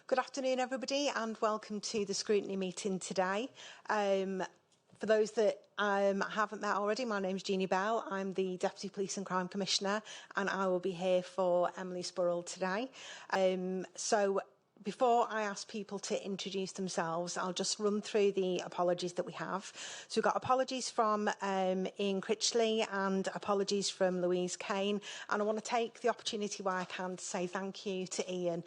Good afternoon, everybody, and welcome to the Scrutiny meeting today. For those that haven't met already, my name is Jeannie Bell. I'm the Deputy Police and Crime Commissioner, and I will be here for Emily Spurrell today. Before I ask people to introduce themselves, I'll just run through the apologies that we have. So we've got apologies from Ian Critchley and apologies from Louise Kane. And I want to take the opportunity while I can to say thank you to Ian.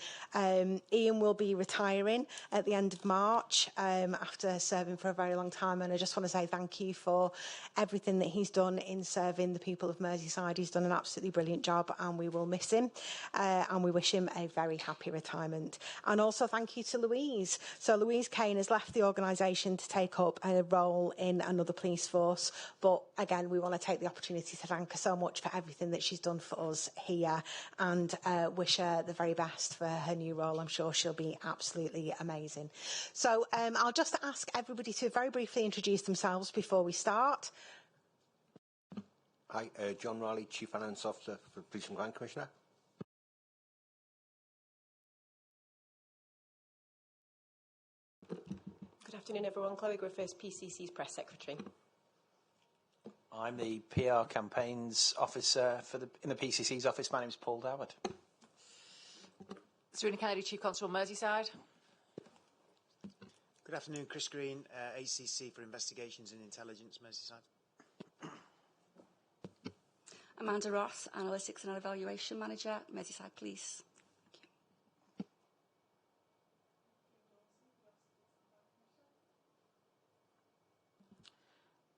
Ian will be retiring at the end of March after serving for a very long time. And I just want to say thank you for everything that he's done in serving the people of Merseyside. He's done an absolutely brilliant job and we will miss him. And we wish him a very happy retirement. And also thank you to Louise. So Louise Kane has left the organisation to take up a role in another police force. But again, we want to take the opportunity to thank her so much for everything that she's done for us here and wish her the very best for her new role. I'm sure she'll be absolutely amazing. So I'll just ask everybody to very briefly introduce themselves before we start. Hi, John Riley, Chief Finance Officer for Police and Crime Commissioner. Good afternoon, everyone. Chloe Griffiths, PCC's Press Secretary. I'm the PR Campaigns Officer in the PCC's office. My name is Paul Doward. Serena Kennedy, Chief Constable, Merseyside. Good afternoon, Chris Green, ACC for Investigations and Intelligence, Merseyside. Amanda Ross, Analytics and Evaluation Manager, Merseyside Police.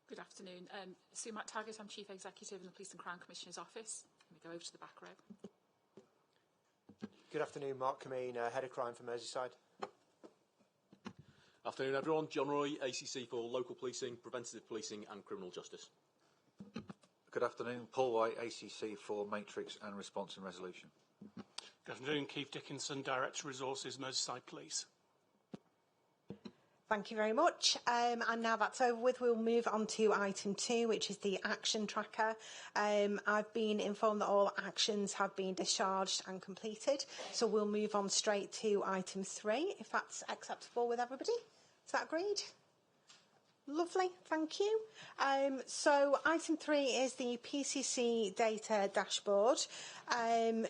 Good afternoon. Sue McTaggart, I'm Chief Executive in the Police and Crime Commissioner's Office. Let me go over to the back row. Good afternoon, Mark Cameen, Head of Crime for Merseyside. Afternoon, everyone. John Roy, ACC for Local Policing, Preventative Policing and Criminal Justice. Good afternoon, Paul White, ACC for Matrix and Response and Resolution. Good afternoon, Keith Dickinson, Director Resources, Merseyside Police. Thank you very much. And now that's over with, we'll move on to item 2, which is the action tracker. I've been informed that all actions have been discharged and completed. So we'll move on straight to item 3, if that's acceptable with everybody. Is that agreed? Lovely, thank you. So item 3 is the PCC data dashboard.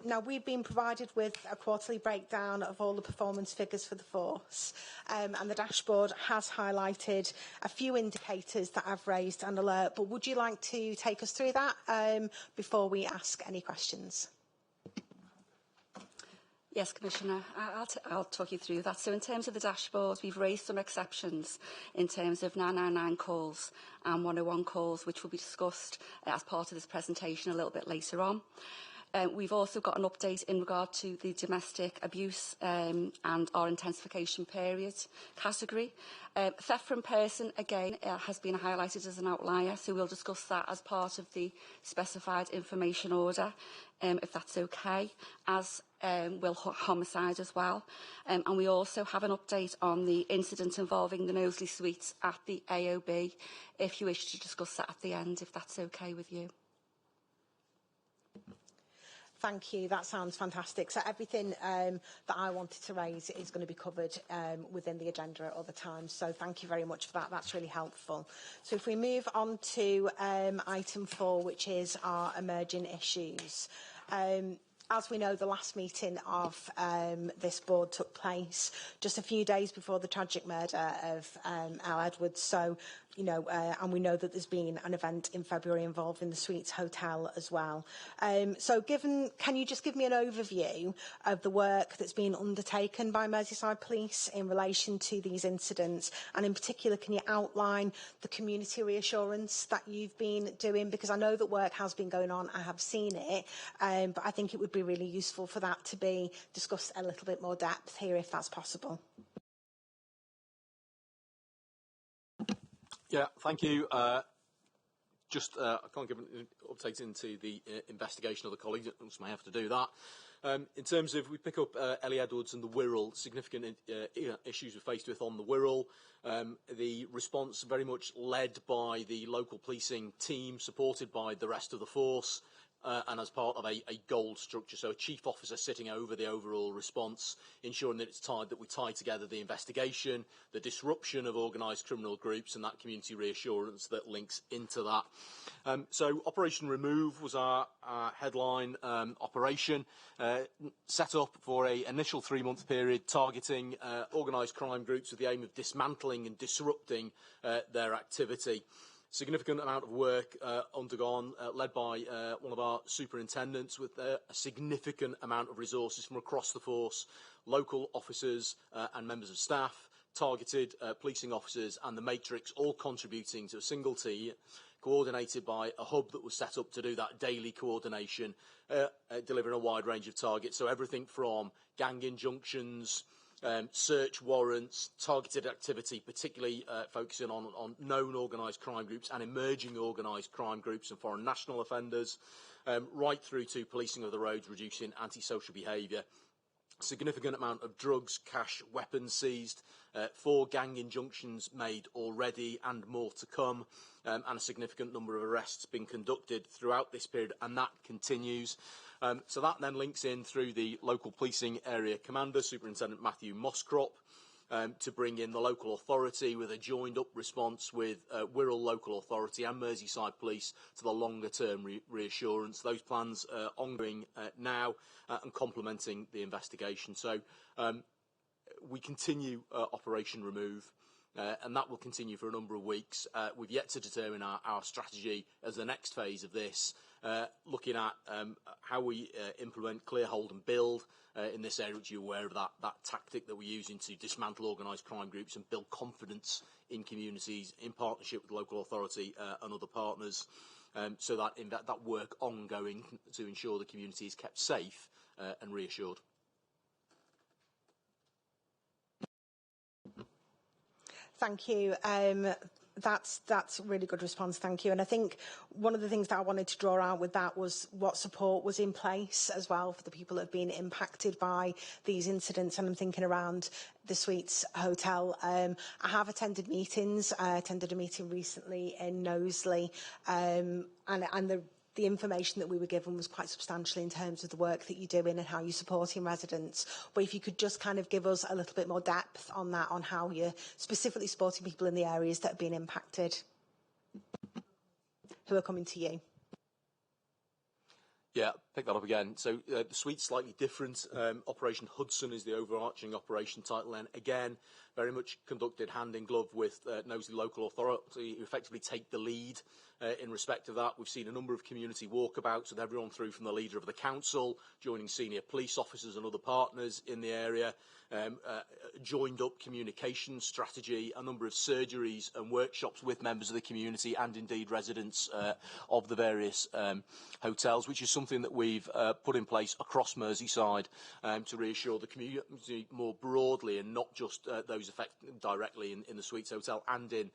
Now we've been provided with a quarterly breakdown of all the performance figures for the force, and the dashboard has highlighted a few indicators that I've raised an alert, but would you like to take us through that before we ask any questions? Yes, Commissioner, I'll talk you through that. So in terms of the dashboard, we've raised some exceptions in terms of 999 calls and 101 calls, which will be discussed as part of this presentation a little bit later on. We've also got an update in regard to the domestic abuse and our intensification period category. Theft from person, again, has been highlighted as an outlier, so we'll discuss that as part of the specified information order, if that's okay, as will homicide as well. And we also have an update on the incident involving the Knowsley Suites at the AOB, if you wish to discuss that at the end, if that's okay with you. Thank you. That sounds fantastic. So everything that I wanted to raise is going to be covered within the agenda at other times. So thank you very much for that. That's really helpful. So if we move on to item 4, which is our emerging issues. As we know, the last meeting of this board took place just a few days before the tragic murder of Al Edwards. So, you know, and we know that there's been an event in February involving the Suites Hotel as well. So can you just give me an overview of the work that's been undertaken by Merseyside Police in relation to these incidents? And in particular, can you outline the community reassurance that you've been doing? Because I know that work has been going on, I have seen it, but I think it would be really useful for that to be discussed a little bit more depth here, if that's possible. Yeah, thank you. I can't give an update into the investigation of the colleagues, I may have to do that. In terms of, we pick up Ellie Edwards and the Wirral, significant issues we're faced with on the Wirral. The response very much led by the local policing team, supported by the rest of the force. and as part of a gold structure. So a chief officer sitting over the overall response, ensuring that we tie together the investigation, the disruption of organised criminal groups, and that community reassurance that links into that. So Operation Remove was our headline operation, set up for an initial 3-month period, targeting organised crime groups with the aim of dismantling and disrupting their activity. Significant amount of work undergone, led by one of our superintendents, with a significant amount of resources from across the force, local officers and members of staff, targeted policing officers and the Matrix, all contributing to a single team, coordinated by a hub that was set up to do that daily coordination, delivering a wide range of targets. So everything from gang injunctions, search warrants, targeted activity, particularly focusing on known organised crime groups and emerging organised crime groups and foreign national offenders, right through to policing of the roads, reducing antisocial behaviour. Significant amount of drugs, cash, weapons seized, 4 gang injunctions made already and more to come, and a significant number of arrests being conducted throughout this period, and that continues. So that then links in through the local policing area commander, Superintendent Matthew Moscrop, to bring in the local authority with a joined-up response with Wirral Local Authority and Merseyside Police to the longer-term reassurance. Those plans are ongoing now and complementing the investigation. So we continue Operation Remove. And that will continue for a number of weeks. We've yet to determine our strategy as the next phase of this, looking at how we implement clear, hold and build in this area, which you're aware of that tactic that we're using to dismantle organised crime groups and build confidence in communities in partnership with local authority and other partners, so that that work ongoing to ensure the community is kept safe and reassured. Thank you. That's a really good response, thank you. And I think one of the things that I wanted to draw out with that was what support was in place as well for the people that have been impacted by these incidents. And I'm thinking around the Suites Hotel. I have attended meetings. I attended a meeting recently in Knowsley, and the information that we were given was quite substantial in terms of the work that you're doing and how you're supporting residents. But if you could just kind of give us a little bit more depth on that, on how you're specifically supporting people in the areas that have been impacted, who are coming to you. Yeah, pick that up again. So the suite's slightly different. Operation Hudson is the overarching operation title, and again, very much conducted hand in glove with Knowsley Local Authority, who effectively take the lead in respect of that. We've seen a number of community walkabouts with everyone through from the leader of the council, joining senior police officers and other partners in the area, joined up communication strategy, a number of surgeries and workshops with members of the community and indeed residents of the various hotels, which is something that we've put in place across Merseyside to reassure the community more broadly, and not just those affected directly in the Suites Hotel and in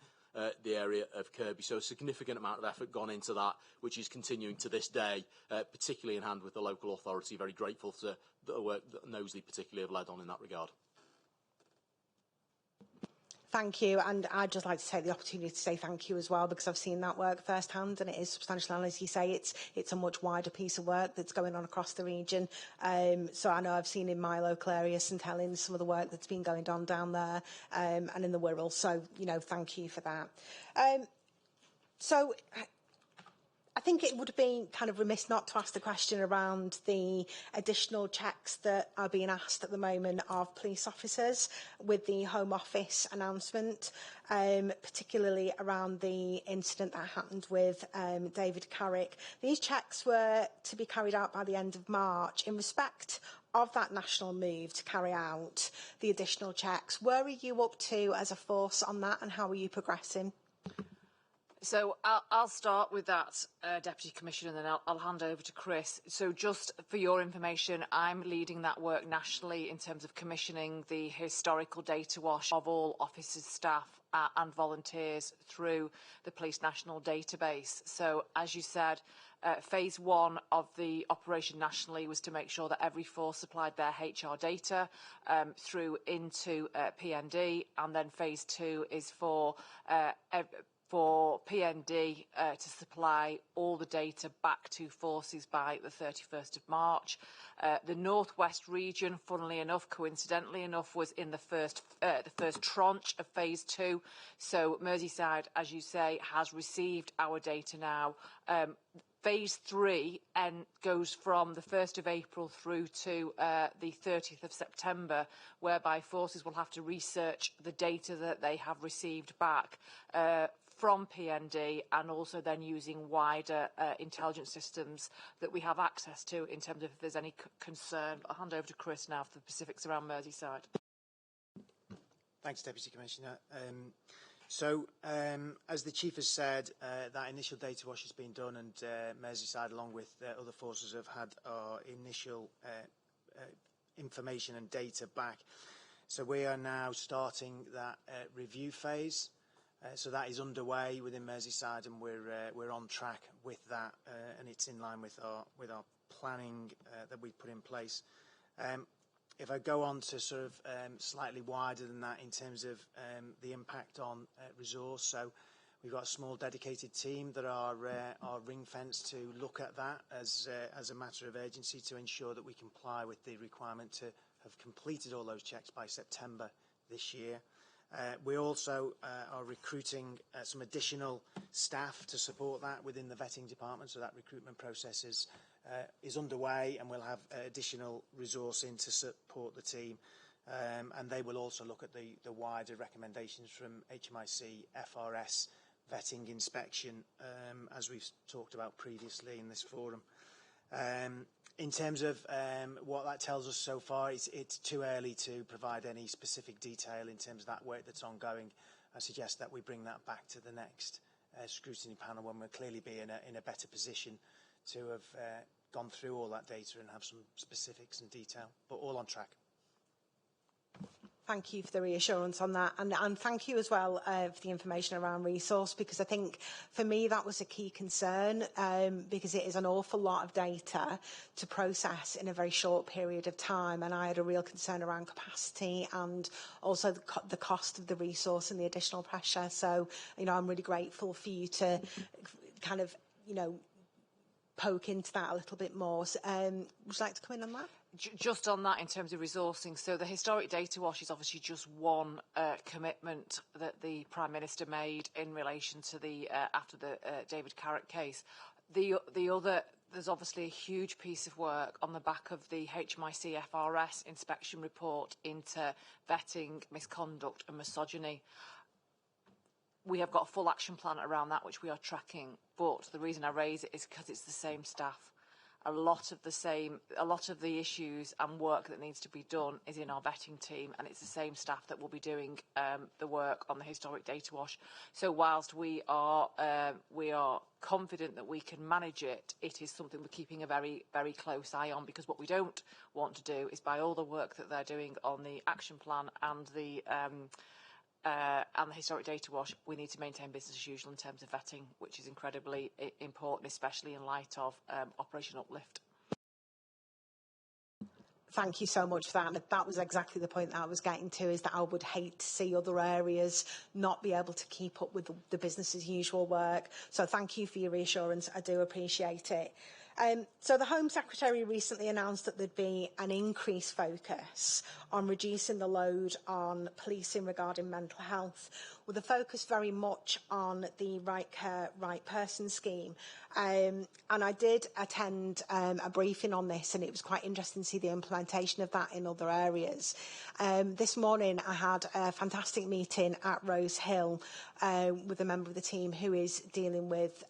the area of Kirkby. So a significant amount of effort gone into that, which is continuing to this day, particularly in hand with the local authority. Very grateful to the work that Knowsley particularly have led on in that regard. Thank you, and I'd just like to take the opportunity to say thank you as well, because I've seen that work firsthand, and it is substantial. And as you say, it's a much wider piece of work that's going on across the region. So I know I've seen in my local area St Helens some of the work that's been going on down there, and in the Wirral. So thank you for that. So I think it would be kind of remiss not to ask the question around the additional checks that are being asked at the moment of police officers with the Home Office announcement, particularly around the incident that happened with David Carrick. These checks were to be carried out by the end of March. In respect of that national move to carry out the additional checks, where are you up to as a force on that, and how are you progressing? So I'll start with that, Deputy Commissioner, and then I'll hand over to Chris. So just for your information, I'm leading that work nationally in terms of commissioning the historical data wash of all officers, staff and volunteers through the Police National Database. So as you said, phase 1 of the operation nationally was to make sure that every force supplied their HR data through into PND, and then phase 2 is for for PND to supply all the data back to forces by the 31st of March. The North-West region, funnily enough, coincidentally enough, was in the first tranche of phase 2. So Merseyside, as you say, has received our data now. Phase 3 goes from the 1st of April through to the 30th of September, whereby forces will have to research the data that they have received back from PND, and also then using wider intelligence systems that we have access to in terms of if there's any concern. I'll hand over to Chris now for the specifics around Merseyside. Thanks, Deputy Commissioner. As the Chief has said, that initial data wash has been done, and Merseyside, along with other forces, have had our initial information and data back. So we are now starting that review phase. So that is underway within Merseyside, and we're on track with that, and it's in line with our planning that we've put in place. If I go on to sort of slightly wider than that in terms of the impact on resource, so we've got a small dedicated team that are ring-fenced to look at that as a matter of urgency to ensure that we comply with the requirement to have completed all those checks by September this year. We also are recruiting some additional staff to support that within the vetting department, so that recruitment process is underway, and we'll have additional resource in to support the team. And they will also look at the wider recommendations from HMIC, FRS, vetting inspection, as we've talked about previously in this forum. In terms of what that tells us so far, it's too early to provide any specific detail in terms of that work that's ongoing. I suggest that we bring that back to the next scrutiny panel when we'll clearly be in a better position to have gone through all that data and have some specifics and detail, but all on track. Thank you for the reassurance on that, and thank you as well for the information around resource, because I think for me that was a key concern, because it is an awful lot of data to process in a very short period of time, and I had a real concern around capacity and also the cost of the resource and the additional pressure. So, I'm really grateful for you to kind of, poke into that a little bit more. So, would you like to come in on that? Just on that, in terms of resourcing, so the historic data wash is obviously just one commitment that the Prime Minister made in relation to the after the David Carrick case. The other, there's obviously a huge piece of work on the back of the HMIC FRS inspection report into vetting, misconduct and misogyny. We have got a full action plan around that, which we are tracking, but the reason I raise it is because it's the same staff. A lot of the issues and work that needs to be done is in our vetting team, and it's the same staff that will be doing the work on the historic data wash. So whilst we are confident that we can manage it, it is something we're keeping a very, very close eye on, because what we don't want to do is, by all the work that they're doing on the action plan and the historic data wash, we need to maintain business as usual in terms of vetting, which is incredibly important, especially in light of Operation Uplift. Thank you so much for that. And that was exactly the point that I was getting to, is that I would hate to see other areas not be able to keep up with the business as usual work. So thank you for your reassurance. I do appreciate it. So the Home Secretary recently announced that there'd be an increased focus on reducing the load on policing regarding mental health, with a focus very much on the Right Care, Right Person scheme. And I did attend a briefing on this, and it was quite interesting to see the implementation of that in other areas. This morning I had a fantastic meeting at Rose Hill with a member of the team who is dealing with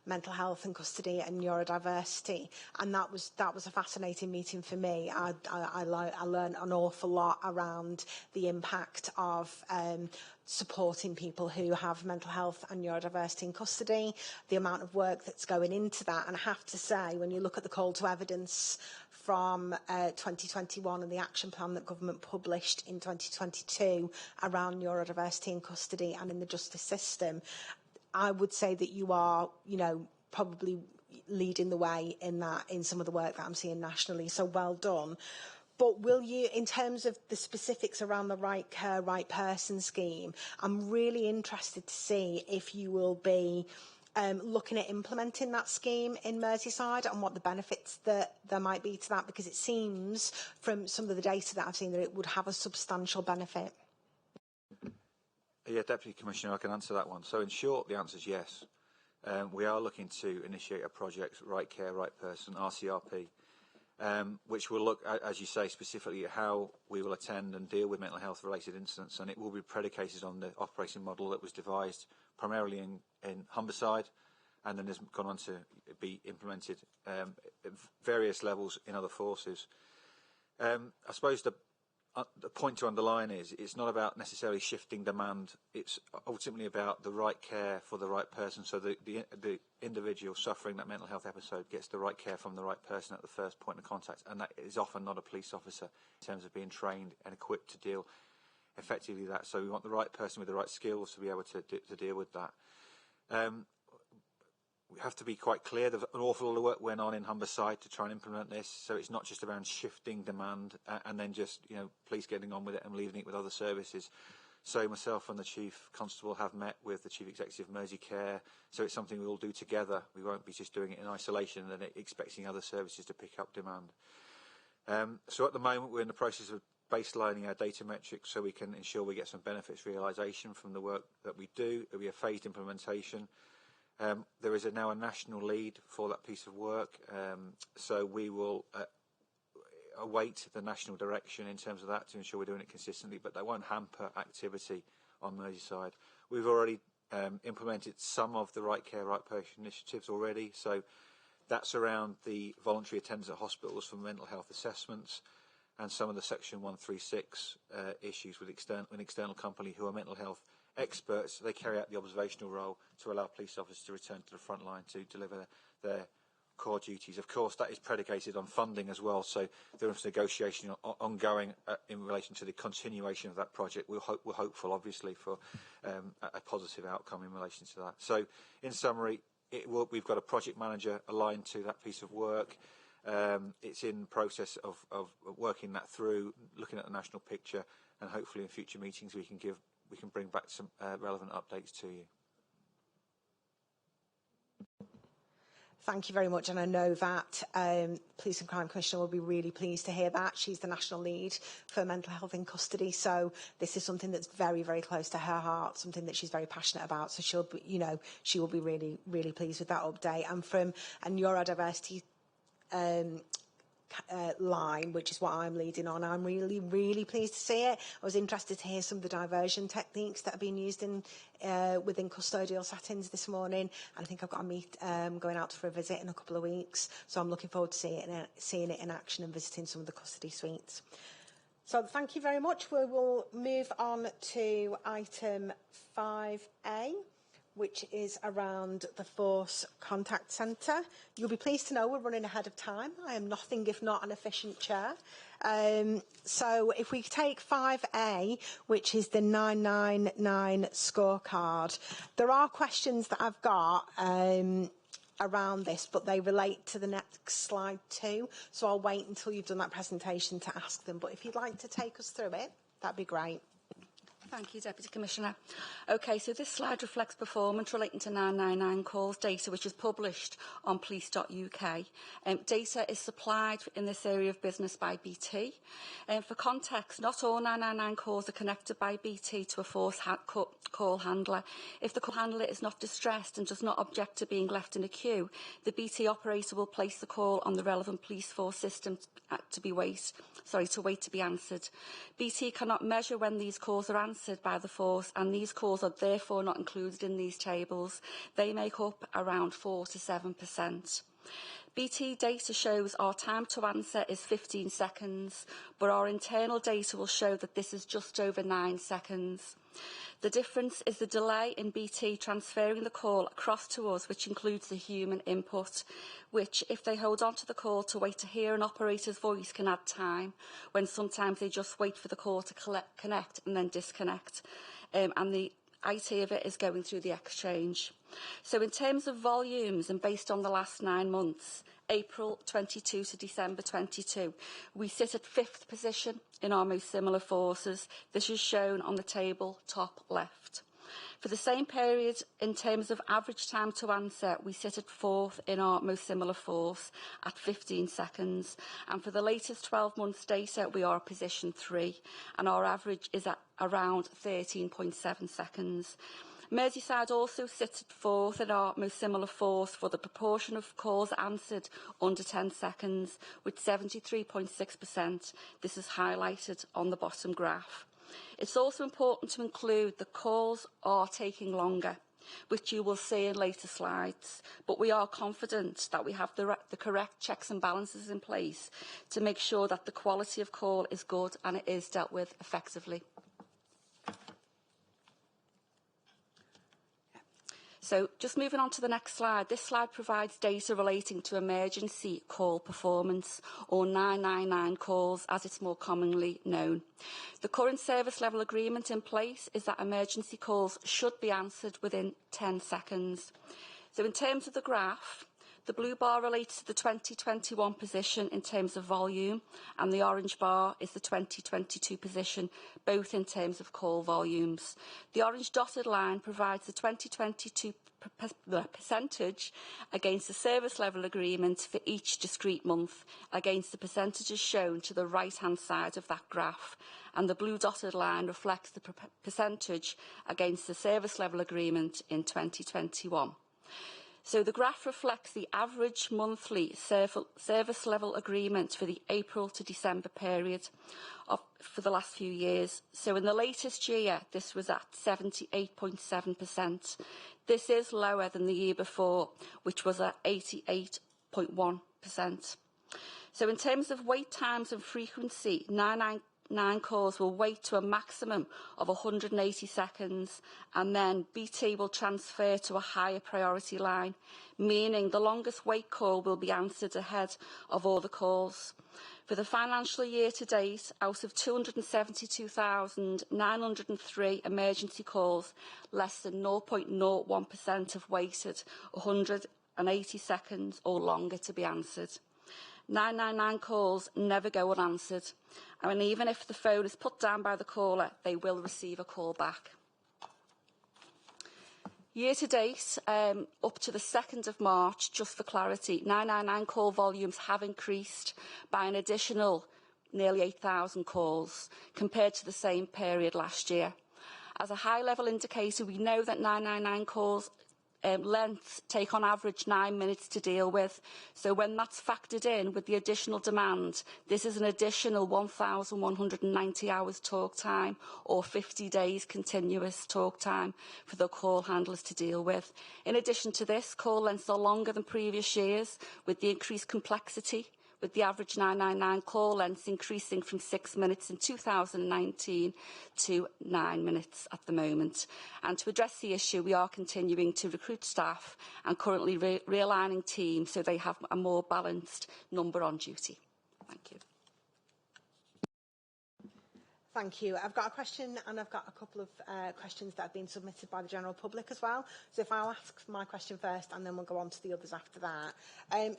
mental health and custody and neurodiversity, and that was a fascinating meeting for me. I learned an awful lot around the impact of supporting people who have mental health and neurodiversity in custody, the amount of work that's going into that. And I have to say, when you look at the call to evidence from 2021 and the action plan that government published in 2022 around neurodiversity in custody and in the justice system, I would say that you are, probably leading the way in that, in some of the work that I'm seeing nationally. So well done. But will you, in terms of the specifics around the right care, right person scheme, I'm really interested to see if you will be looking at implementing that scheme in Merseyside and what the benefits that there might be to that, because it seems from some of the data that I've seen that it would have a substantial benefit. Yeah, Deputy Commissioner, I can answer that one. So in short, the answer is yes. We are looking to initiate a project, Right Care, Right Person, RCRP, which will look, as you say, specifically at how we will attend and deal with mental health related incidents, and it will be predicated on the operating model that was devised primarily in Humberside, and then has gone on to be implemented at various levels in other forces. I suppose the point to underline is it's not about necessarily shifting demand. It's ultimately about the right care for the right person, so the individual suffering that mental health episode gets the right care from the right person at the first point of contact, and that is often not a police officer in terms of being trained and equipped to deal effectively with that. So we want the right person with the right skills to be able to deal with that. We have to be quite clear. There's an awful lot of work went on in Humberside to try and implement this, so it's not just around shifting demand and then just, you know, police getting on with it and leaving it with other services. So myself and the Chief Constable have met with the Chief Executive of Mersey Care, so it's something we will do together. We won't be just doing it in isolation and then expecting other services to pick up demand. So at the moment we're in the process of baselining our data metrics so we can ensure we get some benefits realisation from the work that we do. It'll be a phased implementation. There is now a national lead for that piece of work, so we will await the national direction in terms of that to ensure we're doing it consistently, but that won't hamper activity on Merseyside. We've already implemented some of the Right Care, Right Person initiatives already, so that's around the voluntary attendance at hospitals for mental health assessments and some of the Section 136 issues with an external company who are mental health experts. They carry out the observational role to allow police officers to return to the front line to deliver their core duties. Of course, that is predicated on funding as well, so there is negotiation ongoing in relation to the continuation of that project. We're hopeful, obviously, for a positive outcome in relation to that. So, in summary, we've got a project manager aligned to that piece of work. It's in process of working that through, looking at the national picture, and hopefully in future meetings we can bring back some relevant updates to you. Thank you very much, and I know that Police and Crime Commissioner will be really pleased to hear that. She's the national lead for mental health in custody, so this is something that's very, very close to her heart, something that she's very passionate about. So she'll be, you know, she will be really, really pleased with that update. And from a neurodiversity line, which is what I'm leading on, I'm really, really pleased to see it. I was interested to hear some of the diversion techniques that have been used in within custodial settings this morning, and I think I've got going out for a visit in a couple of weeks, so I'm looking forward to seeing it in action and visiting some of the custody suites. So thank you very much. We will move on to item 5A, which is around the Force Contact Centre. You'll be pleased to know we're running ahead of time. I am nothing if not an efficient chair. So if we take 5A, which is the 999 scorecard, there are questions that I've got around this, but they relate to the next slide too. So I'll wait until you've done that presentation to ask them. But if you'd like to take us through it, that'd be great. Thank you, Deputy Commissioner. Okay, so this slide reflects performance relating to 999 calls data, which is published on police.uk. Data is supplied in this area of business by BT. For context, not all 999 calls are connected by BT to a Force call handler. If the call handler is not distressed and does not object to being left in a queue, the BT operator will place the call on the relevant police force system to wait to be answered. BT cannot measure when these calls are answered by the force, and these calls are therefore not included in these tables. They make up around 4 to 7%. BT data shows our time to answer is 15 seconds, but our internal data will show that this is just over 9 seconds. The difference is the delay in BT transferring the call across to us, which includes the human input, which, if they hold on to the call to wait to hear an operator's voice, can add time, when sometimes they just wait for the call to connect and then disconnect. And the ITAVA is going through the exchange. So in terms of volumes and based on the last 9 months, April 22 to December 22, we sit at 5th position in our most similar forces. This is shown on the table top left. For the same period, in terms of average time to answer, we sit at 4th in our most similar force at 15 seconds. And for the latest 12 months data, we are at position 3, and our average is at around 13.7 seconds. Merseyside also sits at 4th in our most similar force for the proportion of calls answered under 10 seconds, with 73.6%. This is highlighted on the bottom graph. It's also important to include that calls are taking longer, which you will see in later slides, but we are confident that we have the correct checks and balances in place to make sure that the quality of call is good and it is dealt with effectively. So just moving on to the next slide, this slide provides data relating to emergency call performance, or 999 calls as it's more commonly known. The current service level agreement in place is that emergency calls should be answered within 10 seconds. So in terms of the graph, the blue bar relates to the 2021 position in terms of volume, and the orange bar is the 2022 position, both in terms of call volumes. The orange dotted line provides the 2022 percentage against the service level agreement for each discrete month, against the percentages shown to the right-hand side of that graph, and the blue dotted line reflects the percentage against the service level agreement in 2021. So the graph reflects the average monthly service level agreement for the April to December period for the last few years. So in the latest year, this was at 78.7%. This is lower than the year before, which was at 88.1%. So in terms of wait times and frequency, 999 calls will wait to a maximum of 180 seconds, and then BT will transfer to a higher priority line, meaning the longest wait call will be answered ahead of all the calls. For the financial year to date, out of 272,903 emergency calls, less than 0.01% have waited 180 seconds or longer to be answered. 999 calls never go unanswered. I mean, even if the phone is put down by the caller, they will receive a call back. Year to date, up to the 2nd of March, just for clarity, 999 call volumes have increased by an additional nearly 8,000 calls compared to the same period last year. As a high-level indicator, we know that 999 calls lengths take on average 9 minutes to deal with. So when that's factored in with the additional demand, this is an additional 1,190 hours talk time, or 50 days continuous talk time for the call handlers to deal with. In addition to this, call lengths are longer than previous years, with the increased complexity, with the average 999 call lengths increasing from 6 minutes in 2019 to 9 minutes at the moment. And to address the issue, we are continuing to recruit staff and currently realigning teams so they have a more balanced number on duty. Thank you. Thank you. I've got a question, and I've got a couple of questions that have been submitted by the general public as well. So if I'll ask my question first, and then we'll go on to the others after that.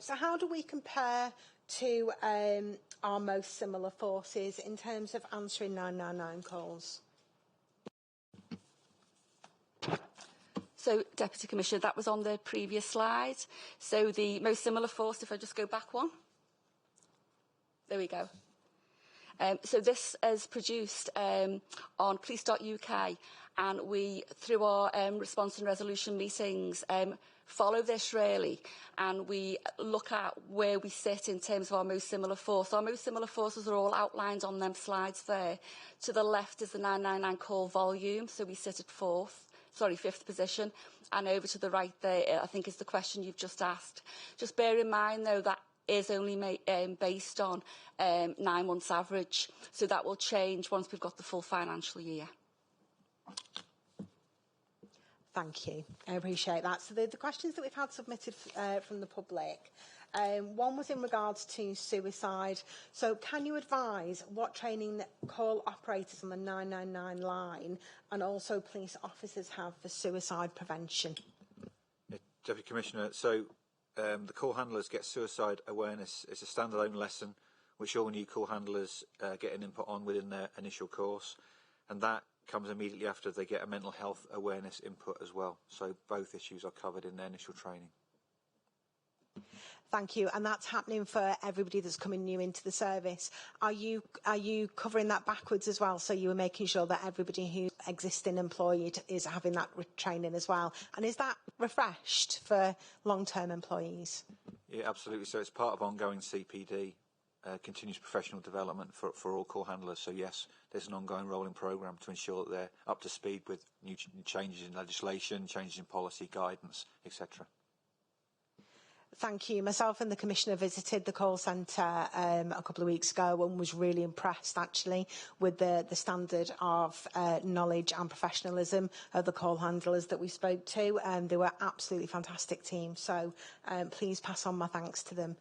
So how do we compare to our most similar forces in terms of answering 999 calls? So, Deputy Commissioner, that was on the previous slide. So the most similar force, if I just go back one. There we go. So this is produced on police.uk, and we, through our response and resolution meetings, follow this really, and we look at where we sit in terms of our most similar force. Our most similar forces are all outlined on them slides there. To the left is the 999 call volume, so we sit at 5th position, and over to the right there, I think is the question you've just asked. Just bear in mind though that is only based on 9 months average, so that will change once we've got the full financial year. Thank you. I appreciate that. So the questions that we've had submitted from the public, one was in regards to suicide. So can you advise what training call operators on the 999 line and also police officers have for suicide prevention? Yeah, Deputy Commissioner, so the call handlers get suicide awareness. It's a standalone lesson which all new call handlers get an input on within their initial course, and that comes immediately after they get a mental health awareness input as well. So both issues are covered in their initial training. Thank you. And that's happening for everybody that's coming new into the service. Are you covering that backwards as well? So you are making sure that everybody who's existing employed is having that training as well. And is that refreshed for long-term employees? Yeah, absolutely. So it's part of ongoing CPD, continuous professional development for all call handlers. So yes, there's an ongoing rolling programme to ensure that they're up to speed with new changes in legislation, changes in policy, guidance, etc. Thank you. Myself and the Commissioner visited the call centre a couple of weeks ago and was really impressed actually with the standard of knowledge and professionalism of the call handlers that we spoke to. They were absolutely fantastic team. So please pass on my thanks to them.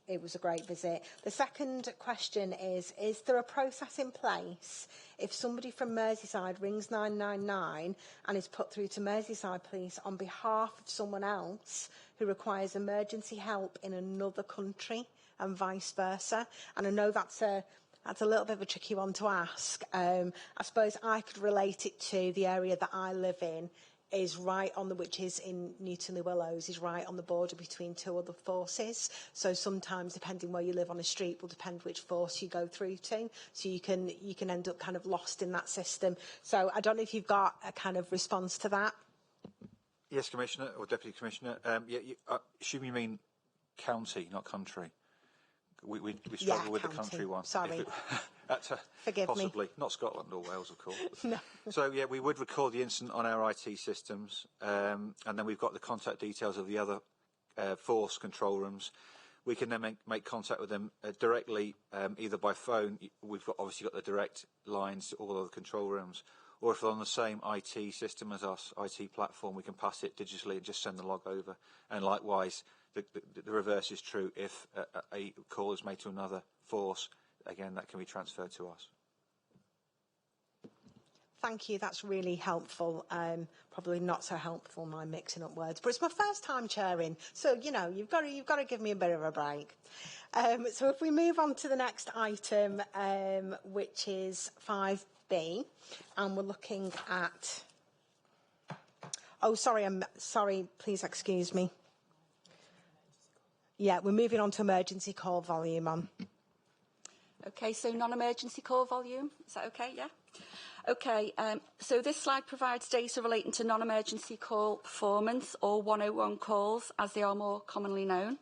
It was a great visit. The second question is there a process in place if somebody from Merseyside rings 999 and is put through to Merseyside Police on behalf of someone else who requires emergency help in another country and vice versa? And I know that's a little bit of a tricky one to ask. I suppose I could relate it to the area that I live in, is right on which is in Newton-le-Willows, is right on the border between two other forces. So sometimes, depending where you live on a street, will depend which force you go through to. So you can end up kind of lost in that system. So I don't know if you've got a kind of response to that. Yes, Commissioner or Deputy Commissioner. Assume you mean county, not country. We struggle with county. The country one. Sorry. Forgive possibly. me. Not Scotland or Wales, of course. No. So, yeah, we would record the incident on our IT systems, and then we've got the contact details of the other force control rooms. We can then make contact with them directly, either by phone. We've obviously got the direct lines to all of the control rooms. Or if they're on the same IT system as us, IT platform, we can pass it digitally and just send the log over. And likewise, the reverse is true. If a call is made to another force, again, that can be transferred to us. Thank you. That's really helpful. Probably not so helpful, my mixing up words, but it's my first time chairing, so you know you've got to give me a bit of a break. So if we move on to the next item, which is 5B, and we're looking at. Oh, sorry. Sorry. Please excuse me. Yeah, we're moving on to emergency call volume on. Okay, so non-emergency call volume. Is that okay? Yeah. Okay, so this slide provides data relating to non-emergency call performance, or 101 calls, as they are more commonly known.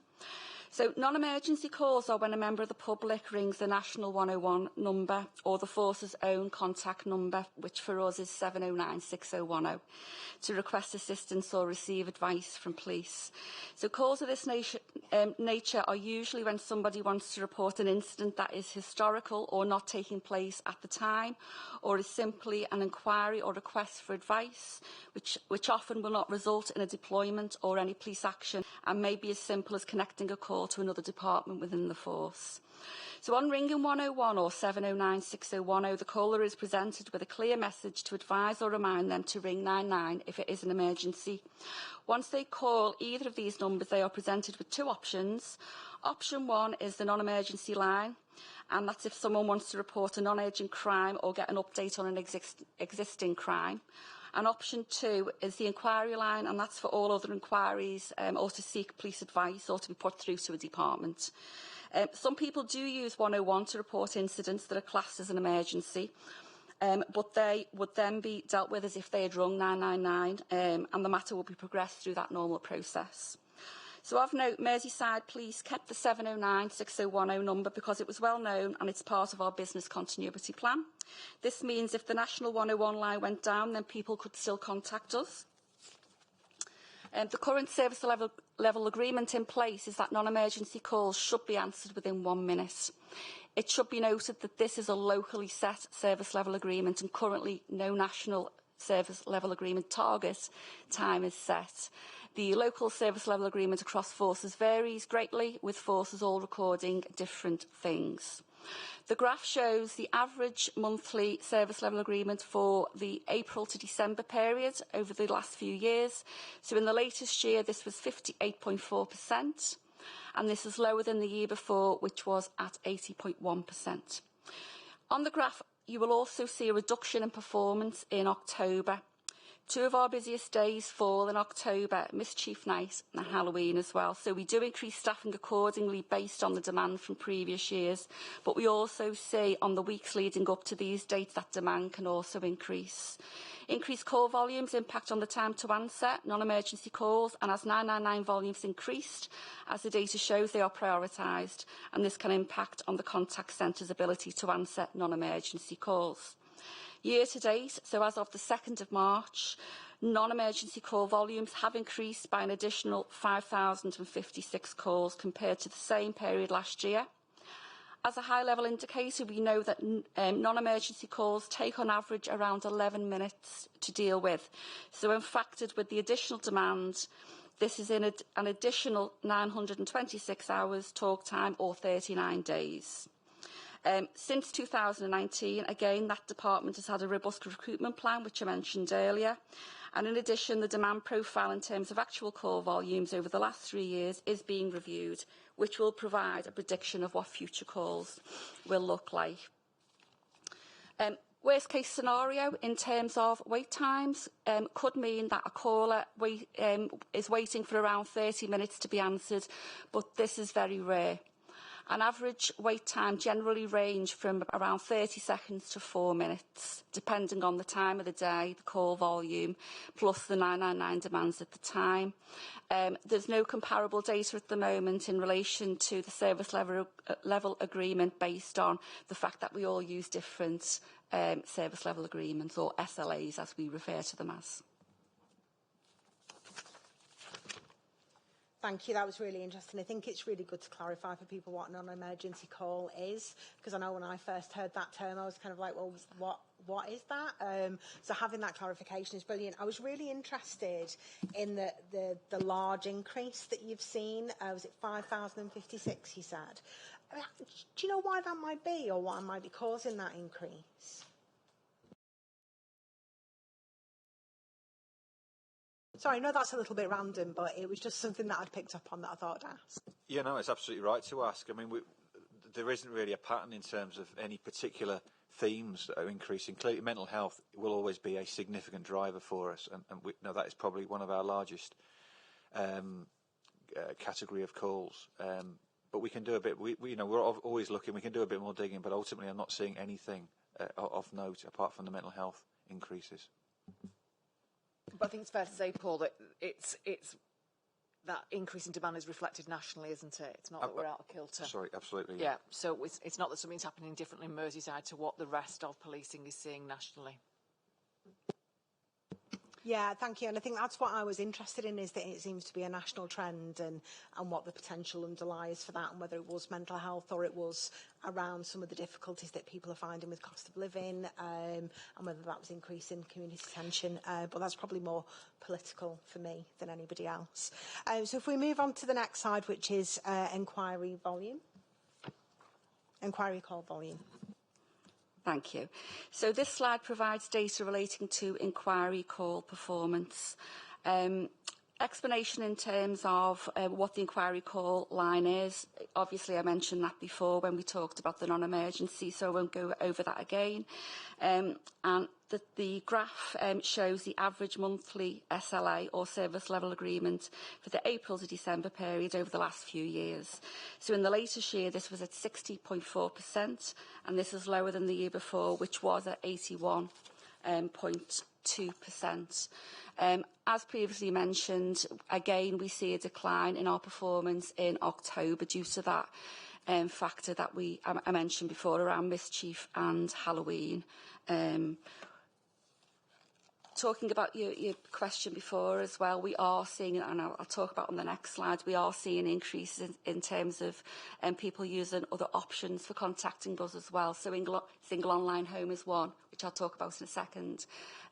So non-emergency calls are when a member of the public rings the national 101 number or the force's own contact number, which for us is 709 6010, to request assistance or receive advice from police. So calls of this nature are usually when somebody wants to report an incident that is historical or not taking place at the time, or is simply an inquiry or request for advice, which often will not result in a deployment or any police action, and may be as simple as connecting a call to another department within the force. So on ringing 101 or 709 6010, the caller is presented with a clear message to advise or remind them to ring 99 if it is an emergency. Once they call either of these numbers, they are presented with two options. Option 1 is the non-emergency line, and that's if someone wants to report a non-urgent crime or get an update on an existing crime. And option 2 is the inquiry line, and that's for all other inquiries or to seek police advice or to be put through to a department. Some people do use 101 to report incidents that are classed as an emergency, but they would then be dealt with as if they had rung 999, and the matter will be progressed through that normal process. So of note, Merseyside Police kept the 709 6010 number because it was well known and it's part of our business continuity plan. This means if the national 101 line went down, then people could still contact us. The current service level agreement in place is that non-emergency calls should be answered within 1 minute. It should be noted that this is a locally set service level agreement, and currently no national service level agreement target time is set. The local service level agreement across forces varies greatly, with forces all recording different things. The graph shows the average monthly service level agreement for the April to December period over the last few years. So in the latest year, this was 58.4%, and this is lower than the year before, which was at 80.1%. On the graph, you will also see a reduction in performance in October. Two of our busiest days fall in October, Mischief Night and Halloween as well. So we do increase staffing accordingly based on the demand from previous years. But we also see on the weeks leading up to these dates that demand can also increase. Increased call volumes impact on the time to answer non-emergency calls, and as 999 volumes increased, as the data shows, they are prioritised, and this can impact on the contact centre's ability to answer non-emergency calls. Year to date, so as of the 2nd of March, non-emergency call volumes have increased by an additional 5,056 calls compared to the same period last year. As a high-level indicator, we know that non-emergency calls take on average around 11 minutes to deal with. So when factored with the additional demand, this is in an additional 926 hours talk time, or 39 days. Since 2019, again, that department has had a robust recruitment plan, which I mentioned earlier. And in addition, the demand profile in terms of actual call volumes over the last 3 years is being reviewed, which will provide a prediction of what future calls will look like. Worst case scenario in terms of wait times could mean that a caller is waiting for around 30 minutes to be answered, but this is very rare. An average wait time generally range from around 30 seconds to 4 minutes, depending on the time of the day, the call volume, plus the 999 demands at the time. There's no comparable data at the moment in relation to the service level agreement based on the fact that we all use different service level agreements, or SLAs as we refer to them as. Thank you. That was really interesting. I think it's really good to clarify for people what a non-emergency call is, because I know when I first heard that term, I was kind of like, well, what is that? So having that clarification is brilliant. I was really interested in the large increase that you've seen. Was it 5,056, you said? I mean, do you know why that might be, or what might be causing that increase? Sorry, I know that's a little bit random, but it was just something that I'd picked up on that I thought I'd ask. Yeah, no, it's absolutely right to ask. I mean, there isn't really a pattern in terms of any particular themes that are increasing. Clearly, mental health will always be a significant driver for us, and we know that is probably one of our largest category of calls. But we can do a bit. We're always looking. We can do a bit more digging, but ultimately, I'm not seeing anything of note apart from the mental health increases. But I think it's fair to say, Paul, that it's that increase in demand is reflected nationally, isn't it? It's not that we're out of kilter. Sorry, absolutely. Yeah, so it's not that something's happening differently in Merseyside to what the rest of policing is seeing nationally. Yeah, thank you. And I think that's what I was interested in, is that it seems to be a national trend, and what the potential underlies for that, and whether it was mental health or it was around some of the difficulties that people are finding with cost of living, and whether that was increasing community tension. But that's probably more political for me than anybody else. So if we move on to the next slide, which is inquiry call volume. Thank you. So this slide provides data relating to inquiry call performance. Explanation in terms of what the inquiry call line is. Obviously, I mentioned that before when we talked about the non-emergency, so I won't go over that again. And the graph shows the average monthly SLA, or service level agreement, for the April to December period over the last few years. So in the latest year, this was at 60.4%, and this is lower than the year before, which was at 81.2%. As previously mentioned, again, we see a decline in our performance in October due to that factor that I mentioned before around Mischief and Halloween. talking about your question before as well, we are seeing, and I'll talk about on the next slide, we are seeing increases in terms of people using other options for contacting us as well. So single online home is one, which I'll talk about in a second,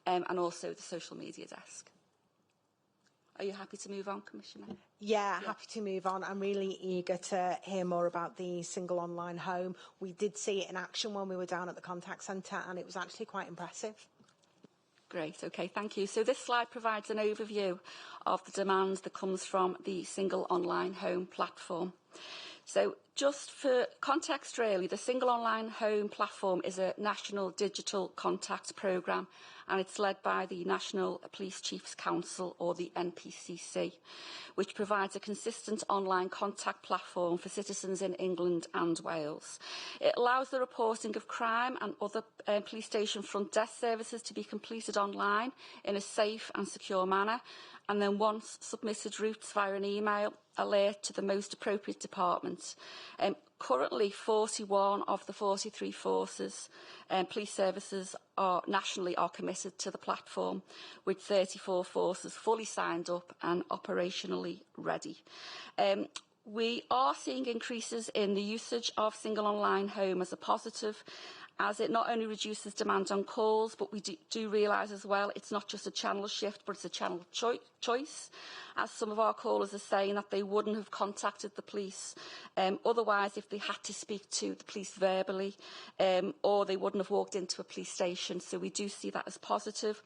and also the social media desk. Are you happy to move on, Commissioner? Yeah, happy to move on. I'm really eager to hear more about the single online home. We did see it in action when we were down at the contact centre, and it was actually quite impressive. Great, okay, thank you. So this slide provides an overview of the demand that comes from the single online home platform. So just for context really, the single online home platform is a national digital contact programme, and it's led by the National Police Chiefs Council, or the NPCC, which provides a consistent online contact platform for citizens in England and Wales. It allows the reporting of crime and other police station front desk services to be completed online in a safe and secure manner, and then once submitted routes via an email, alert to the most appropriate department. Currently, 41 of the 43 forces police services nationally are committed to the platform, with 34 forces fully signed up and operationally ready. We are seeing increases in the usage of single online home as a positive, as it not only reduces demand on calls, but we do realise as well it's not just a channel shift, but it's a channel choice, as some of our callers are saying that they wouldn't have contacted the police otherwise if they had to speak to the police verbally, or they wouldn't have walked into a police station. So we do see that as positive.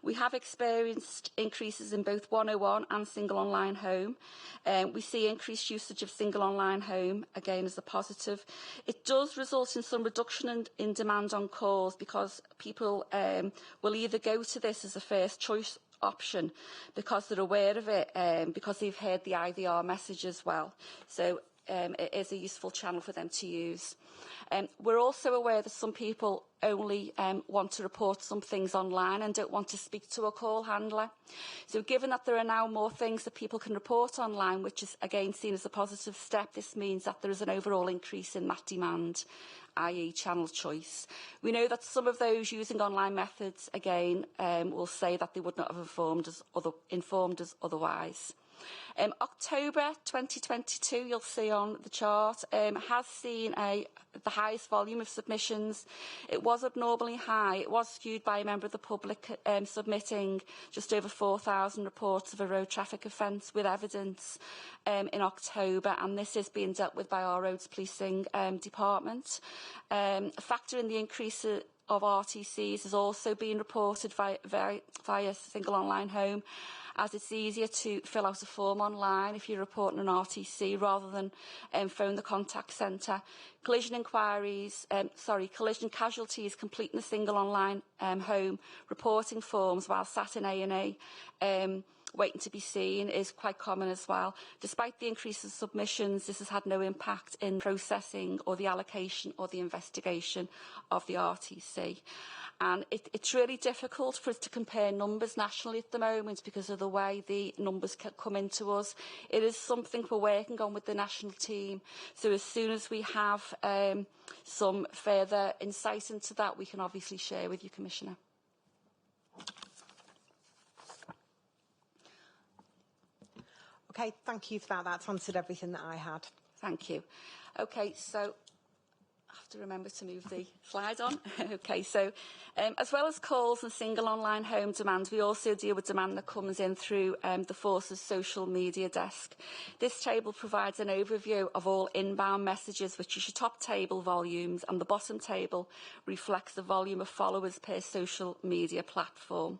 We have experienced increases in both 101 and single online home. We see increased usage of single online home, again, as a positive. It does result in some reduction in demand on calls, because people will either go to this as a first choice option because they're aware of it, because they've heard the IVR message as well. So it is a useful channel for them to use. We're also aware that some people only want to report some things online and don't want to speak to a call handler. So given that there are now more things that people can report online, which is again seen as a positive step, this means that there is an overall increase in that demand, i.e. channel choice. We know that some of those using online methods, again, will say that they would not have informed us otherwise. October 2022, you'll see on the chart, has seen the highest volume of submissions. It was abnormally high. It was skewed by a member of the public submitting just over 4,000 reports of a road traffic offence with evidence in October, and this is being dealt with by our roads policing department. A factor in the increase of RTCs is also being reported via single online home, as it's easier to fill out a form online if you're reporting an RTC rather than phone the contact centre. Collision casualties completing a single online home reporting forms while sat in A&E waiting to be seen is quite common as well. Despite the increase in submissions, this has had no impact in processing or the allocation or the investigation of the RTC. And it's really difficult for us to compare numbers nationally at the moment because of the way the numbers come into us. It is something we're working on with the national team. So as soon as we have some further insight into that, we can obviously share with you, Commissioner. Okay, thank you for that. That's answered everything that I had. Thank you. Okay, so I have to remember to move the slide on. Okay, so as well as calls and single online home demand, we also deal with demand that comes in through the Force's social media desk. This table provides an overview of all inbound messages, which is your top table volumes, and the bottom table reflects the volume of followers per social media platform.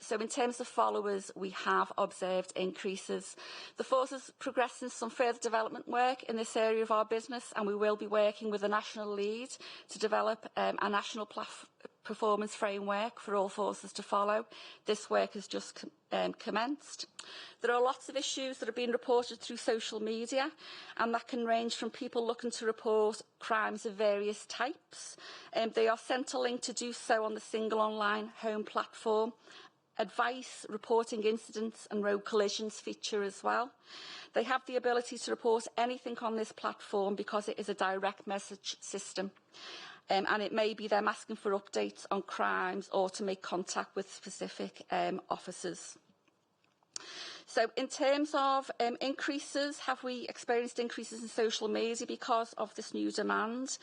So in terms of followers, we have observed increases. The Force is progressing some further development work in this area of our business, and we will be working with a national lead to develop a national performance framework for all forces to follow. This work has just commenced. There are lots of issues that are being reported through social media, and that can range from people looking to report crimes of various types. They are sent a link to do so on the single online home platform. Advice, reporting incidents and road collisions feature as well. They have the ability to report anything on this platform because it is a direct message system. And it may be them asking for updates on crimes or to make contact with specific officers. So in terms of increases, have we experienced increases in social media because of this new demand?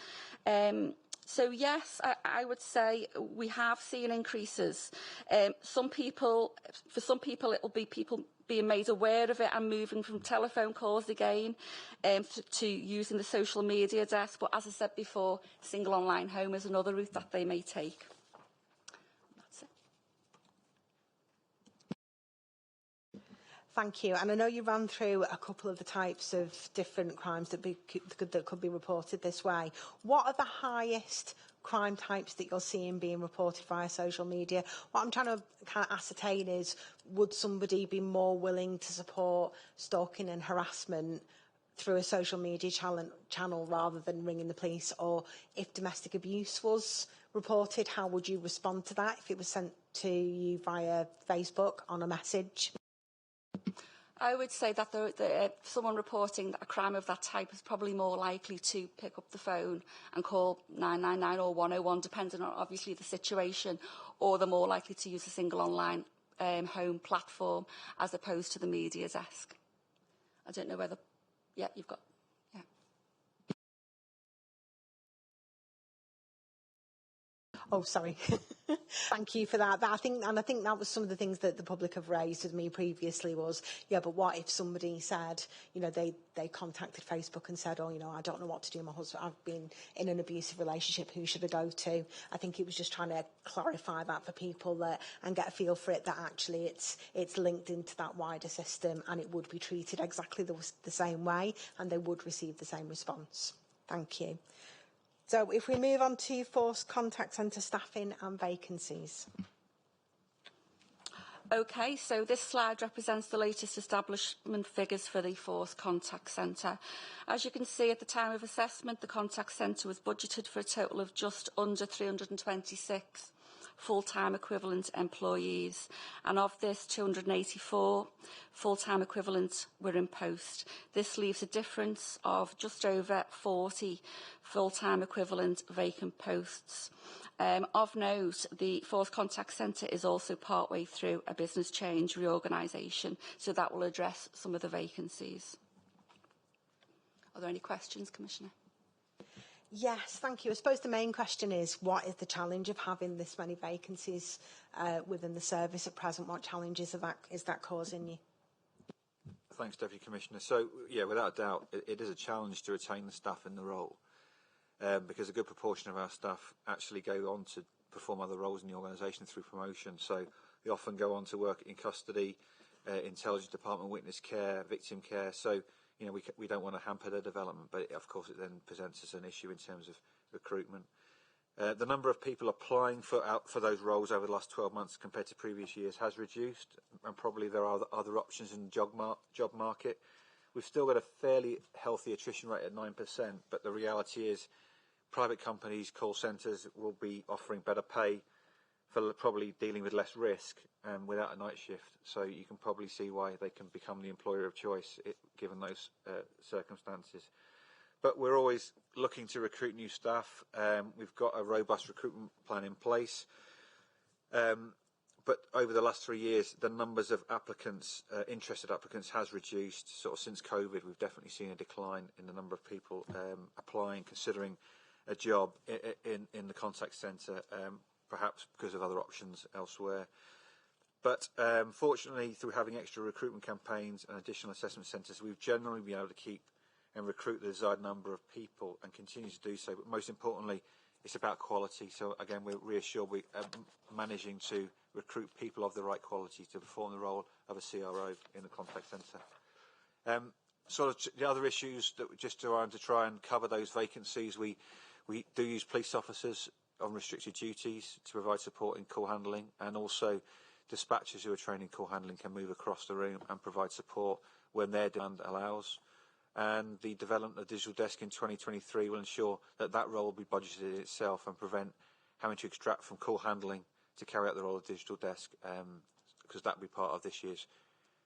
So yes, I would say we have seen increases. For some people, it will be people being made aware of it and moving from telephone calls again to using the social media desk. But as I said before, single online home is another route that they may take. That's it. Thank you. And I know you ran through a couple of the types of different crimes that could be reported this way. What are the highest crime types that you're seeing being reported via social media? What I'm trying to kind of ascertain is, would somebody be more willing to support stalking and harassment through a social media channel rather than ringing the police? Or if domestic abuse was reported, how would you respond to that if it was sent to you via Facebook on a message? I would say that someone reporting a crime of that type is probably more likely to pick up the phone and call 999 or 101, depending on obviously the situation, or they're more likely to use a single online home platform as opposed to the media desk. I don't know whether... Yeah, you've got... Yeah. Oh, sorry. Thank you for that. I think that was some of the things that the public have raised with me previously was, yeah, but what if somebody said, you know, they contacted Facebook and said, oh, you know, I don't know what to do. My husband, I've been in an abusive relationship. Who should I go to? I think it was just trying to clarify that for people and get a feel for it, that actually it's linked into that wider system and it would be treated exactly the same way and they would receive the same response. Thank you. So if we move on to forced contact centre staffing and vacancies. Okay, so this slide represents the latest establishment figures for the forced contact centre. As you can see, at the time of assessment, the contact centre was budgeted for a total of just under 326 full-time equivalent employees, and of this 284 full-time equivalents were in post. This leaves a difference of just over 40 full-time equivalent vacant posts. Of note, the forced contact centre is also partway through a business change reorganisation, so that will address some of the vacancies. Are there any questions, Commissioner? Yes, thank you. I suppose the main question is, what is the challenge of having this many vacancies within the service at present? What challenges is that causing you? Thanks, Deputy Commissioner. So, yeah, without a doubt, it is a challenge to retain the staff in the role because a good proportion of our staff actually go on to perform other roles in the organisation through promotion. So they often go on to work in custody, intelligence department, witness care, victim care. So, you know, we don't want to hamper their development, but of course it then presents as an issue in terms of recruitment. The number of people applying for those roles over the last 12 months compared to previous years has reduced, and probably there are other options in the job market. We've still got a fairly healthy attrition rate at 9%, but the reality is private companies, call centres will be offering better pay for probably dealing with less risk without a night shift. So you can probably see why they can become the employer of choice given those circumstances. But we're always looking to recruit new staff. We've got a robust recruitment plan in place. But over the last 3 years, the numbers of applicants, interested applicants, has reduced. Sort of since COVID, we've definitely seen a decline in the number of people applying, considering a job in the contact centre, perhaps because of other options elsewhere. But fortunately, through having extra recruitment campaigns and additional assessment centres, we've generally been able to keep and recruit the desired number of people and continue to do so. But most importantly, it's about quality. So again, we're reassured we're managing to recruit people of the right quality to perform the role of a CRO in the contact centre. Sort of the other issues that just to try and cover those vacancies, we do use police officers on restricted duties to provide support in call handling, and also dispatchers who are trained in call handling can move across the room and provide support when their demand allows. And the development of digital desk in 2023 will ensure that that role will be budgeted itself and prevent having to extract from call handling to carry out the role of digital desk, because that will be part of this year's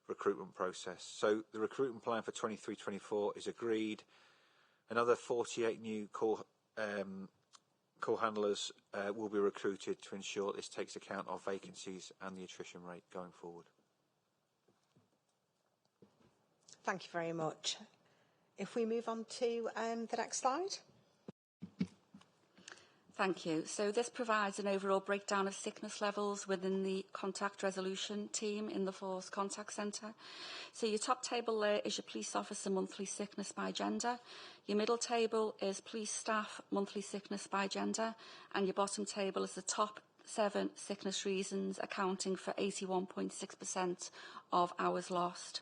recruitment process. So the recruitment plan for 23-24 is agreed. Another 48 new call call handlers will be recruited to ensure this takes account of vacancies and the attrition rate going forward. Thank you very much. If we move on to the next slide. Thank you. So this provides an overall breakdown of sickness levels within the contact resolution team in the Force Contact Centre. So your top table there is your police officer monthly sickness by gender. Your middle table is police staff monthly sickness by gender. And your bottom table is the top 7 sickness reasons, accounting for 81.6% of hours lost.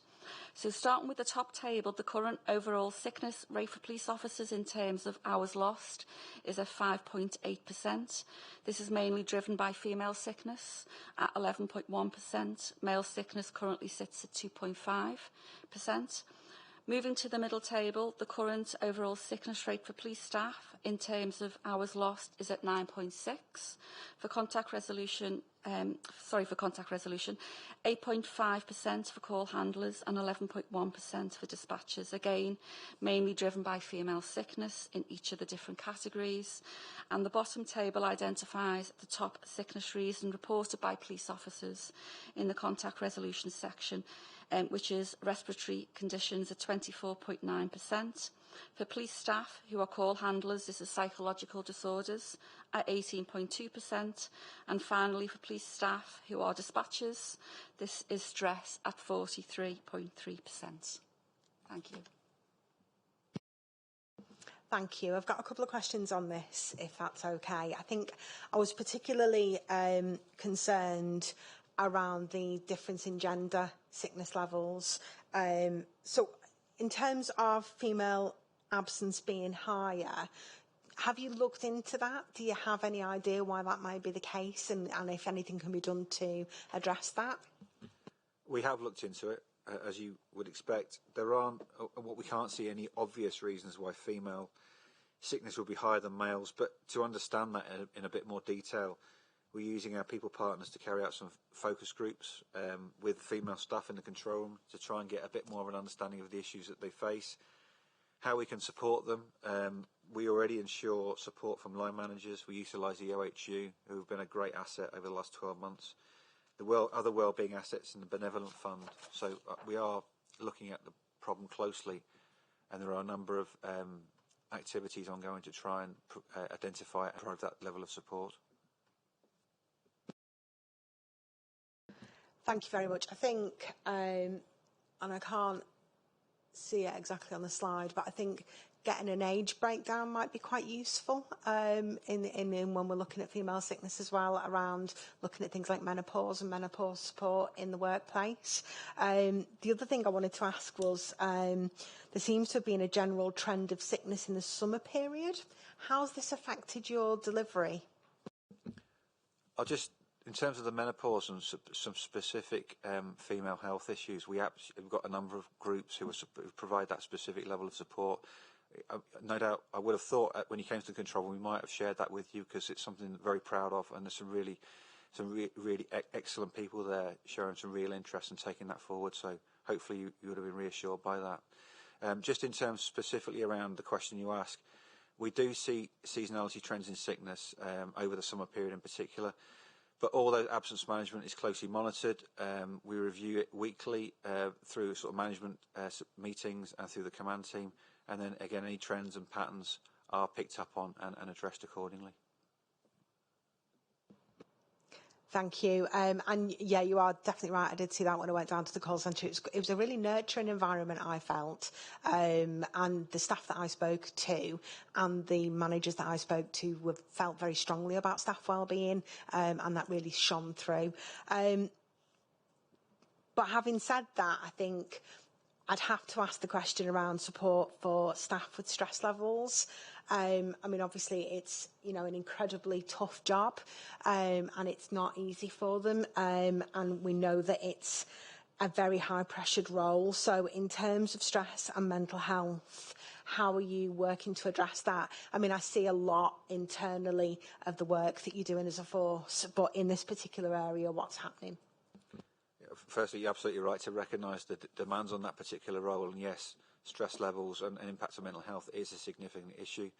So starting with the top table, the current overall sickness rate for police officers in terms of hours lost is at 5.8%. This is mainly driven by female sickness at 11.1%. Male sickness currently sits at 2.5%. Moving to the middle table, the current overall sickness rate for police staff in terms of hours lost is at 9.6. For contact resolution, 8.5% for call handlers and 11.1% for dispatchers. Again, mainly driven by female sickness in each of the different categories. And the bottom table identifies the top sickness reason reported by police officers in the contact resolution section, which is respiratory conditions at 24.9%. For police staff who are call handlers, this is psychological disorders at 18.2%. And finally, for police staff who are dispatchers, this is stress at 43.3%. Thank you. Thank you. I've got a couple of questions on this, if that's okay. I think I was particularly concerned around the difference in gender sickness levels. So in terms of female absence being higher, have you looked into that? Do you have any idea why that might be the case, and if anything can be done to address that? We have looked into it, as you would expect. There aren't, what we can't see any obvious reasons why female sickness will be higher than males, but to understand that in a bit more detail, we're using our people partners to carry out some focus groups with female staff in the control room to try and get a bit more of an understanding of the issues that they face, how we can support them. We already ensure support from line managers. We utilise the OHU, who have been a great asset over the last 12 months. The other wellbeing assets in the benevolent fund. So we are looking at the problem closely, and there are a number of activities ongoing to try and identify and provide that level of support. Thank you very much. I think, and I can't see it exactly on the slide, but I think getting an age breakdown might be quite useful in when we're looking at female sickness as well, around looking at things like menopause and menopause support in the workplace. The other thing I wanted to ask was, there seems to have been a general trend of sickness in the summer period. How's this affected your delivery? In terms of the menopause and some specific female health issues, we've got a number of groups who provide that specific level of support. No doubt, I would have thought when you came to the control room, we might have shared that with you, because it's something I'm very proud of, and there's some really excellent people there showing some real interest in taking that forward. So hopefully you would have been reassured by that. Just in terms specifically around the question you asked, we do see seasonality trends in sickness over the summer period in particular. But although absence management is closely monitored, we review it weekly through sort of management meetings and through the command team. And then again, any trends and patterns are picked up on and addressed accordingly. Thank you. And yeah, you are definitely right. I did see that when I went down to the call centre. It was a really nurturing environment, I felt. And the staff that I spoke to and the managers that I spoke to felt very strongly about staff wellbeing, and that really shone through. But having said that, I think I'd have to ask the question around support for staff with stress levels. I mean, obviously, it's, an incredibly tough job, and it's not easy for them. And we know that it's a very high-pressured role. So in terms of stress and mental health, how are you working to address that? I mean, I see a lot internally of the work that you're doing as a force, but in this particular area, what's happening? Firstly, you're absolutely right to recognise the demands on that particular role, and yes, stress levels and impact on mental health is a significant issue.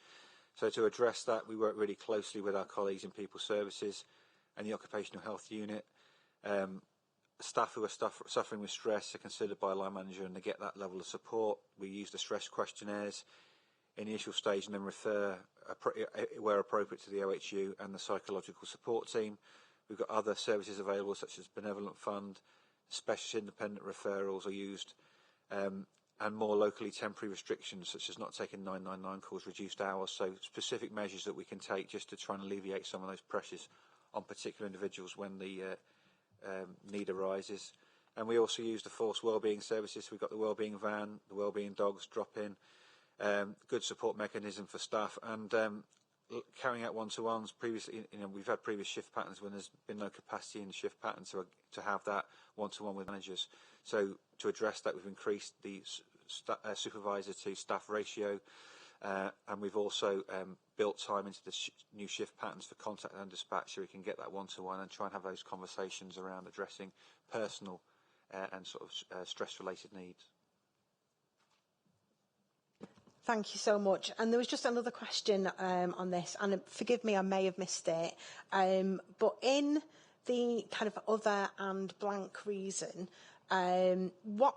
So to address that, we work really closely with our colleagues in People Services and the Occupational Health Unit. Staff who are suffering with stress are considered by a line manager and they get that level of support. We use the stress questionnaires in the initial stage and then refer, where appropriate, to the OHU and the psychological support team. We've got other services available such as Benevolent Fund, specialist independent referrals are used, and more locally temporary restrictions such as not taking 999 calls, reduced hours, so specific measures that we can take just to try and alleviate some of those pressures on particular individuals when the need arises. And we also use the forced wellbeing services. We've got the wellbeing van, the wellbeing dogs drop-in, good support mechanism for staff, and carrying out one-to-ones. Previously, we've had previous shift patterns when there's been no capacity in the shift pattern to have that one-to-one with managers. So to address that, we've increased the supervisor to staff ratio, and we've also built time into the new shift patterns for contact and dispatch so we can get that one-to-one and try and have those conversations around addressing personal and sort of stress-related needs. Thank you so much. And there was just another question on this, and forgive me, I may have missed it. But in the kind of other and blank reason, what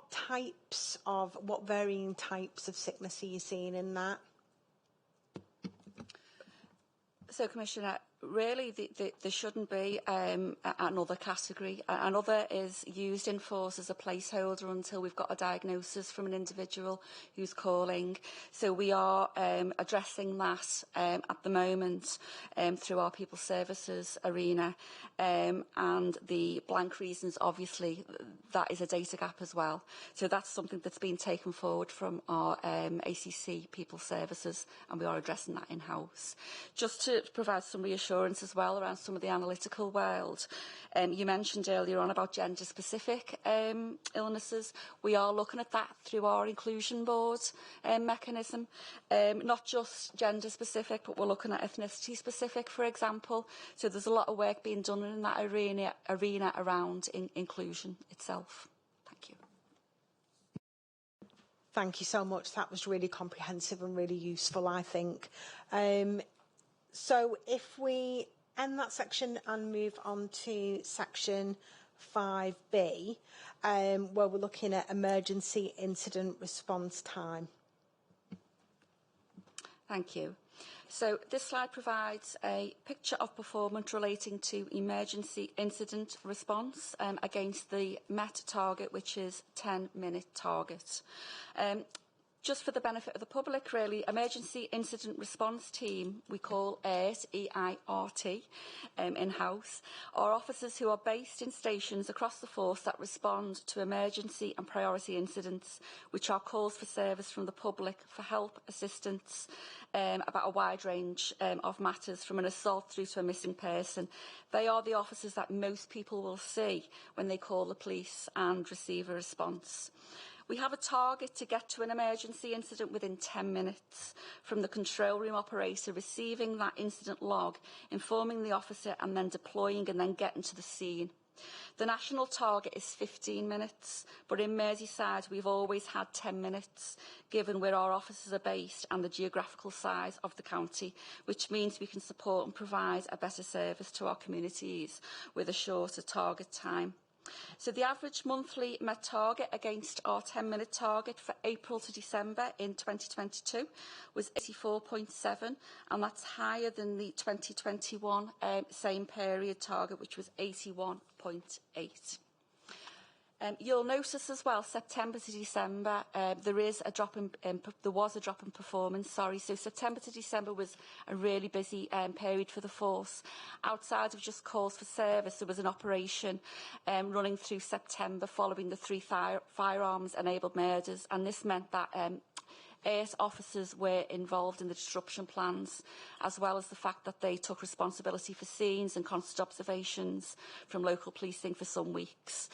varying types of sickness are you seeing in that? So, Commissioner, really there shouldn't be another category. Another is used in force as a placeholder until we've got a diagnosis from an individual who's calling. So we are addressing that at the moment through our People Services arena. And the blank reasons, obviously, that is a data gap as well. So that's something that's been taken forward from our ACC People Services, and we are addressing that in-house. Just to provide some reassurance as well around some of the analytical world. You mentioned earlier on about gender-specific illnesses. We are looking at that through our inclusion board mechanism. Not just gender-specific, but we're looking at ethnicity-specific, for example. So there's a lot of work being done in that arena around inclusion itself. Thank you. Thank you so much. That was really comprehensive and really useful, I think. So if we end that section and move on to section 5B, where we're looking at emergency incident response time. Thank you. So this slide provides a picture of performance relating to emergency incident response against the MET target, which is 10-minute target. Just for the benefit of the public, really, Emergency Incident Response Team, we call EIRT, E-I-R-T, in-house, are officers who are based in stations across the force that respond to emergency and priority incidents, which are calls for service from the public for help, assistance, about a wide range of matters, from an assault through to a missing person. They are the officers that most people will see when they call the police and receive a response. We have a target to get to an emergency incident within 10 minutes from the control room operator receiving that incident log, informing the officer and then deploying and then getting to the scene. The national target is 15 minutes, but in Merseyside we've always had 10 minutes, given where our officers are based and the geographical size of the county, which means we can support and provide a better service to our communities with a shorter target time. So the average monthly Met target against our 10-minute target for April to December in 2022 was 84.7, and that's higher than the 2021 same period target, which was 81.8. You'll notice as well, September to December, there was a drop in performance. So September to December was a really busy period for the force. Outside of just calls for service, there was an operation running through September following the 3 firearms-enabled murders, and this meant that 8 officers were involved in the disruption plans, as well as the fact that they took responsibility for scenes and constant observations from local policing for some weeks.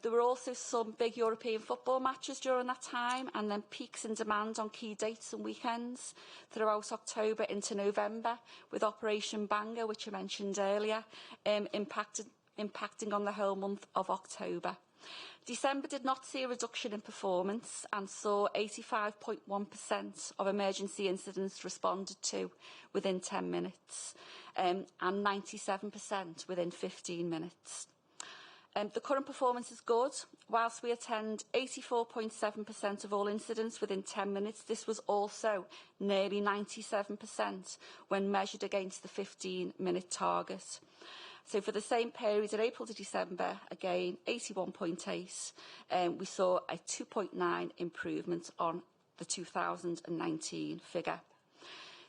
There were also some big European football matches during that time, and then peaks in demand on key dates and weekends throughout October into November, with Operation Banger, which I mentioned earlier, impacting on the whole month of October. December did not see a reduction in performance and saw 85.1% of emergency incidents responded to within 10 minutes and 97% within 15 minutes. The current performance is good. Whilst we attend 84.7% of all incidents within 10 minutes, this was also nearly 97% when measured against the 15-minute target. So for the same period in April to December, again, 81.8, we saw a 2.9 improvement on the 2019 figure.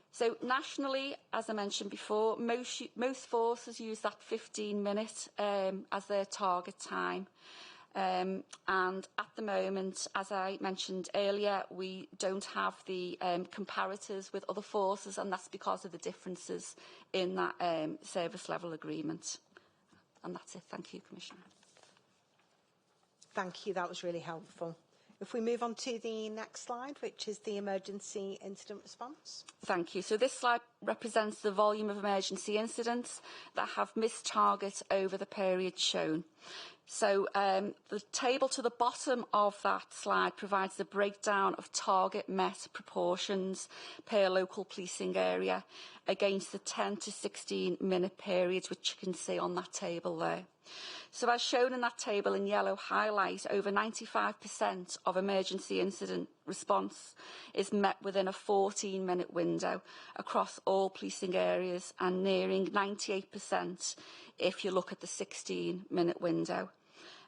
So nationally, as I mentioned before, most forces use that 15-minute as their target time. And at the moment, as I mentioned earlier, we don't have the comparators with other forces, and that's because of the differences in that service level agreement. And that's it. Thank you, Commissioner. Thank you. That was really helpful. If we move on to the next slide, which is the emergency incident response. Thank you. So this slide represents the volume of emergency incidents that have missed target over the period shown. So the table to the bottom of that slide provides the breakdown of target met proportions per local policing area against the 10 to 16 minute periods, which you can see on that table there. So as shown in that table in yellow highlight, over 95% of emergency incident response is met within a 14-minute window across all policing areas, and nearing 98% if you look at the 16-minute window.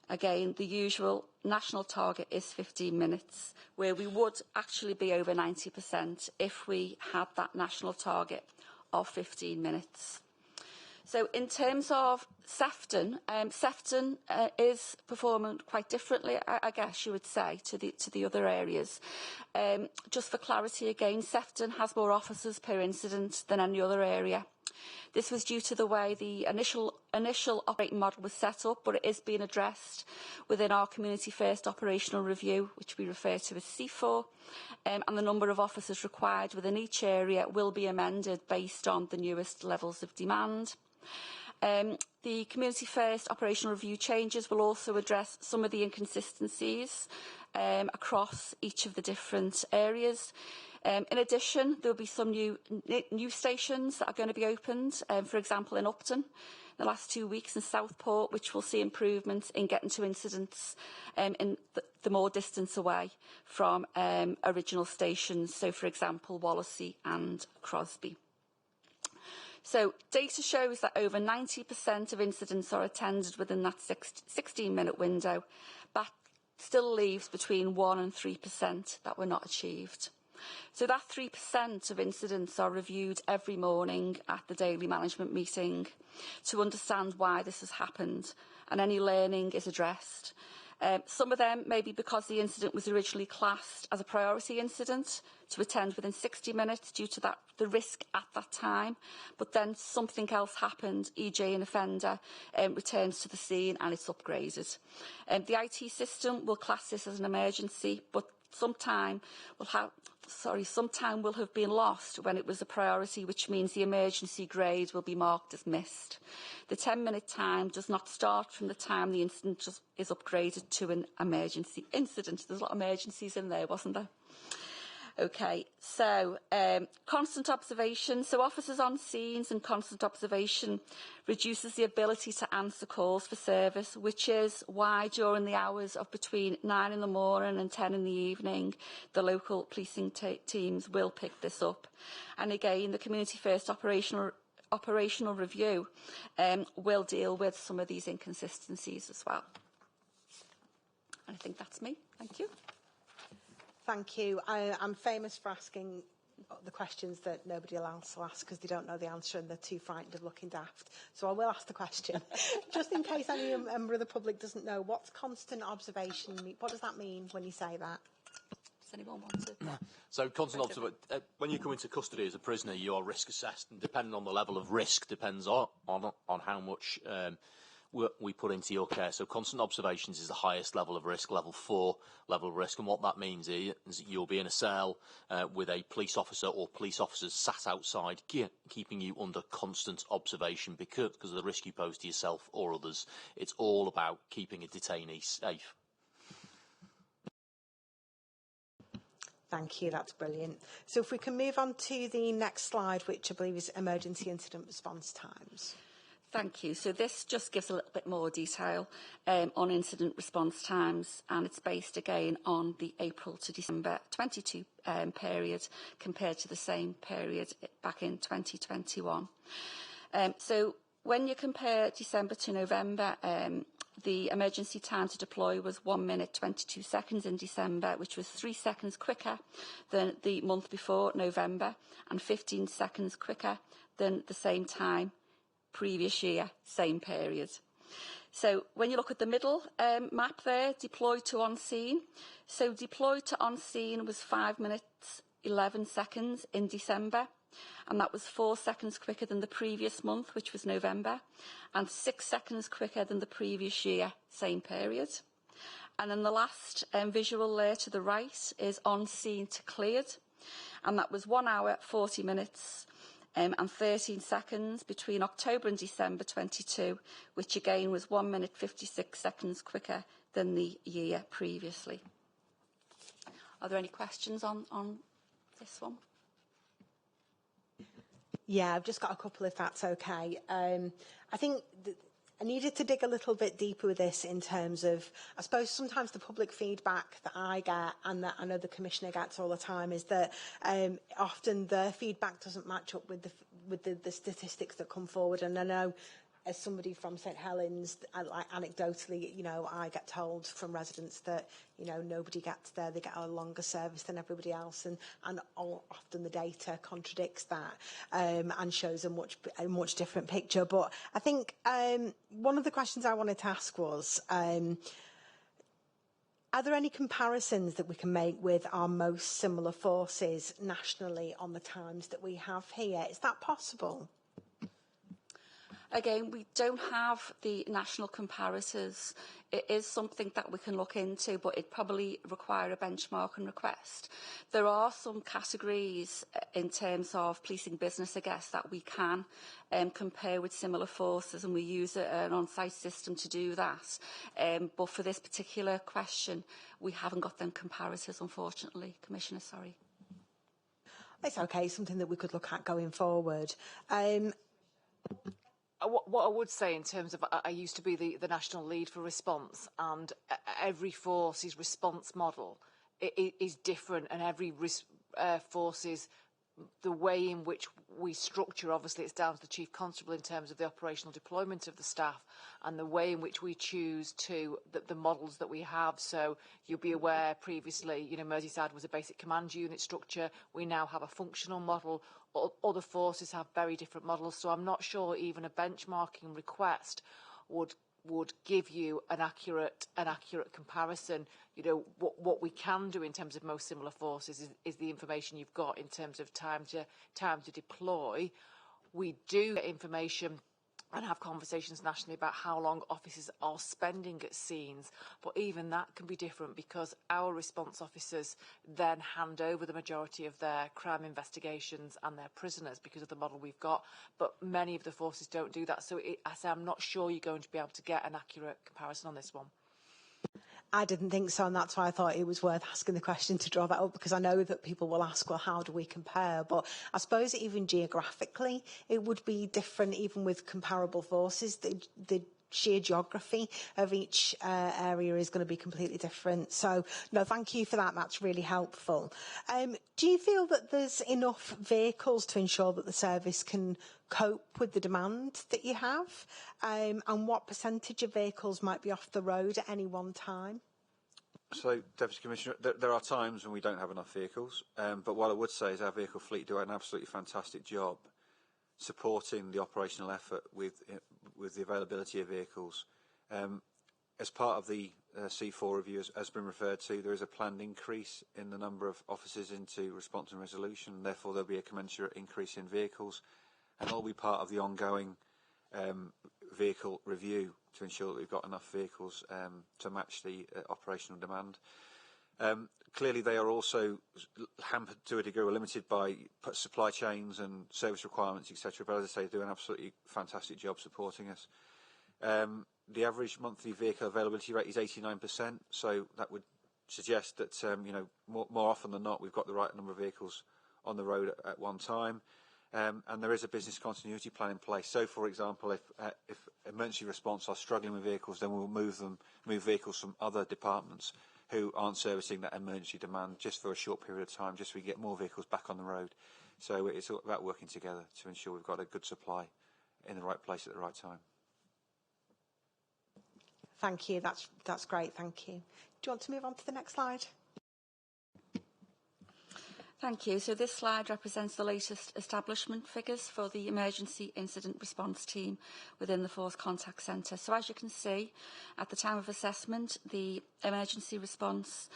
Again, the usual national target is 15 minutes, where we would actually be over 90% if we had that national target of 15 minutes. So in terms of Sefton, Sefton is performing quite differently, I guess you would say, to the other areas. Just for clarity again, Sefton has more officers per incident than any other area. This was due to the way the initial operating model was set up, but it is being addressed within our Community First Operational Review, which we refer to as C4, and the number of officers required within each area will be amended based on the newest levels of demand. The Community First Operational Review changes will also address some of the inconsistencies across each of the different areas. In addition, there will be some new stations that are going to be opened, for example in Upton, the last 2 weeks in Southport, which will see improvements in getting to incidents in the more distance away from original stations, so for example Wallasey and Crosby. So data shows that over 90% of incidents are attended within that 16-minute window. That still leaves between 1% and 3% that were not achieved. So that 3% of incidents are reviewed every morning at the daily management meeting to understand why this has happened, and any learning is addressed. Some of them may be because the incident was originally classed as a priority incident to attend within 60 minutes due to the risk at that time, but then something else happened, e.g. an offender returns to the scene and it's upgraded. The IT system will class this as an emergency, but some time will have been lost when it was a priority, which means the emergency grade will be marked as missed. The 10-minute time does not start from the time the incident is upgraded to an emergency incident. There's a lot of emergencies in there, wasn't there? Okay, so constant observation. So officers on scenes and constant observation reduces the ability to answer calls for service, which is why during the hours of between 9 in the morning and 10 in the evening, the local policing teams will pick this up. And again, the Community First Operational Review will deal with some of these inconsistencies as well. And I think that's me. Thank you. Thank you. I'm famous for asking the questions that nobody else will ask because they don't know the answer and they're too frightened of looking daft. So I will ask the question. Just in case any member of the public doesn't know, what's constant observation? What does that mean when you say that? Does anyone want to? So constant observation, when you come into custody as a prisoner, you are risk assessed, and depending on the level of risk depends on how much we put into your care. So constant observations is the highest level of risk, level 4 level of risk, and what that means is you'll be in a cell with a police officer or police officers sat outside, keeping you under constant observation because of the risk you pose to yourself or others. It's all about keeping a detainee safe. Thank you, that's brilliant. So if we can move on to the next slide, which I believe is emergency incident response times. Thank you. So this just gives a little bit more detail on incident response times, and it's based again on the April to December 22 period compared to the same period back in 2021. So when you compare December to November, the emergency time to deploy was 1 minute 22 seconds in December, which was 3 seconds quicker than the month before, November, and 15 seconds quicker than the same time previous year, same period. So when you look at the middle map there, deployed to on scene. So deployed to on scene was 5 minutes 11 seconds in December, and that was 4 seconds quicker than the previous month, which was November, and 6 seconds quicker than the previous year, same period. And then the last visual there to the right is on scene to cleared, and that was 1 hour 40 minutes and 13 seconds between October and December 22, which again was 1 minute 56 seconds quicker than the year previously. Are there any questions on this one? Yeah, I've just got a couple if that's okay. I think I needed to dig a little bit deeper with this in terms of, I suppose sometimes the public feedback that I get and that I know the Commissioner gets all the time is that often their feedback doesn't match up with the statistics that come forward. And I know as somebody from St Helens, like anecdotally, you know, I get told from residents that, you know, nobody gets there, they get a longer service than everybody else, and often the data contradicts that and shows a much different picture. But I think one of the questions I wanted to ask was, are there any comparisons that we can make with our most similar forces nationally on the times that we have here? Is that possible? Again, we don't have the national comparators. It is something that we can look into, but it probably require a benchmark and request. There are some categories in terms of policing business, I guess, that we can compare with similar forces, and we use an on-site system to do that. But for this particular question, we haven't got them comparators, unfortunately. Commissioner, sorry. It's okay, something that we could look at going forward. What I would say in terms of, I used to be the national lead for response, and every force's response model is different, and every force's, the way in which we structure, obviously it's down to the Chief Constable in terms of the operational deployment of the staff and the way in which we choose to, the models that we have. So you'll be aware previously, you know, Merseyside was a basic command unit structure. We now have a functional model. Other forces have very different models. So I'm not sure even a benchmarking request would give you an accurate comparison. You know, what we can do in terms of most similar forces is the information you've got in terms of time to deploy. We do get information and have conversations nationally about how long officers are spending at scenes, but even that can be different because our response officers then hand over the majority of their crime investigations and their prisoners because of the model we've got, but many of the forces don't do that. So I say I'm not sure you're going to be able to get an accurate comparison on this one. I didn't think so, and that's why I thought it was worth asking the question to draw that up, because I know that people will ask, well, how do we compare? But I suppose even geographically, it would be different even with comparable forces. The sheer geography of each area is going to be completely different. So, no, thank you for that. That's really helpful. Do you feel that there's enough vehicles to ensure that the service can cope with the demand that you have? And what percentage of vehicles might be off the road at any one time? So, Deputy Commissioner, there are times when we don't have enough vehicles, but what I would say is our vehicle fleet do an absolutely fantastic job supporting the operational effort with the availability of vehicles. As part of the C4 review, as been referred to, there is a planned increase in the number of officers into response and resolution, and therefore there'll be a commensurate increase in vehicles, and all be part of the ongoing vehicle review to ensure that we've got enough vehicles to match the operational demand. Clearly, they are also hampered to a degree, or limited by supply chains and service requirements, etc. But as I say, they do an absolutely fantastic job supporting us. The average monthly vehicle availability rate is 89%, so that would suggest that more often than not we've got the right number of vehicles on the road at one time, and there is a business continuity plan in place. So, for example, if emergency response are struggling with vehicles, then we'll move vehicles from other departments who aren't servicing that emergency demand just for a short period of time, just so we get more vehicles back on the road. So it's all about working together to ensure we've got a good supply in the right place at the right time. Thank you. That's great. Thank you. Do you want to move on to the next slide? Thank you. So this slide represents the latest establishment figures for the Emergency Incident Response Team within the Force Contact Centre. So as you can see, at the time of assessment, the Emergency Response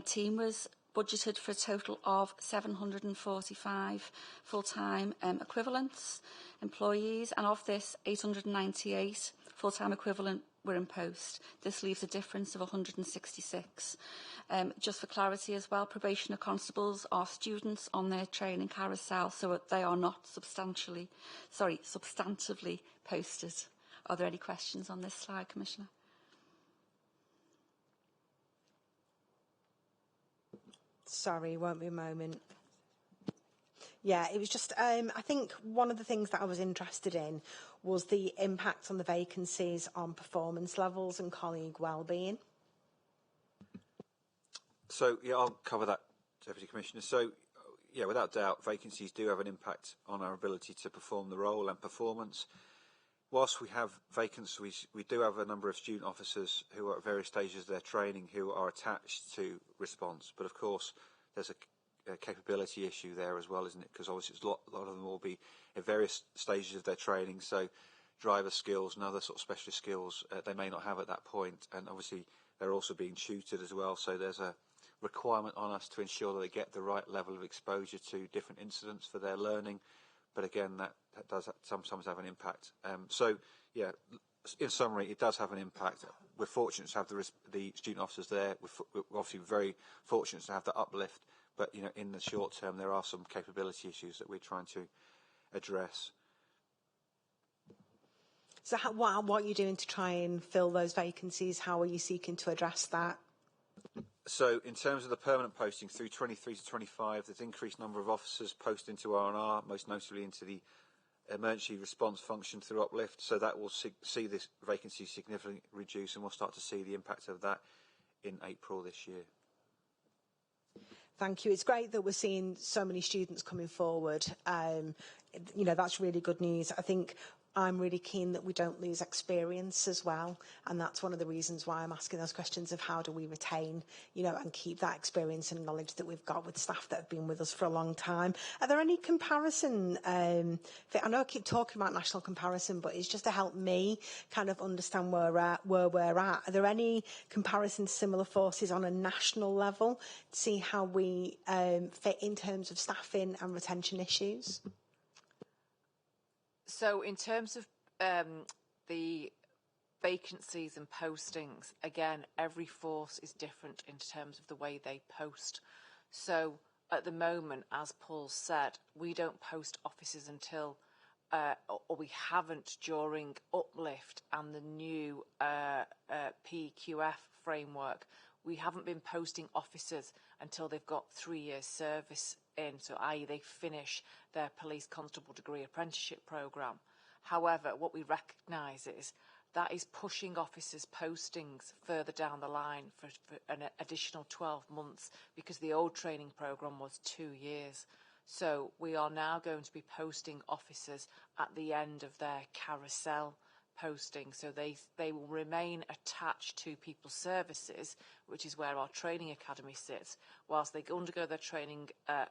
team was budgeted for a total of 745 full-time equivalents, employees, and of this, 898 full-time equivalent were in post. This leaves a difference of 166. Just for clarity as well, probationer constables are students on their training carousel, so they are not substantively posted. Are there any questions on this slide, Commissioner? Sorry, won't be a moment. Yeah, it was just, I think one of the things that I was interested in was the impact on the vacancies on performance levels and colleague wellbeing. So, yeah, I'll cover that, Deputy Commissioner. So, yeah, without doubt, vacancies do have an impact on our ability to perform the role and performance. Whilst we have vacancies, we do have a number of student officers who are at various stages of their training who are attached to response. But, of course, there's a capability issue there as well, isn't it? Because obviously a lot of them will be at various stages of their training. So driver skills and other sort of specialist skills they may not have at that point. And obviously they're also being tutored as well. So there's a requirement on us to ensure that they get the right level of exposure to different incidents for their learning. But again, that does sometimes have an impact. So, yeah, in summary, it does have an impact. We're fortunate to have the student officers there. We're obviously very fortunate to have the uplift. But, you know, in the short term, there are some capability issues that we're trying to address. So what are you doing to try and fill those vacancies? How are you seeking to address that? So in terms of the permanent posting through 23 to 25, there's increased number of officers posted into R&R, most notably into the emergency response function through uplift. So that will see this vacancy significantly reduce, and we'll start to see the impact of that in April this year. Thank you. It's great that we're seeing so many students coming forward. You know, that's really good news. I think I'm really keen that we don't lose experience as well, and that's one of the reasons why I'm asking those questions of how do we retain, you know, and keep that experience and knowledge that we've got with staff that have been with us for a long time. Are there any comparison? I know I keep talking about national comparison, but it's just to help me kind of understand where we're at. Are there any comparison to similar forces on a national level to see how we fit in terms of staffing and retention issues? So in terms of the vacancies and postings, again, every force is different in terms of the way they post. So at the moment, as Paul said, we don't post officers until, or we haven't during Uplift and the new PQF framework. We haven't been posting officers until they've got 3 years service in, so i.e. they finish their police constable degree apprenticeship programme. However, what we recognise is that is pushing officers' postings further down the line for an additional 12 months because the old training programme was 2 years. So we are now going to be posting officers at the end of their carousel posting, so they will remain attached to people's services, which is where our training academy sits. Whilst they undergo their training at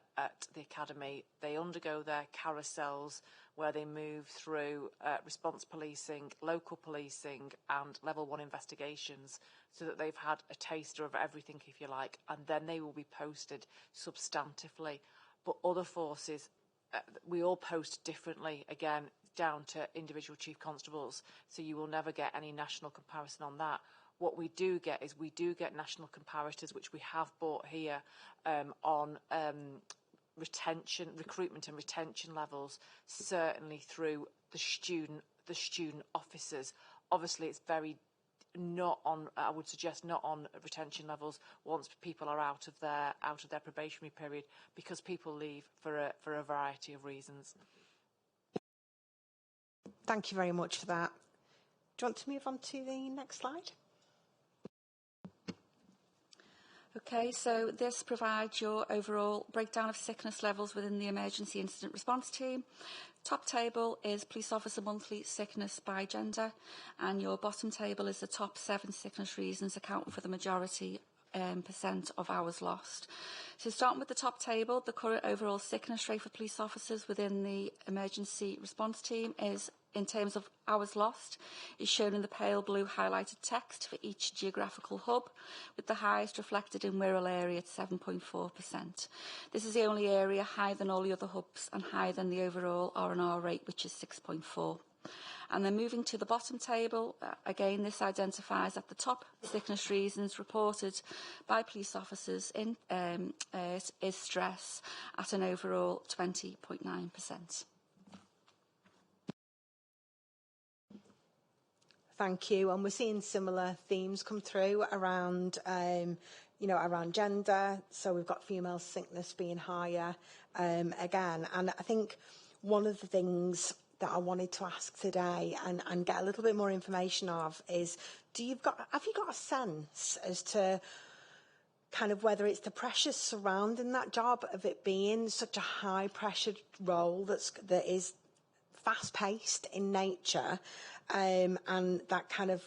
the academy, they undergo their carousels where they move through response policing, local policing and level 1 investigations, so that they've had a taster of everything, if you like, and then they will be posted substantively. But other forces, we all post differently, again, down to individual chief constables, so you will never get any national comparison on that. What we do get is we do get national comparators, which we have brought here on recruitment and retention levels, certainly through the student officers. Obviously, it's very not on, I would suggest, not on retention levels once people are out of their probationary period, because people leave for a variety of reasons. Thank you very much for that. Do you want to move on to the next slide? Okay, so this provides your overall breakdown of sickness levels within the emergency incident response team. Top table is police officer monthly sickness by gender, and your bottom table is the top 7 sickness reasons accounting for the majority percent of hours lost. So starting with the top table, the current overall sickness rate for police officers within the emergency response team is, in terms of hours lost, is shown in the pale blue highlighted text for each geographical hub, with the highest reflected in Wirral area at 7.4%. This is the only area higher than all the other hubs and higher than the overall R&R rate, which is 6.4. And then moving to the bottom table, again, this identifies at the top sickness reasons reported by police officers in is stress at an overall 20.9%. Thank you. And we're seeing similar themes come through around, around gender. So we've got female sickness being higher again. And I think one of the things that I wanted to ask today and get a little bit more information of is, have you got a sense as to kind of whether it's the pressures surrounding that job of it being such a high pressured role that is fast paced in nature, and that kind of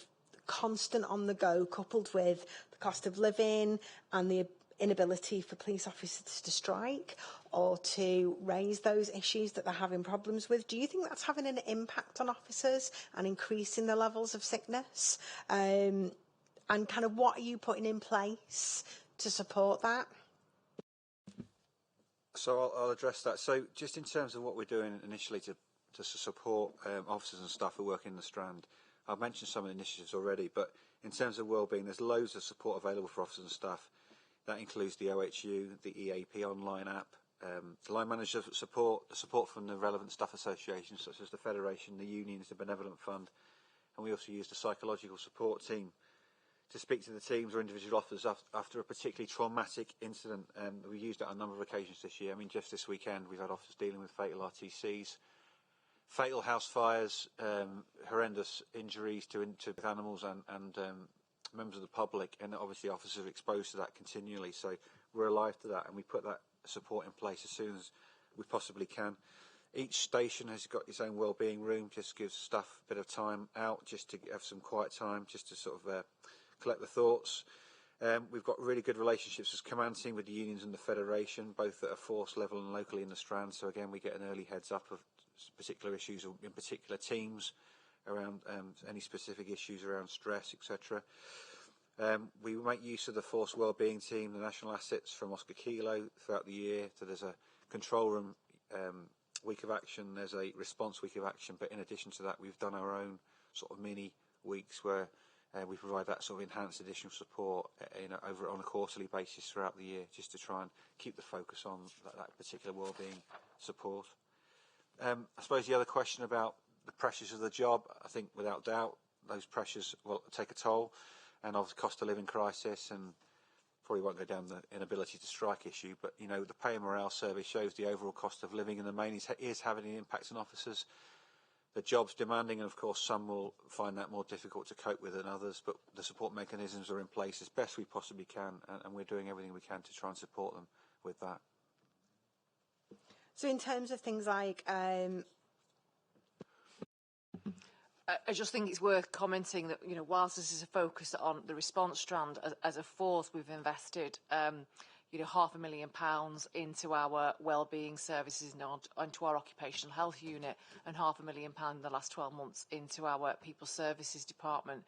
constant on the go, coupled with the cost of living and the inability for police officers to strike or to raise those issues that they're having problems with? Do you think that's having an impact on officers and increasing the levels of sickness? And kind of what are you putting in place to support that? So I'll address that. So just in terms of what we're doing initially to support officers and staff who work in the Strand, I've mentioned some of the initiatives already, but in terms of wellbeing, there's loads of support available for officers and staff. That includes the OHU, the EAP online app, the line manager support, the support from the relevant staff associations such as the Federation, the unions, the Benevolent Fund, and we also use the psychological support team to speak to the teams or individual officers after a particularly traumatic incident. We used it on a number of occasions this year. I mean, just this weekend we've had officers dealing with fatal RTCs, fatal house fires, horrendous injuries to animals and members of the public, and obviously officers are exposed to that continually. So we're alive to that, and we put that support in place as soon as we possibly can. Each station has got its own wellbeing room, just gives staff a bit of time out, just to have some quiet time, just to sort of collect the thoughts. We've got really good relationships as command team with the unions and the Federation, both at a force level and locally in the Strand. So again, we get an early heads up of particular issues or in particular teams around any specific issues around stress, etc. We make use of the force wellbeing team, the national assets from Oscar Kilo throughout the year. So there's a control room week of action, there's a response week of action, but in addition to that, we've done our own sort of mini weeks where we provide that sort of enhanced additional support over on a quarterly basis throughout the year, just to try and keep the focus on that particular wellbeing support. I suppose the other question about the pressures of the job, I think without doubt those pressures will take a toll, and obviously cost of living crisis, and probably won't go down the inability to strike issue, but the pay and morale survey shows the overall cost of living in the main is having an impact on officers. The job's demanding, and of course some will find that more difficult to cope with than others, but the support mechanisms are in place as best we possibly can, and we're doing everything we can to try and support them with that. So in terms of things like I just think it's worth commenting that, whilst this is a focus on the response strand, as a force, we've invested, £500,000 into our wellbeing services and into our occupational health unit, and £500,000 in the last 12 months into our people services department.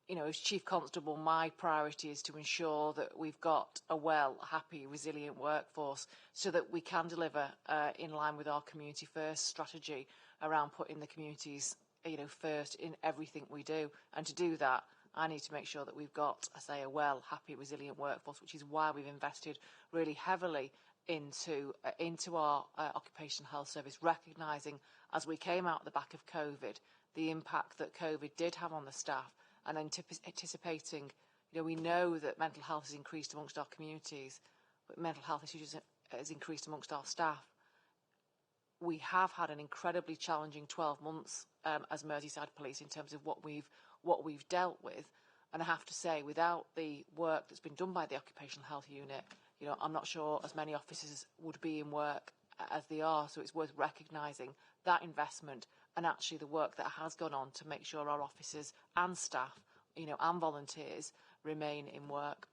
As Chief Constable, my priority is to ensure that we've got a well, happy, resilient workforce so that we can deliver in line with our community first strategy around putting the communities first in everything we do. And to do that, I need to make sure that we've got, a well, happy, resilient workforce, which is why we've invested really heavily into our occupational health service, recognising as we came out the back of COVID, the impact that COVID did have on the staff, and anticipating, we know that mental health has increased amongst our communities, but mental health issues has increased amongst our staff. We have had an incredibly challenging 12 months as Merseyside Police in terms of what we've dealt with. And I have to say, without the work that's been done by the Occupational Health Unit, I'm not sure as many officers would be in work as they are. So it's worth recognising that investment and actually the work that has gone on to make sure our officers and staff, and volunteers remain in work.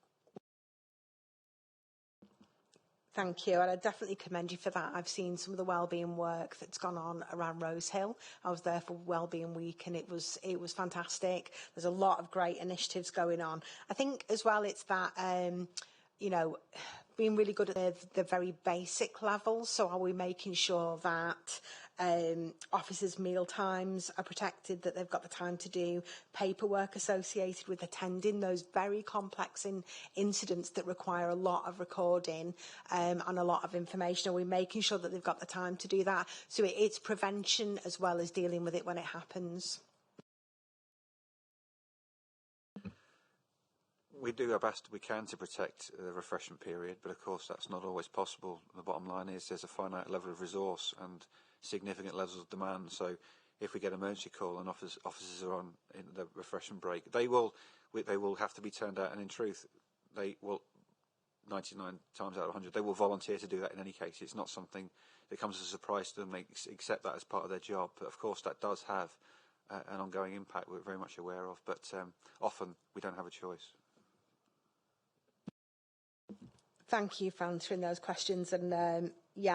Thank you, and I definitely commend you for that. I've seen some of the wellbeing work that's gone on around Rose Hill. I was there for Wellbeing Week, and it was fantastic. There's a lot of great initiatives going on. I think as well, it's that being really good at the very basic level. So are we making sure that officers' meal times are protected, that they've got the time to do paperwork associated with attending those very complex incidents that require a lot of recording and a lot of information? Are we making sure that they've got the time to do that? So it's prevention as well as dealing with it when it happens. We do our best we can to protect the refreshment period, but of course that's not always possible. The bottom line is there's a finite level of resource and significant levels of demand. So if we get an emergency call and officers are on in the refreshment break, they will have to be turned out, and in truth, they will 99 times out of 100 they will volunteer to do that in any case. It's not something that comes as a surprise to them. They accept that as part of their job, but of course that does have an ongoing impact we're very much aware of, but often we don't have a choice. Thank you for answering those questions, and I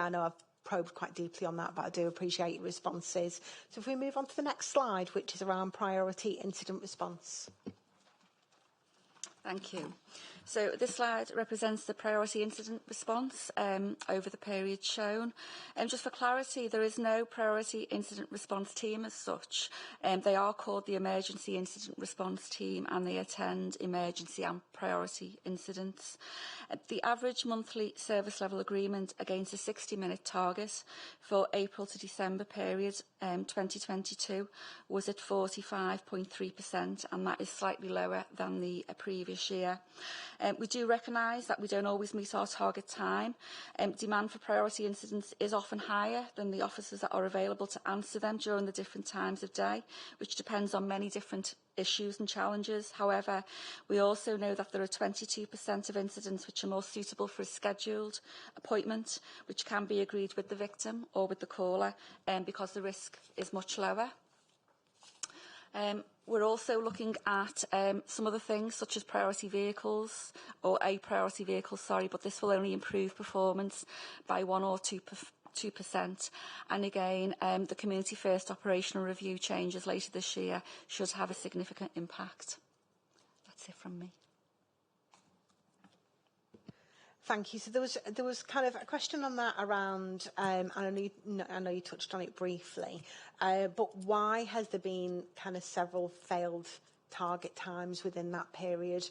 know I've probed quite deeply on that, but I do appreciate your responses. So if we move on to the next slide, which is around priority incident response. Thank you. So this slide represents the priority incident response over the period shown. Just for clarity, there is no priority incident response team as such. They are called the Emergency Incident Response Team, and they attend emergency and priority incidents. The average monthly service level agreement against a 60-minute target for April to December period 2022 was at 45.3%, and that is slightly lower than the previous year. We do recognise that we don't always meet our target time. Demand for priority incidents is often higher than the officers that are available to answer them during the different times of day, which depends on many different issues and challenges. However, we also know that there are 22% of incidents which are more suitable for a scheduled appointment, which can be agreed with the victim or with the caller, because the risk is much lower. We're also looking at some other things such as priority vehicles, or a priority vehicle, but this will only improve performance by 1 or 2%. And again, the Community First operational review changes later this year should have a significant impact. That's it from me. Thank you. So there was kind of a question on that around, and I know you touched on it briefly, but why has there been kind of several failed target times within that period?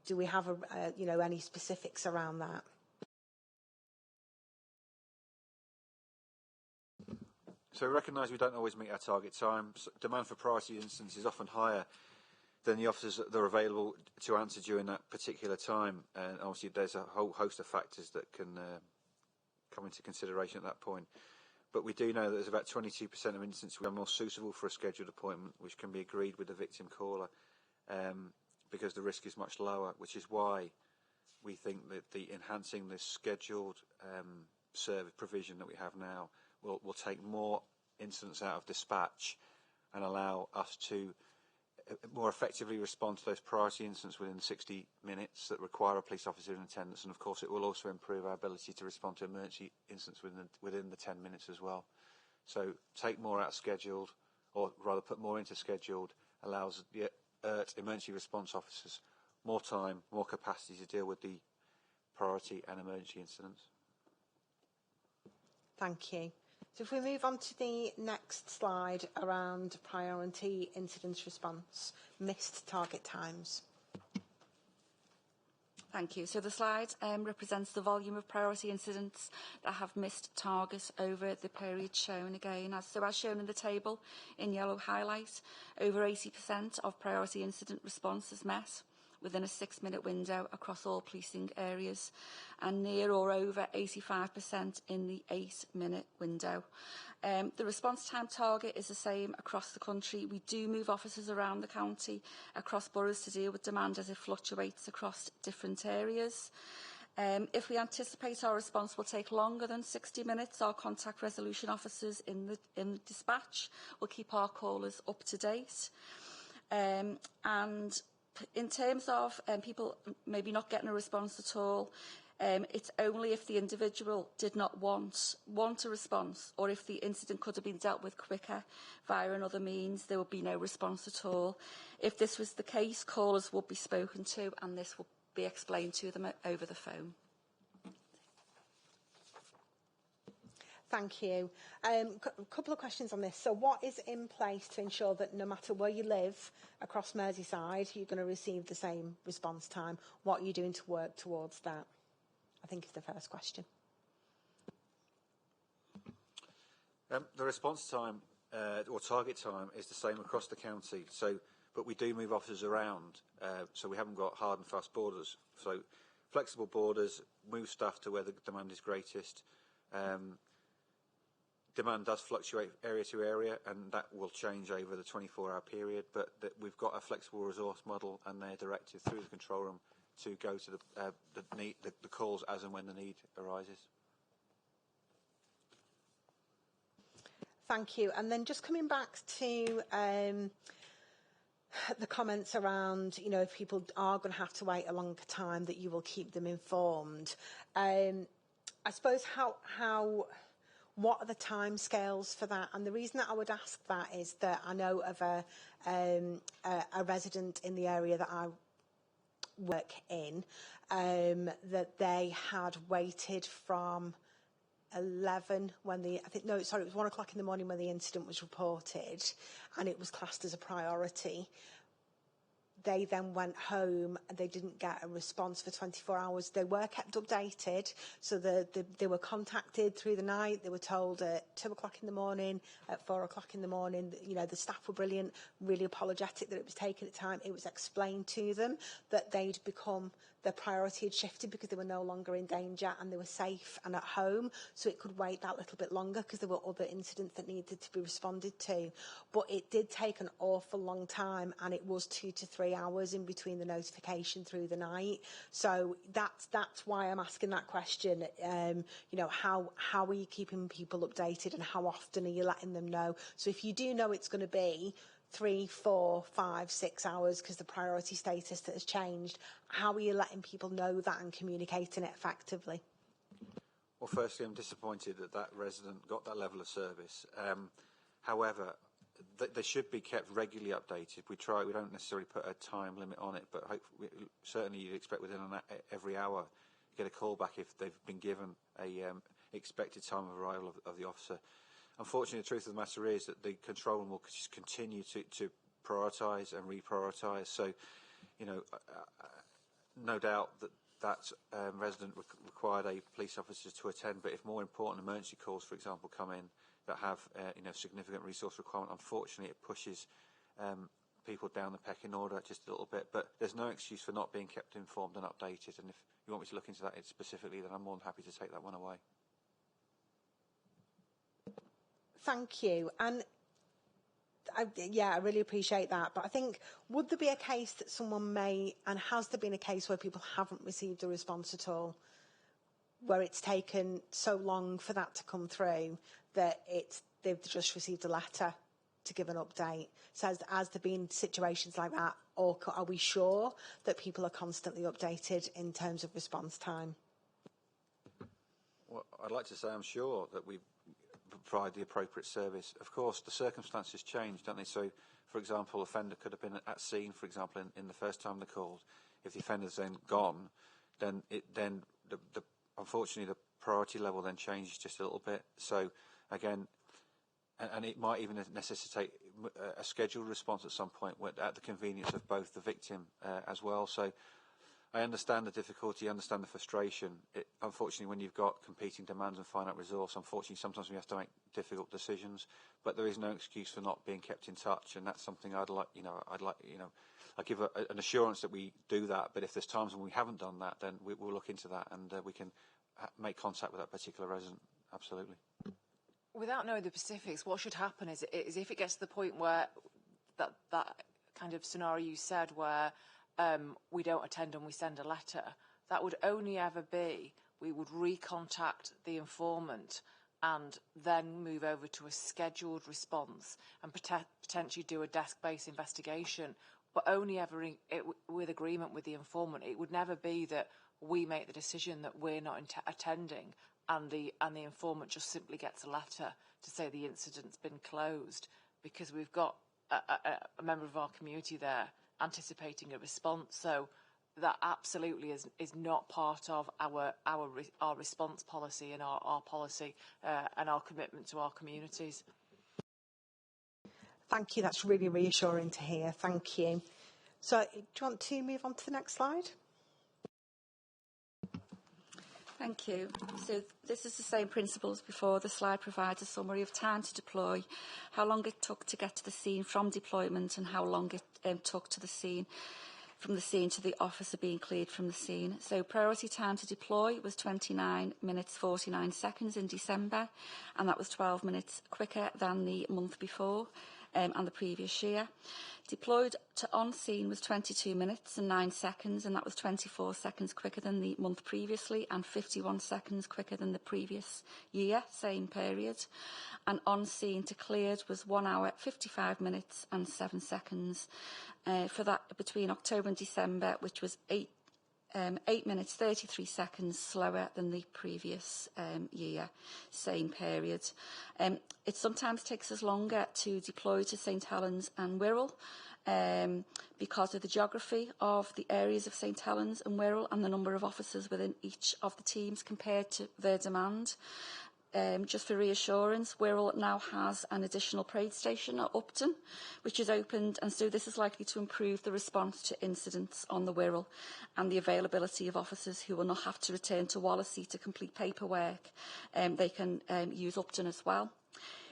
Do we have any specifics around that? So we recognise we don't always meet our target time. Demand for priority instances is often higher than the officers that are available to answer during that particular time. And obviously there's a whole host of factors that can come into consideration at that point. But we do know that there's about 22% of instances we are more suitable for a scheduled appointment, which can be agreed with the victim caller, because the risk is much lower, which is why we think that enhancing this scheduled service provision that we have now will take more incidents out of dispatch and allow us to more effectively respond to those priority incidents within 60 minutes that require a police officer in attendance, and of course it will also improve our ability to respond to emergency incidents within the 10 minutes as well. So take more out of scheduled, or rather put more into scheduled, allows the emergency response officers more time, more capacity to deal with the priority and emergency incidents. Thank you. So if we move on to the next slide around priority incident response, missed target times. Thank you. So the slide represents the volume of priority incidents that have missed target over the period shown again. As shown in the table in yellow highlight, over 80% of priority incident response is met within a 6-minute window across all policing areas, and near or over 85% in the 8-minute window. The response time target is the same across the country. We do move officers around the county across boroughs to deal with demand as it fluctuates across different areas. If we anticipate our response will take longer than 60 minutes, our contact resolution officers in the dispatch will keep our callers up to date. And in terms of people maybe not getting a response at all, it's only if the individual did not want a response, or if the incident could have been dealt with quicker via another means, there would be no response at all. If this was the case, callers would be spoken to, and this will be explained to them over the phone. Thank you. A couple of questions on this. So what is in place to ensure that no matter where you live across Merseyside, you're going to receive the same response time? What are you doing to work towards that? I think is the first question. The response time or target time is the same across the county. So, but we do move officers around. So we haven't got hard and fast borders. So flexible borders, move staff to where the demand is greatest. Demand does fluctuate area to area, and that will change over the 24-hour period. But we've got a flexible resource model, and they're directed through the control room to go to the calls as and when the need arises. Thank you. And then just coming back to the comments around, you know, if people are going to have to wait a longer time, that you will keep them informed. I suppose what are the timescales for that? And the reason that I would ask that is that I know of a resident in the area that I work in, that they had waited from 11 when it was 1 o'clock in the morning when the incident was reported, and it was classed as a priority. They then went home and they didn't get a response for 24 hours. They were kept updated, so they were contacted through the night. They were told at 2 o'clock in the morning, at 4 o'clock in the morning. You know, the staff were brilliant, really apologetic that it was taking time. It was explained to them that their priority had shifted because they were no longer in danger and they were safe and at home, so it could wait that little bit longer because there were other incidents that needed to be responded to. But it did take an awful long time, and it was 2 to 3 hours in between the notification through the night. So that's why I'm asking that question. You know, how are you keeping people updated, and how often are you letting them know? So if you do know it's going to be 3, 4, 5, 6 hours because the priority status that has changed, how are you letting people know that and communicating it effectively? Well, firstly, I'm disappointed that resident got that level of service. However, they should be kept regularly updated. We don't necessarily put a time limit on it, but certainly you'd expect within every hour you get a call back if they've been given a expected time of arrival of the officer. Unfortunately, the truth of the matter is that the control room will just continue to prioritise and reprioritise. So, you know, no doubt that resident required a police officer to attend, but if more important emergency calls, for example, come in that have significant resource requirement, unfortunately it pushes people down the pecking order just a little bit. But there's no excuse for not being kept informed and updated, and if you want me to look into that specifically, then I'm more than happy to take that one away. Thank you. And I really appreciate that. But I think, would there be a case that someone may, and has there been a case where people haven't received a response at all, where it's taken so long for that to come through that they've just received a letter to give an update? So has there been situations like that, or are we sure that people are constantly updated in terms of response time? Well, I'd like to say I'm sure that we provide the appropriate service. Of course, the circumstances change, don't they? So, for example, offender could have been at scene, for example, in the first time they called. If the offender's then gone, then unfortunately the priority level then changes just a little bit. So, again, and it might even necessitate a scheduled response at some point at the convenience of both the victim as well. So, I understand the difficulty, I understand the frustration. Unfortunately, when you've got competing demands and finite resource, unfortunately, sometimes we have to make difficult decisions. But there is no excuse for not being kept in touch, and that's something I give an assurance that we do that. But if there's times when we haven't done that, then we'll look into that, and we can make contact with that particular resident. Absolutely. Without knowing the specifics, what should happen is if it gets to the point where that kind of scenario you said, where we don't attend and we send a letter, that would only ever be, we would recontact the informant and then move over to a scheduled response and potentially do a desk-based investigation, but only ever with agreement with the informant. It would never be that we make the decision that we're not attending and the informant just simply gets a letter to say the incident's been closed, because we've got a member of our community there anticipating a response. So that absolutely is not part of our response policy and our policy and our commitment to our communities. Thank you. That's really reassuring to hear. Thank you. So, do you want to move on to the next slide? Thank you. So this is the same principle as before. The slide provides a summary of time to deploy, how long it took to get to the scene from deployment, and how long it took to the scene, from the scene to the officer being cleared from the scene. So priority time to deploy was 29 minutes 49 seconds in December, and that was 12 minutes quicker than the month before and the previous year. Deployed to on scene was 22 minutes and 9 seconds, and that was 24 seconds quicker than the month previously and 51 seconds quicker than the previous year, same period. And on scene to cleared was 1 hour, 55 minutes and 7 seconds. For that between October and December, which was 8 minutes 33 seconds slower than the previous year, same period. It sometimes takes us longer to deploy to St Helens and Wirral because of the geography of the areas of St Helens and Wirral and the number of officers within each of the teams compared to their demand. Just for reassurance, Wirral now has an additional parade station at Upton, which is opened, and so this is likely to improve the response to incidents on the Wirral and the availability of officers who will not have to return to Wallasey to complete paperwork. They can use Upton as well.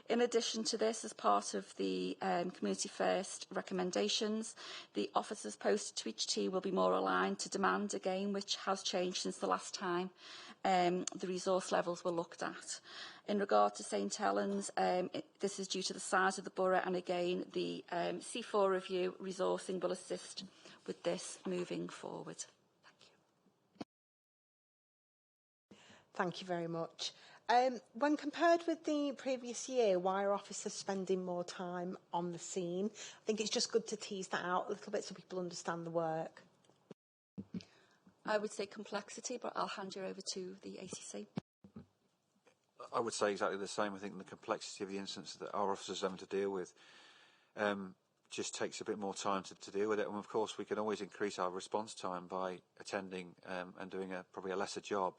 In addition to this, as part of the Community First recommendations, the officers posted to each team will be more aligned to demand again, which has changed since the last time the resource levels were looked at. In regard to St Helens, this is due to the size of the borough, and again the C4 review resourcing will assist with this moving forward. Thank you very much. When compared with the previous year, why are officers spending more time on the scene? I think it's just good to tease that out a little bit so people understand the work. I would say complexity, but I'll hand you over to the ACC. I would say exactly the same. I think the complexity of the incidents that our officers are having to deal with just takes a bit more time to deal with it. And of course, we can always increase our response time by attending and doing probably a lesser job,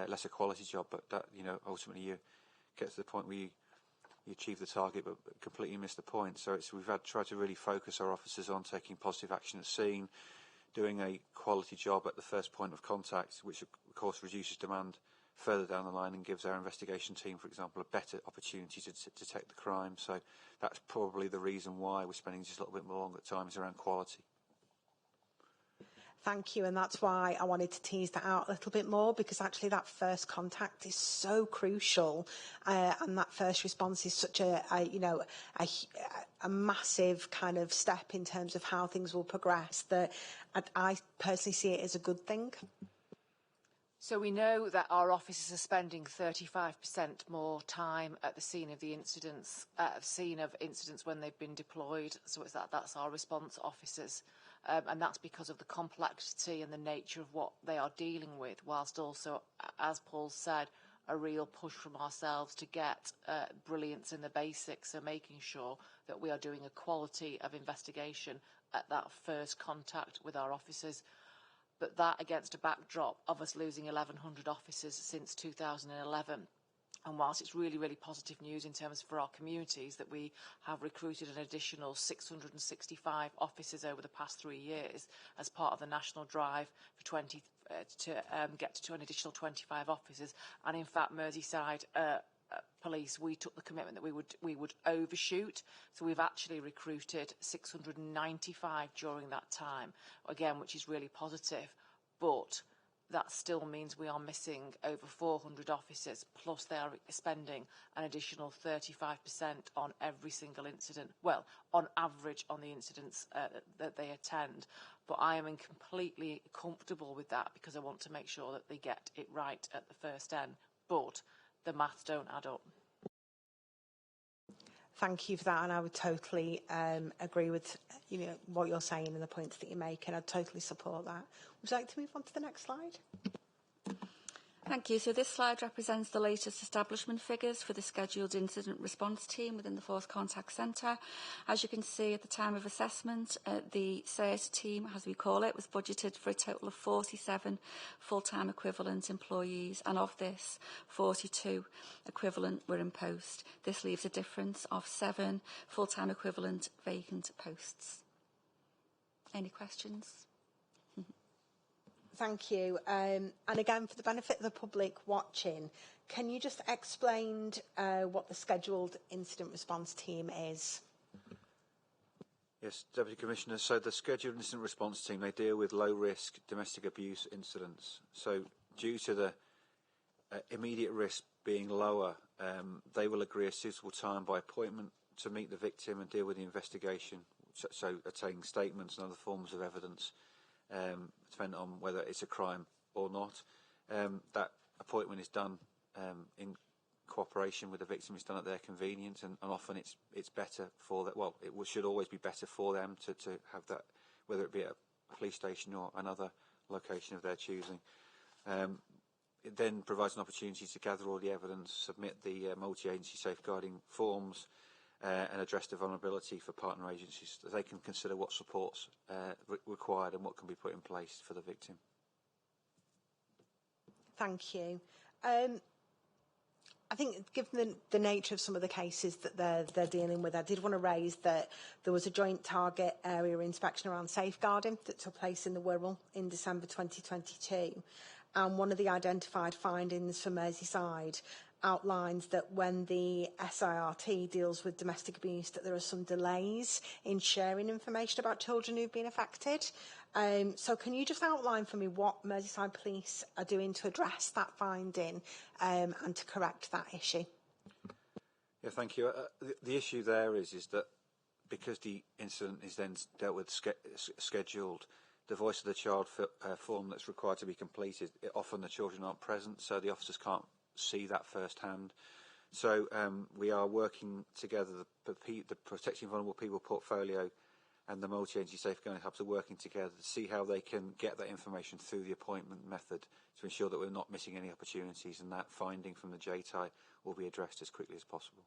lesser quality job. But that, ultimately you get to the point where you achieve the target but completely miss the point. So we've tried to really focus our officers on taking positive action at scene, doing a quality job at the first point of contact, which of course reduces demand further down the line and gives our investigation team, for example, a better opportunity to detect the crime. So that's probably the reason why we're spending just a little bit more longer time is around quality. Thank you, and that's why I wanted to tease that out a little bit more, because actually that first contact is so crucial, and that first response is such a massive kind of step in terms of how things will progress, that I personally see it as a good thing. So we know that our officers are spending 35% more time at the scene of the incidents, when they've been deployed. So that's our response officers. And that's because of the complexity and the nature of what they are dealing with, whilst also, as Paul said, a real push from ourselves to get brilliance in the basics, so making sure that we are doing a quality of investigation at that first contact with our officers. But that against a backdrop of us losing 1,100 officers since 2011. And whilst it's really, really positive news in terms for our communities that we have recruited an additional 665 officers over the past 3 years as part of the national drive for get to an additional 25 officers, and in fact Merseyside Police, we took the commitment that we would overshoot, so we've actually recruited 695 during that time, again, which is really positive, but that still means we are missing over 400 officers, plus they are spending an additional 35% on every single incident, well, on average on the incidents that they attend. But I am completely comfortable with that because I want to make sure that they get it right at the first end. But the maths don't add up. Thank you for that, and I would totally agree with what you're saying and the points that you're making. I'd totally support that. Would you like to move on to the next slide? Thank you. So this slide represents the latest establishment figures for the scheduled incident response team within the Force Contact Centre. As you can see, at the time of assessment, the SART team, as we call it, was budgeted for a total of 47 full-time equivalent employees, and of this, 42 equivalent were in post. This leaves a difference of 7 full-time equivalent vacant posts. Any questions? Thank you. And again, for the benefit of the public watching, can you just explain what the scheduled incident response team is? Yes, Deputy Commissioner. So the scheduled incident response team, they deal with low-risk domestic abuse incidents. So due to the immediate risk being lower, they will agree a suitable time by appointment to meet the victim and deal with the investigation, so obtaining statements and other forms of evidence. Depending on whether it's a crime or not. That appointment is done in cooperation with the victim. It's done at their convenience, and often it's better for that. Well, it should always be better for them to have that, whether it be at a police station or another location of their choosing. It then provides an opportunity to gather all the evidence, submit the multi-agency safeguarding forms, and address the vulnerability for partner agencies so they can consider what supports required and what can be put in place for the victim. Thank you. I think, given the nature of some of the cases that they're dealing with, I did want to raise that there was a joint target area inspection around safeguarding that took place in the Wirral in December 2022, and one of the identified findings for Merseyside outlines that when the SIRT deals with domestic abuse, that there are some delays in sharing information about children who've been affected. So can you just outline for me what Merseyside Police are doing to address that finding and to correct that issue? Yeah, thank you. The issue there is that because the incident is then dealt with scheduled, the voice of the child form that's required to be completed, often the children aren't present, so the officers can't see that firsthand. So we are working together, the Protecting Vulnerable People portfolio and the multi-agency safeguarding hubs are working together to see how they can get that information through the appointment method to ensure that we're not missing any opportunities, and that finding from the JTI will be addressed as quickly as possible.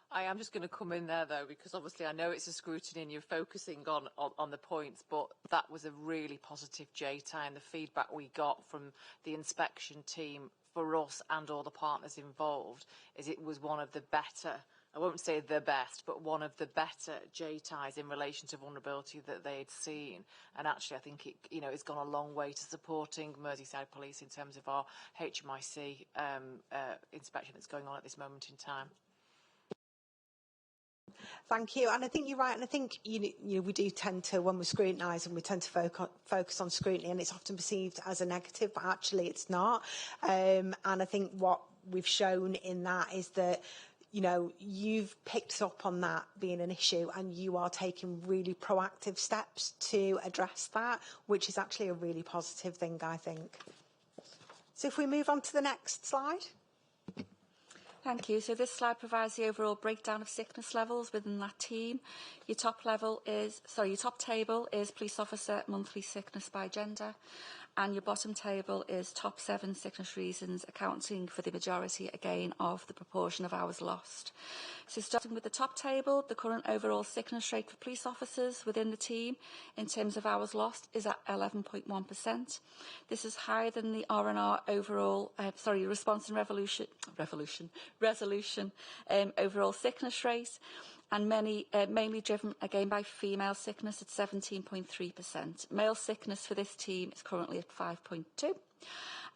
I am just going to come in there, though, because obviously I know it's a scrutiny and you're focusing on the points, but that was a really positive JTI, and the feedback we got from the inspection team for us and all the partners involved is it was one of the better, I won't say the best, but one of the better JTIs in relation to vulnerability that they had seen. And actually I think it's gone a long way to supporting Merseyside Police in terms of our HMIC inspection that's going on at this moment in time. Thank you, and I think you're right, and I think we do tend to, when we scrutinise, and we tend to focus on scrutiny, and it's often perceived as a negative, but actually it's not. And I think what we've shown in that is that you've picked up on that being an issue, and you are taking really proactive steps to address that, which is actually a really positive thing, I think. So if we move on to the next slide. Thank you. So this slide provides the overall breakdown of sickness levels within that team. Your top table is police officer monthly sickness by gender, and your bottom table is top 7 sickness reasons, accounting for the majority, again, of the proportion of hours lost. So starting with the top table, the current overall sickness rate for police officers within the team in terms of hours lost is at 11.1%. This is higher than the R&R overall, response and resolution overall sickness rate, and mainly driven again by female sickness at 17.3%. Male sickness for this team is currently at 5.2%.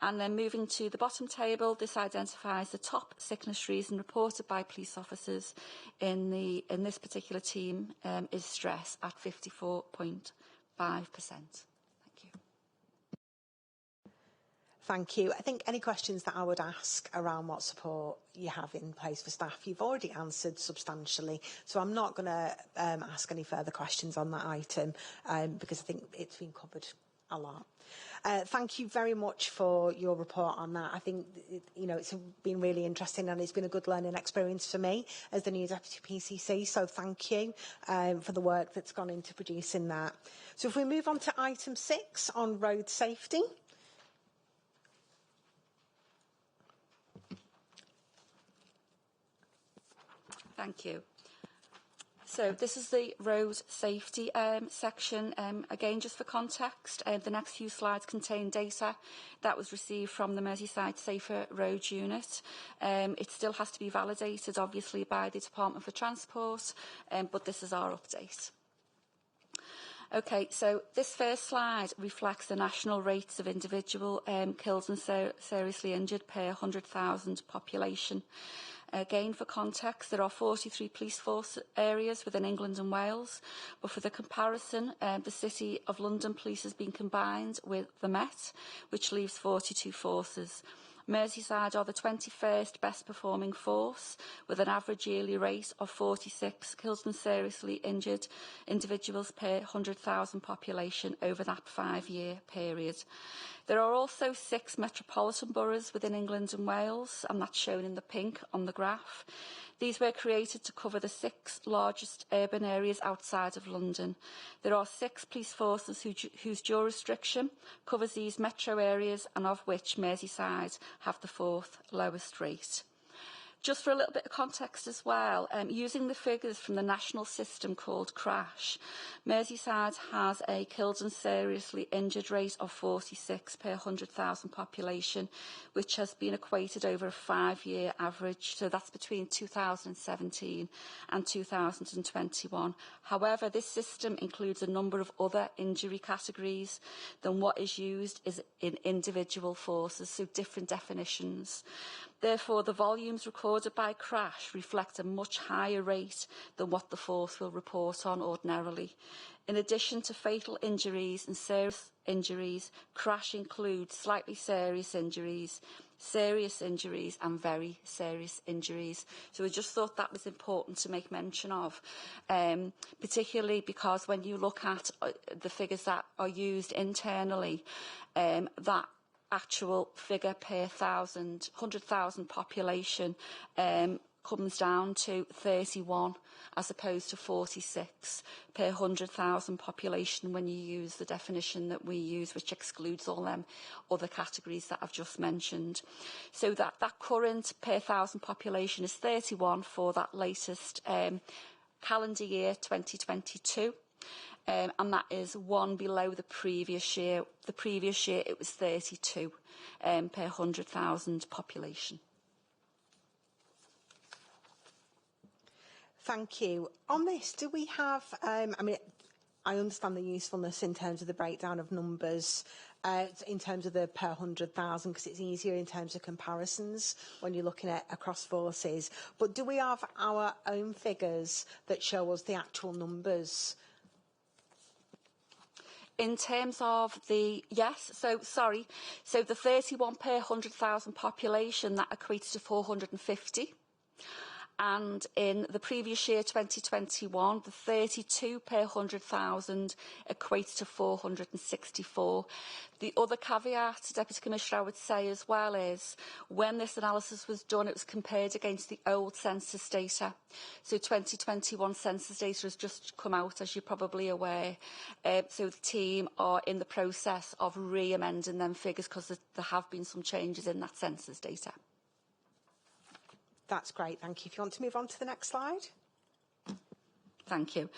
And then moving to the bottom table, this identifies the top sickness reason reported by police officers in this particular team is stress at 54.5%. Thank you. I think any questions that I would ask around what support you have in place for staff, you've already answered substantially. So I'm not going to ask any further questions on that item because I think it's been covered a lot. Thank you very much for your report on that. I think, it's been really interesting and it's been a good learning experience for me as the new Deputy PCC. So thank you for the work that's gone into producing that. So if we move on to item 6 on road safety. Thank you. So this is the road safety section. Again, just for context, the next few slides contain data that was received from the Merseyside Safer Roads Unit. It still has to be validated, obviously, by the Department for Transport, but this is our update. Okay, so this first slide reflects the national rates of individual killed and seriously injured per 100,000 population. Again, for context, there are 43 police force areas within England and Wales, but for the comparison, the City of London Police has been combined with the Met, which leaves 42 forces. Merseyside are the 21st best performing force, with an average yearly rate of 46 killed and seriously injured individuals per 100,000 population over that 5-year period. There are also 6 metropolitan boroughs within England and Wales, and that's shown in the pink on the graph. These were created to cover the 6 largest urban areas outside of London. There are 6 police forces whose jurisdiction covers these metro areas, and of which Merseyside have the 4th lowest rate. Just for a little bit of context as well, using the figures from the national system called CRASH, Merseyside has a killed and seriously injured rate of 46 per 100,000 population, which has been equated over a 5-year average, so that's between 2017 and 2021. However, this system includes a number of other injury categories than what is used in individual forces, so different definitions. Therefore, the volumes recorded by CRASH reflect a much higher rate than what the force will report on ordinarily. In addition to fatal injuries and serious injuries, CRASH includes slightly serious injuries, and very serious injuries. So I just thought that was important to make mention of, particularly because when you look at the figures that are used internally, that actual figure per 100,000 population comes down to 31 as opposed to 46 per 100,000 population when you use the definition that we use, which excludes all them other categories that I've just mentioned. So that current per 1,000 population is 31 for that latest calendar year 2022. And that is 1 below the previous year. The previous year it was 32 per 100,000 population. Thank you. On this, do we have, I understand the usefulness in terms of the breakdown of numbers, in terms of the per 100,000, because it's easier in terms of comparisons when you're looking at across forces. But do we have our own figures that show us the actual numbers? In terms of the, yes, so the 31 per 100,000 population, that equates to 450. and in the previous year, 2021, the 32 per 100,000 equates to 464. The other caveat, Deputy Commissioner, I would say as well is when this analysis was done, it was compared against the old census data. So 2021 census data has just come out, as you're probably aware. So the team are in the process of re-amending them figures because there have been some changes in that census data. That's great, thank you. If you want to move on to the next slide. Thank you.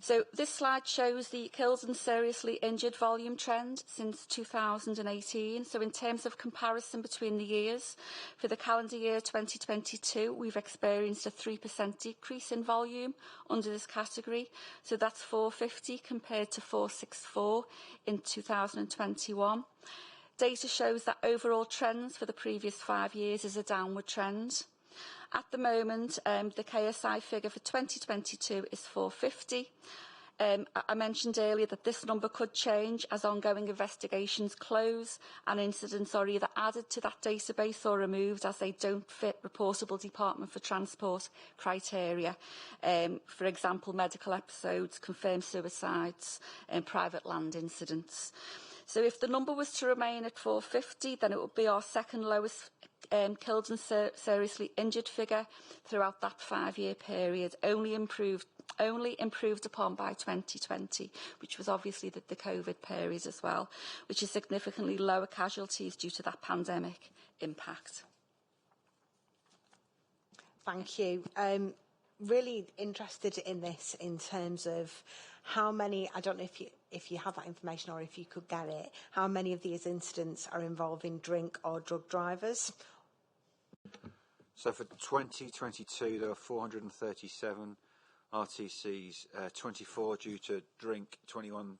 So this slide shows the killed and seriously injured volume trend since 2018. So in terms of comparison between the years, for the calendar year 2022, we've experienced a 3% decrease in volume under this category. So that's 450 compared to 464 in 2021. Data shows that overall trends for the previous 5 years is a downward trend. At the moment, the KSI figure for 2022 is 450. I mentioned earlier that this number could change as ongoing investigations close and incidents are either added to that database or removed as they don't fit reportable Department for Transport criteria. For example, medical episodes, confirmed suicides and private land incidents. So if the number was to remain at 450, then it would be our second lowest killed and seriously injured figure throughout that 5-year period, only improved upon by 2020, which was obviously the COVID period as well, which is significantly lower casualties due to that pandemic impact. Thank you. Really interested in this in terms of how many, I don't know if you have that information or if you could get it, how many of these incidents are involving drink or drug drivers? So for 2022, there were 437 RTCs, 24 due to drink, 21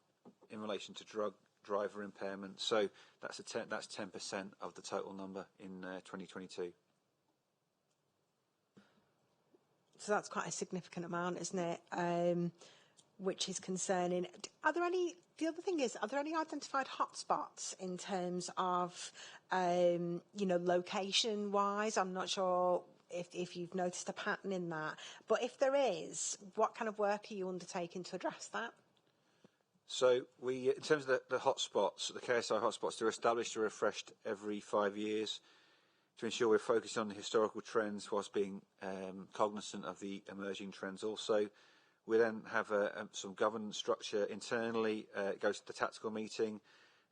in relation to drug driver impairment. So that's 10% of the total number in 2022. So that's quite a significant amount, isn't it? Which is concerning. Are there any identified hotspots in terms of, location-wise? I'm not sure if you've noticed a pattern in that. But if there is, what kind of work are you undertaking to address that? So in terms of the hotspots, the KSI hotspots, they're established or refreshed every 5 years to ensure we're focused on the historical trends whilst being cognizant of the emerging trends also. We then have some governance structure internally. It goes to the tactical meeting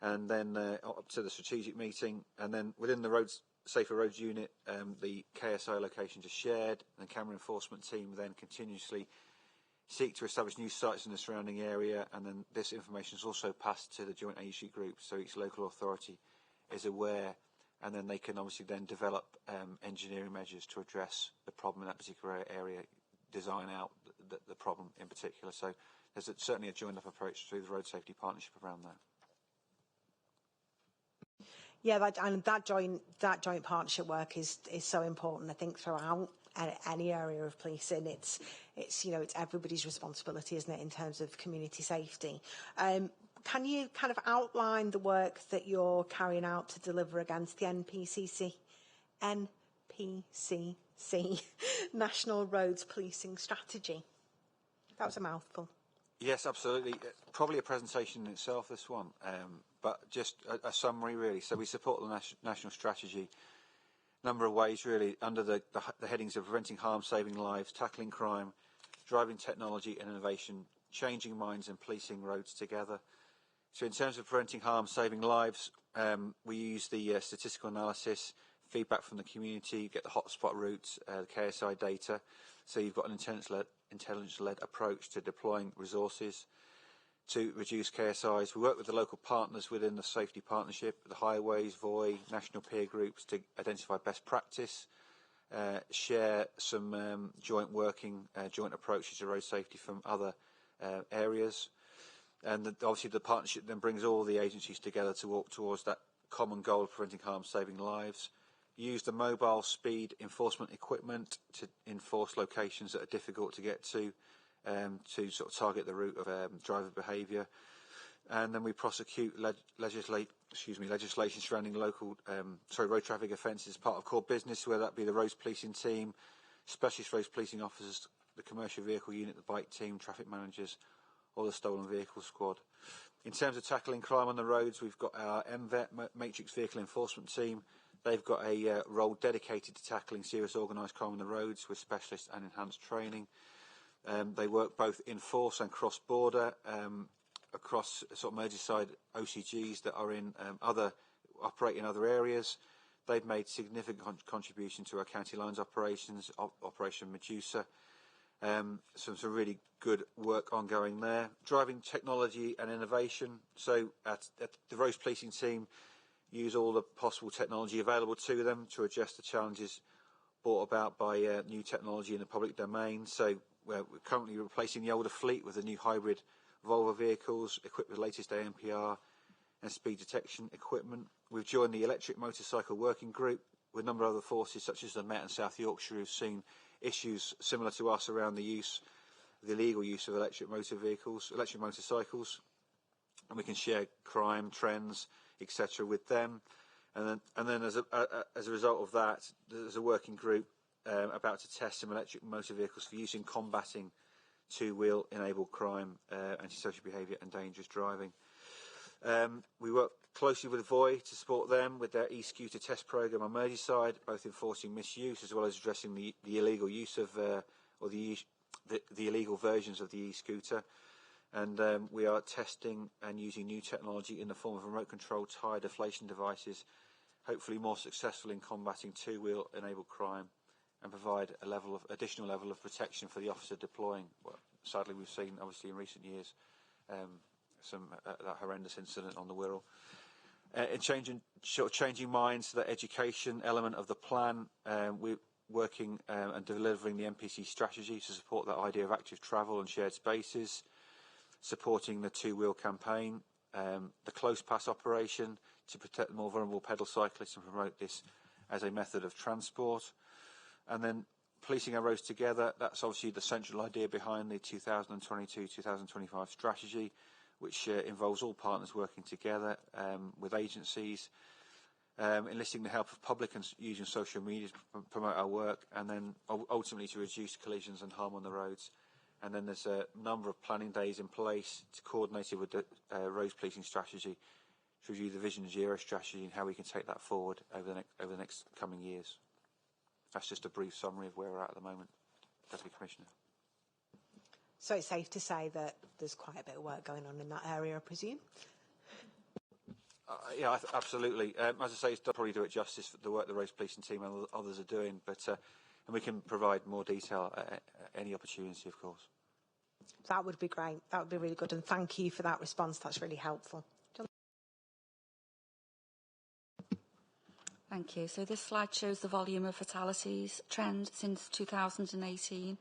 and then up to the strategic meeting. And then within the Safer Roads unit, the KSI locations are shared and the camera enforcement team then continuously seek to establish new sites in the surrounding area. And then this information is also passed to the joint agency group, so each local authority is aware. And then they can obviously then develop engineering measures to address the problem in that particular area, design out the problem in particular. So there's certainly a joined up approach through the road safety partnership around that. Yeah, that joint partnership work is so important. I think throughout any area of policing, it's everybody's responsibility, isn't it, in terms of community safety. Can you kind of outline the work that you're carrying out to deliver against the NPCC, National Roads Policing Strategy? That was a mouthful. Yes, absolutely. Probably a presentation in itself, this one, but just a summary really. So we support the national strategy number of ways really under the headings of preventing harm, saving lives, tackling crime, driving technology and innovation, changing minds and policing roads together. So in terms of preventing harm, saving lives, we use the statistical analysis, feedback from the community, get the hotspot routes, the KSI data. So you've got an intelligence-led approach to deploying resources to reduce KSIs. We work with the local partners within the safety partnership, the highways, VOI, national peer groups to identify best practice, share some joint approaches to road safety from other areas. And obviously the partnership then brings all the agencies together to walk towards that common goal of preventing harm, saving lives. Use the mobile speed enforcement equipment to enforce locations that are difficult to get to sort of target the route of driver behaviour. And then we prosecute legislation surrounding road traffic offences as part of core business, whether that be the roads policing team, specialist road policing officers, the commercial vehicle unit, the bike team, traffic managers, or the stolen vehicle squad. In terms of tackling crime on the roads, we've got our MVET, Matrix Vehicle Enforcement Team. They've got a role dedicated to tackling serious organised crime on the roads with specialist and enhanced training. They work both in force and cross-border across sort of Merseyside OCGs that are in operate in other areas. They've made significant contribution to our county lines operations, Operation Medusa. Some really good work ongoing there. Driving technology and innovation. So at the roads policing team, use all the possible technology available to them to address the challenges brought about by new technology in the public domain. So we're currently replacing the older fleet with the new hybrid Volvo vehicles equipped with the latest ANPR and speed detection equipment. We've joined the Electric Motorcycle Working Group with a number of other forces such as the Met and South Yorkshire who've seen issues similar to us around the illegal use of electric motorcycles, and we can share crime trends, etc. with them. And then as a result of that, there's a working group about to test some electric motor vehicles for use in combating two-wheel enabled crime, antisocial behaviour and dangerous driving. We work closely with Voy to support them with their e-scooter test programme on Merseyside, both enforcing misuse as well as addressing the illegal use of or the illegal versions of the e-scooter. And we are testing and using new technology in the form of remote control tyre deflation devices, hopefully more successful in combating two-wheel enabled crime and provide additional level of protection for the officer deploying. Well, sadly, we've seen, obviously, in recent years, that horrendous incident on the Wirral. In changing minds to the education element of the plan, we're working and delivering the NPC strategy to support that idea of active travel and shared spaces, supporting the two-wheel campaign, the close pass operation to protect the more vulnerable pedal cyclists and promote this as a method of transport. And then policing our roads together, that's obviously the central idea behind the 2022-2025 strategy, which involves all partners working together with agencies, enlisting the help of public and using social media to promote our work, and then ultimately to reduce collisions and harm on the roads. And then there's a number of planning days in place to coordinate it with the roads policing strategy to review the Vision Zero strategy and how we can take that forward over the next coming years. That's just a brief summary of where we're at the moment, Deputy Commissioner. So it's safe to say that there's quite a bit of work going on in that area, I presume? Yeah, absolutely. As I say, it's probably do it justice for the work the roads policing team and others are doing, but and we can provide more detail at any opportunity, of course. That would be great. That would be really good, and thank you for that response. That's really helpful. Thank you. So this slide shows the volume of fatalities trend since 2018.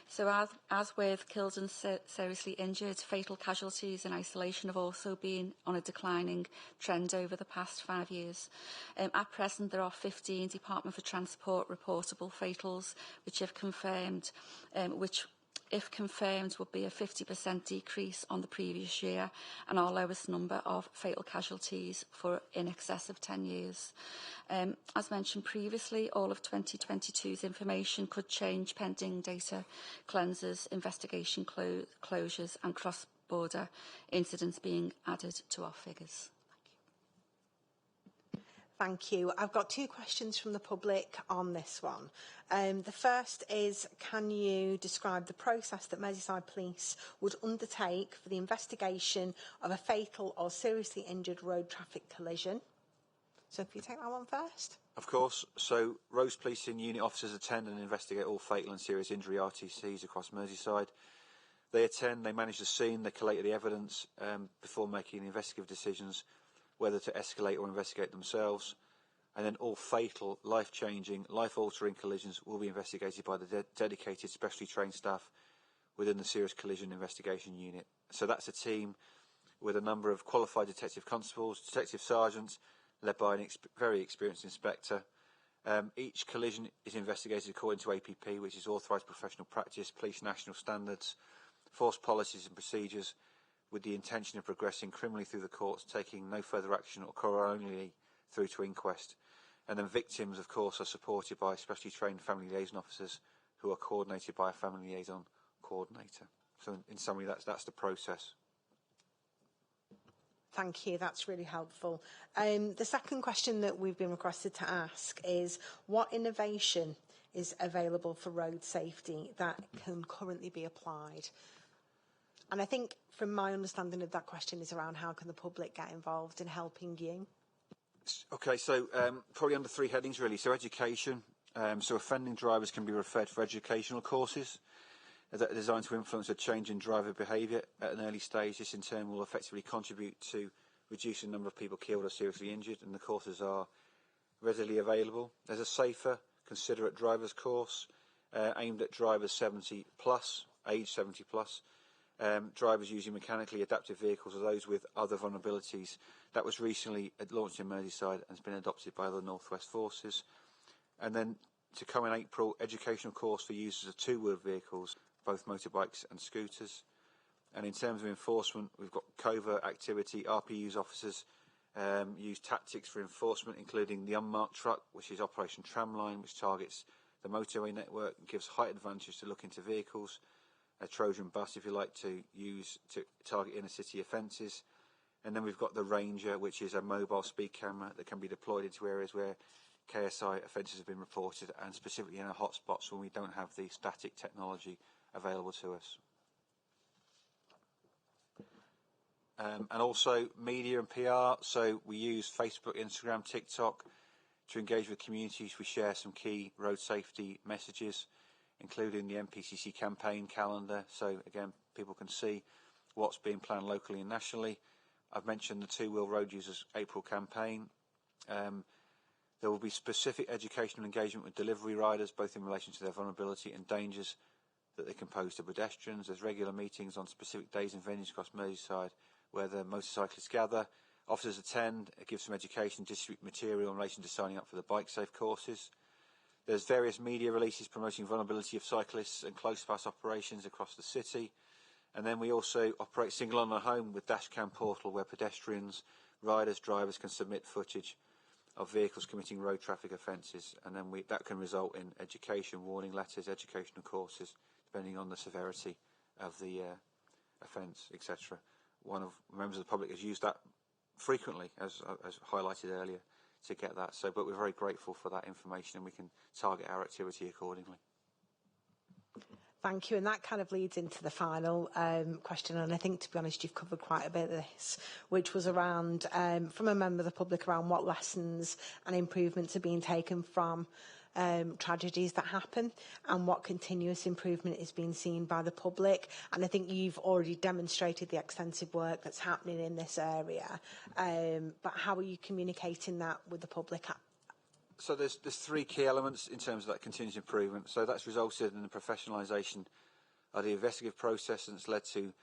So as with killed and seriously injured, fatal casualties in isolation have also been on a declining trend over the past 5 years. At present, there are 15 Department for Transport reportable fatals, which, if confirmed, would be a 50% decrease on the previous year and our lowest number of fatal casualties for in excess of 10 years. As mentioned previously, all of 2022's information could change pending data cleanses, investigation closures and cross-border incidents being added to our figures. Thank you. I've got two questions from the public on this one. The first is, can you describe the process that Merseyside Police would undertake for the investigation of a fatal or seriously injured road traffic collision? So if you take that one first. Of course. So roads policing unit officers attend and investigate all fatal and serious injury RTCs across Merseyside. They attend, they manage the scene, they collate the evidence before making investigative decisions whether to escalate or investigate themselves, and then all fatal, life-changing, life-altering collisions will be investigated by the dedicated specially trained staff within the Serious Collision Investigation Unit. So that's a team with a number of qualified detective constables, detective sergeants, led by a very experienced inspector. Each collision is investigated according to APP, which is Authorised Professional Practice, Police National Standards, force policies and procedures, with the intention of progressing criminally through the courts, taking no further action or corollary through to inquest. And then victims, of course, are supported by specially trained family liaison officers who are coordinated by a family liaison coordinator. So in summary, that's the process. Thank you, that's really helpful. The second question that we've been requested to ask is, what innovation is available for road safety that can currently be applied? And I think, from my understanding of that question, is around how can the public get involved in helping you? Okay, so probably under three headings really. So education, so offending drivers can be referred for educational courses that are designed to influence a change in driver behaviour at an early stage. This in turn will effectively contribute to reducing the number of people killed or seriously injured, and the courses are readily available. There's a safer, considerate drivers course aimed at drivers 70 plus, age 70 plus, drivers using mechanically adaptive vehicles or those with other vulnerabilities. That was recently launched in Merseyside and has been adopted by other North West forces. And then to come in April, educational course for users of two-wheeled vehicles, both motorbikes and scooters. And in terms of enforcement, we've got covert activity. RPU's officers use tactics for enforcement, including the unmarked truck, which is Operation Tramline, which targets the motorway network and gives height advantage to look into vehicles. A Trojan bus, if you like, to use to target inner city offences. And then we've got the Ranger, which is a mobile speed camera that can be deployed into areas where KSI offences have been reported, and specifically in our hotspots when we don't have the static technology available to us. And also media and PR. So we use Facebook, Instagram, TikTok to engage with communities. We share some key road safety messages, including the MPCC campaign calendar. So again, people can see what's being planned locally and nationally. I've mentioned the two-wheel road users April campaign. There will be specific educational engagement with delivery riders, both in relation to their vulnerability and dangers that they can pose to pedestrians. There's regular meetings on specific days and venues across Merseyside where the motorcyclists gather. Officers attend, it gives some education, distribute material in relation to signing up for the bike safe courses. There's various media releases promoting vulnerability of cyclists and close pass operations across the city. And then we also operate Single on the Home with Dashcam portal, where pedestrians, riders, drivers can submit footage of vehicles committing road traffic offences, and then that can result in education, warning letters, educational courses, depending on the severity of the offence, etc. One of members of the public has used that frequently, as highlighted earlier, to get that. So, but we're very grateful for that information, and we can target our activity accordingly. Thank you, and that kind of leads into the final question, and I think, to be honest, you've covered quite a bit of this, which was around, from a member of the public, around what lessons and improvements are being taken from tragedies that happen, and what continuous improvement is being seen by the public. And I think you've already demonstrated the extensive work that's happening in this area, but how are you communicating that with the public? So there's three key elements in terms of that continuous improvement. So that's resulted in the professionalisation of the investigative process, and it's led to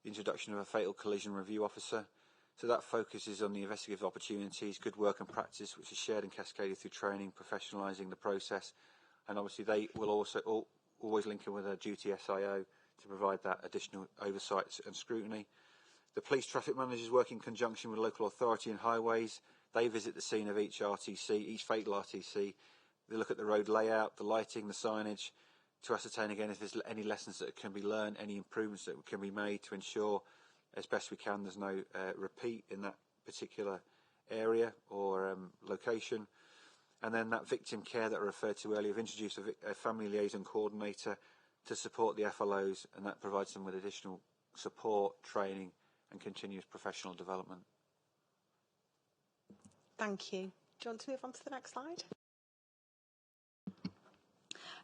the introduction of a fatal collision review officer. So that focuses on the investigative opportunities, good work and practice, which is shared and cascaded through training, professionalising the process. And obviously they will also always link in with a duty SIO to provide that additional oversight and scrutiny. The police traffic managers work in conjunction with local authority and highways. They visit the scene of each RTC, each fatal RTC. They look at the road layout, the lighting, the signage, to ascertain again if there's any lessons that can be learned, any improvements that can be made to ensure, as best we can, there's no repeat in that particular area or location. And then that victim care that I referred to earlier, we've introduced a family liaison coordinator to support the FLOs, and that provides them with additional support, training and continuous professional development. Thank you. Do you want to move on to the next slide?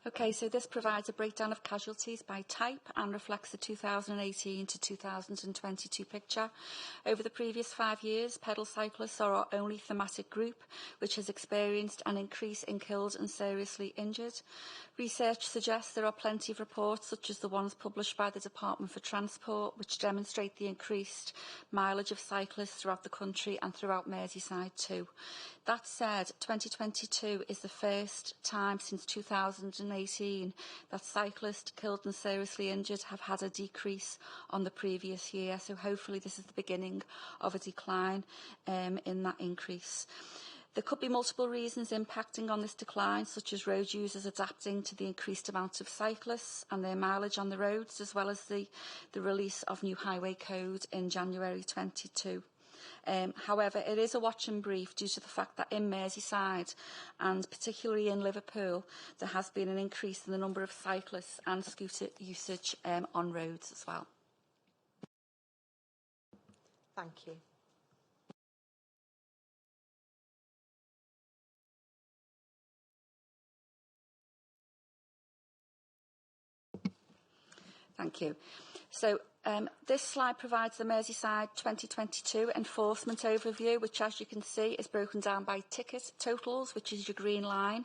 Okay, so this provides a breakdown of casualties by type and reflects the 2018 to 2022 picture. Over the previous 5 years, pedal cyclists are our only thematic group which has experienced an increase in killed and seriously injured. Research suggests there are plenty of reports, such as the ones published by the Department for Transport, which demonstrate the increased mileage of cyclists throughout the country and throughout Merseyside too. That said, 2022 is the first time since 2018 that cyclists killed and seriously injured have had a decrease on the previous year. So hopefully this is the beginning of a decline in that increase. There could be multiple reasons impacting on this decline, such as road users adapting to the increased amount of cyclists and their mileage on the roads, as well as the release of new highway code in January 22. However, it is a watch and brief due to the fact that in Merseyside, and particularly in Liverpool, there has been an increase in the number of cyclists and scooter usage on roads as well. Thank you. Thank you. So this slide provides the Merseyside 2022 enforcement overview, which, as you can see, is broken down by ticket totals, which is your green line,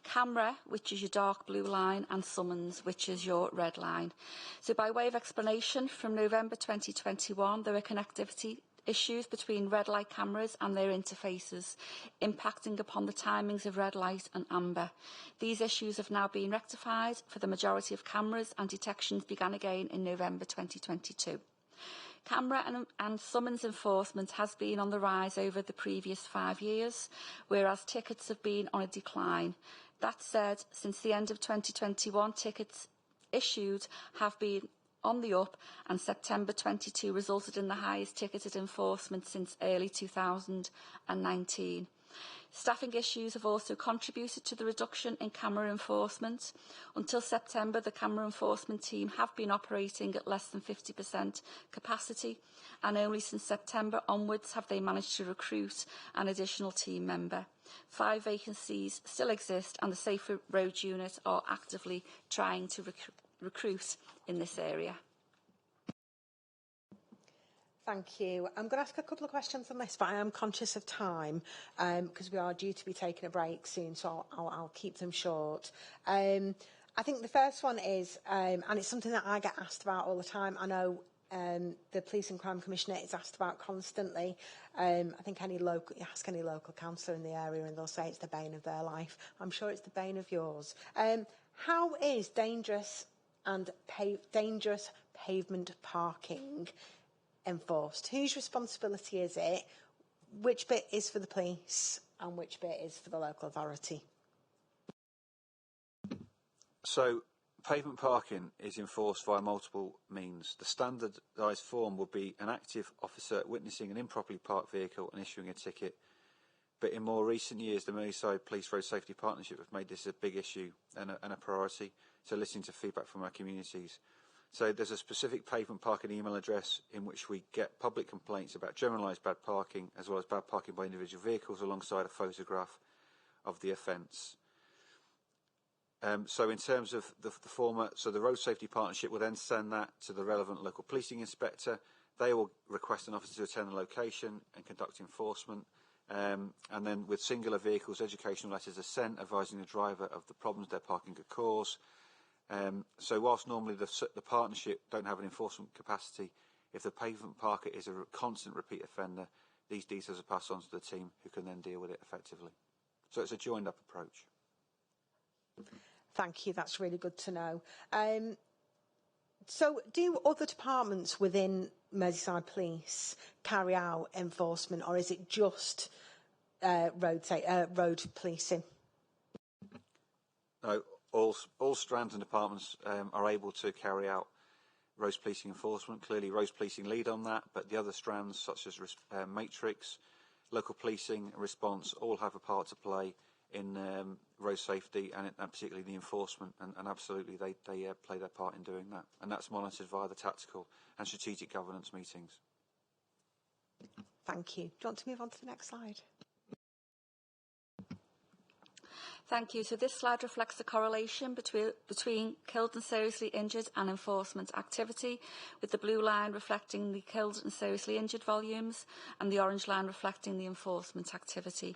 camera, which is your dark blue line, and summons, which is your red line. So by way of explanation, from November 2021, there were connectivity issues between red light cameras and their interfaces, impacting upon the timings of red light and amber. These issues have now been rectified for the majority of cameras, and detections began again in November 2022. Camera and summons enforcement has been on the rise over the previous 5 years, whereas tickets have been on a decline. That said, since the end of 2021, tickets issued have been on the up, and September 22 resulted in the highest ticketed enforcement since early 2019. Staffing issues have also contributed to the reduction in camera enforcement. Until September, the camera enforcement team have been operating at less than 50% capacity, and only since September onwards have they managed to recruit an additional team member. 5 vacancies still exist, and the Safer Roads unit are actively trying to recruit in this area. Thank you. I'm going to ask a couple of questions on this, but I am conscious of time because we are due to be taking a break soon, so I'll keep them short. I think the first one is, and it's something that I get asked about all the time. I know the Police and Crime Commissioner is asked about constantly. I think ask any local councillor in the area and they'll say it's the bane of their life. I'm sure it's the bane of yours. How is dangerous pavement parking enforced? Whose responsibility is it? Which bit is for the police and which bit is for the local authority? So, pavement parking is enforced via multiple means. The standardised form would be an active officer witnessing an improperly parked vehicle and issuing a ticket. But in more recent years, the Merseyside Police Road Safety Partnership have made this a big issue and a priority, so listening to feedback from our communities. So there's a specific pavement parking email address in which we get public complaints about generalised bad parking, as well as bad parking by individual vehicles, alongside a photograph of the offence. So in terms of the former, so the Road Safety Partnership will then send that to the relevant local policing inspector. They will request an officer to attend the location and conduct enforcement. And then with singular vehicles, educational letters are sent advising the driver of the problems their parking could cause. So whilst normally the partnership don't have an enforcement capacity, if the pavement parker is a constant repeat offender, these details are passed on to the team who can then deal with it effectively. So it's a joined up approach. Thank you, that's really good to know. So do other departments within Merseyside Police carry out enforcement, or is it just road policing? No, all strands and departments are able to carry out roads policing enforcement. Clearly, roads policing lead on that, but the other strands, such as matrix, local policing, response, all have a part to play in road safety and particularly the enforcement, and absolutely they play their part in doing that, and that's monitored via the tactical and strategic governance meetings. Thank you. Do you want to move on to the next slide? Thank you. So this slide reflects the correlation between killed and seriously injured and enforcement activity, with the blue line reflecting the killed and seriously injured volumes and the orange line reflecting the enforcement activity.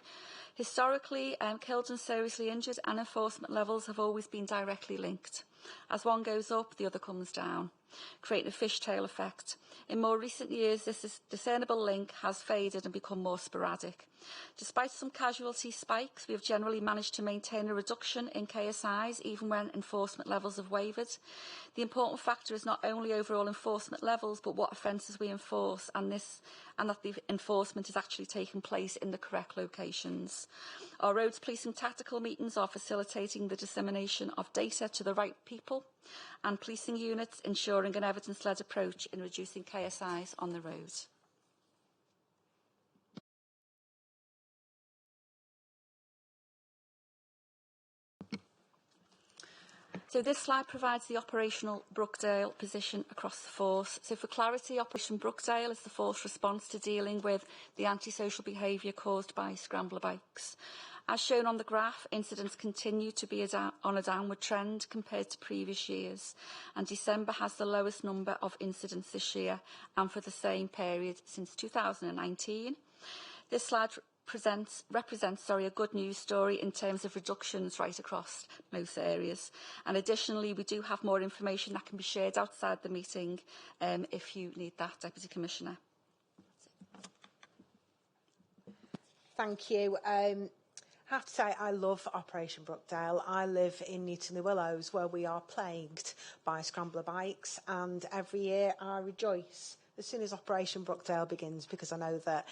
Historically, killed and seriously injured and enforcement levels have always been directly linked. As one goes up, the other comes down, creating a fishtail effect. In more recent years, this discernible link has faded and become more sporadic. Despite some casualty spikes, we have generally managed to maintain a reduction in KSIs, even when enforcement levels have wavered. The important factor is not only overall enforcement levels, but what offences we enforce, and this and that the enforcement is actually taking place in the correct locations. Our roads policing tactical meetings are facilitating the dissemination of data to the right people, and policing units ensuring an evidence-led approach in reducing KSIs on the road. So this slide provides the operational Brookdale position across the force. So for clarity, Operation Brookdale is the force response to dealing with the antisocial behaviour caused by scrambler bikes. As shown on the graph, incidents continue to be on a downward trend compared to previous years, and December has the lowest number of incidents this year and for the same period since 2019. This slide represents a good news story in terms of reductions right across most areas. And additionally, we do have more information that can be shared outside the meeting if you need that, Deputy Commissioner. Thank you. I have to say I love Operation Brookdale. I live in Newton-le-Willows, where we are plagued by scrambler bikes, and every year I rejoice as soon as Operation Brookdale begins, because I know that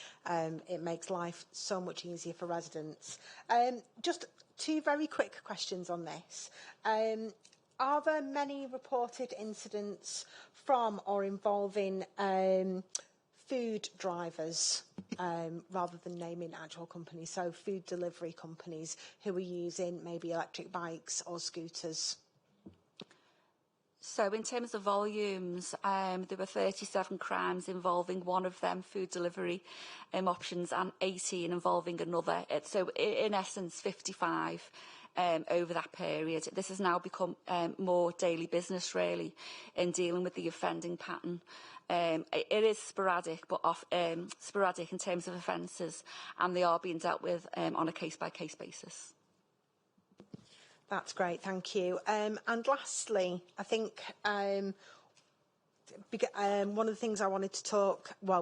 it makes life so much easier for residents. Just two very quick questions on this. Are there many reported incidents from or involving food drivers, rather than naming actual companies, so food delivery companies who are using maybe electric bikes or scooters? So in terms of volumes, there were 37 crimes involving one of them food delivery options and 18 involving another. So in essence, 55 over that period. This has now become more daily business, really, in dealing with the offending pattern. It is sporadic, but sporadic in terms of offences, and they are being dealt with on a case-by-case basis. That's great, thank you. And lastly, I think one of the things I wanted to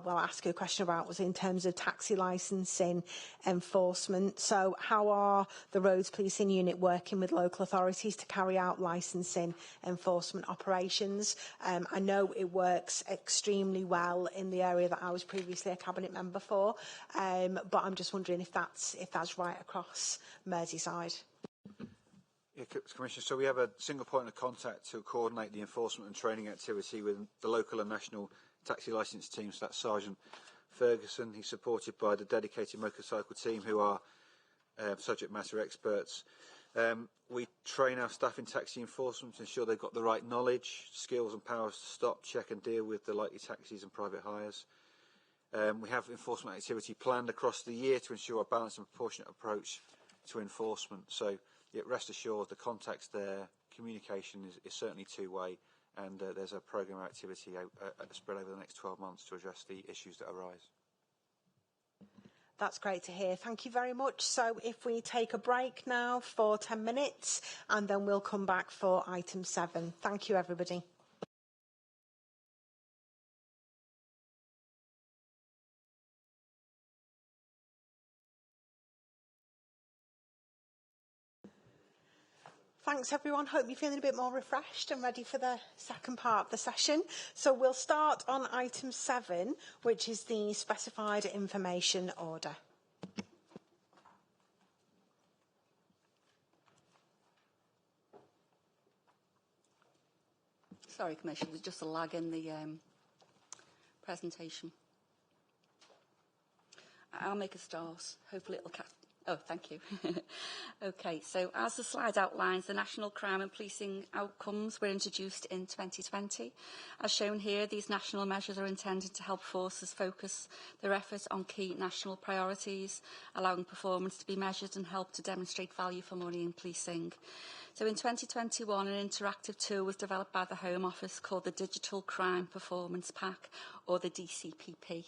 ask you a question about was in terms of taxi licensing enforcement. So how are the Roads Policing Unit working with local authorities to carry out licensing enforcement operations? I know it works extremely well in the area that I was previously a cabinet member for, but I'm just wondering if that's right across Merseyside. Yeah, Commissioner, so we have a single point of contact to coordinate the enforcement and training activity with the local and national taxi licence teams. So that's Sergeant Ferguson. He's supported by the dedicated motorcycle team, who are subject matter experts. We train our staff in taxi enforcement to ensure they've got the right knowledge, skills and powers to stop, check and deal with the likely taxis and private hires. We have enforcement activity planned across the year to ensure a balanced and proportionate approach to enforcement. So rest assured, the context there, communication is certainly two-way, and there's a programme of activity spread over the next 12 months to address the issues that arise. That's great to hear. Thank you very much. So if we take a break now for 10 minutes, and then we'll come back for item 7. Thank you, everybody. Thanks, everyone. Hope you're feeling a bit more refreshed and ready for the second part of the session. So we'll start on item 7, which is the specified information order. Sorry, Commissioner, there's just a lag in the presentation. I'll make a start. Hopefully it'll catch. Oh, thank you. Okay, so as the slide outlines, the national crime and policing outcomes were introduced in 2020. As shown here, these national measures are intended to help forces focus their efforts on key national priorities, allowing performance to be measured and help to demonstrate value for money in policing. So in 2021, an interactive tool was developed by the Home Office called the Digital Crime Performance Pack, or the DCPP.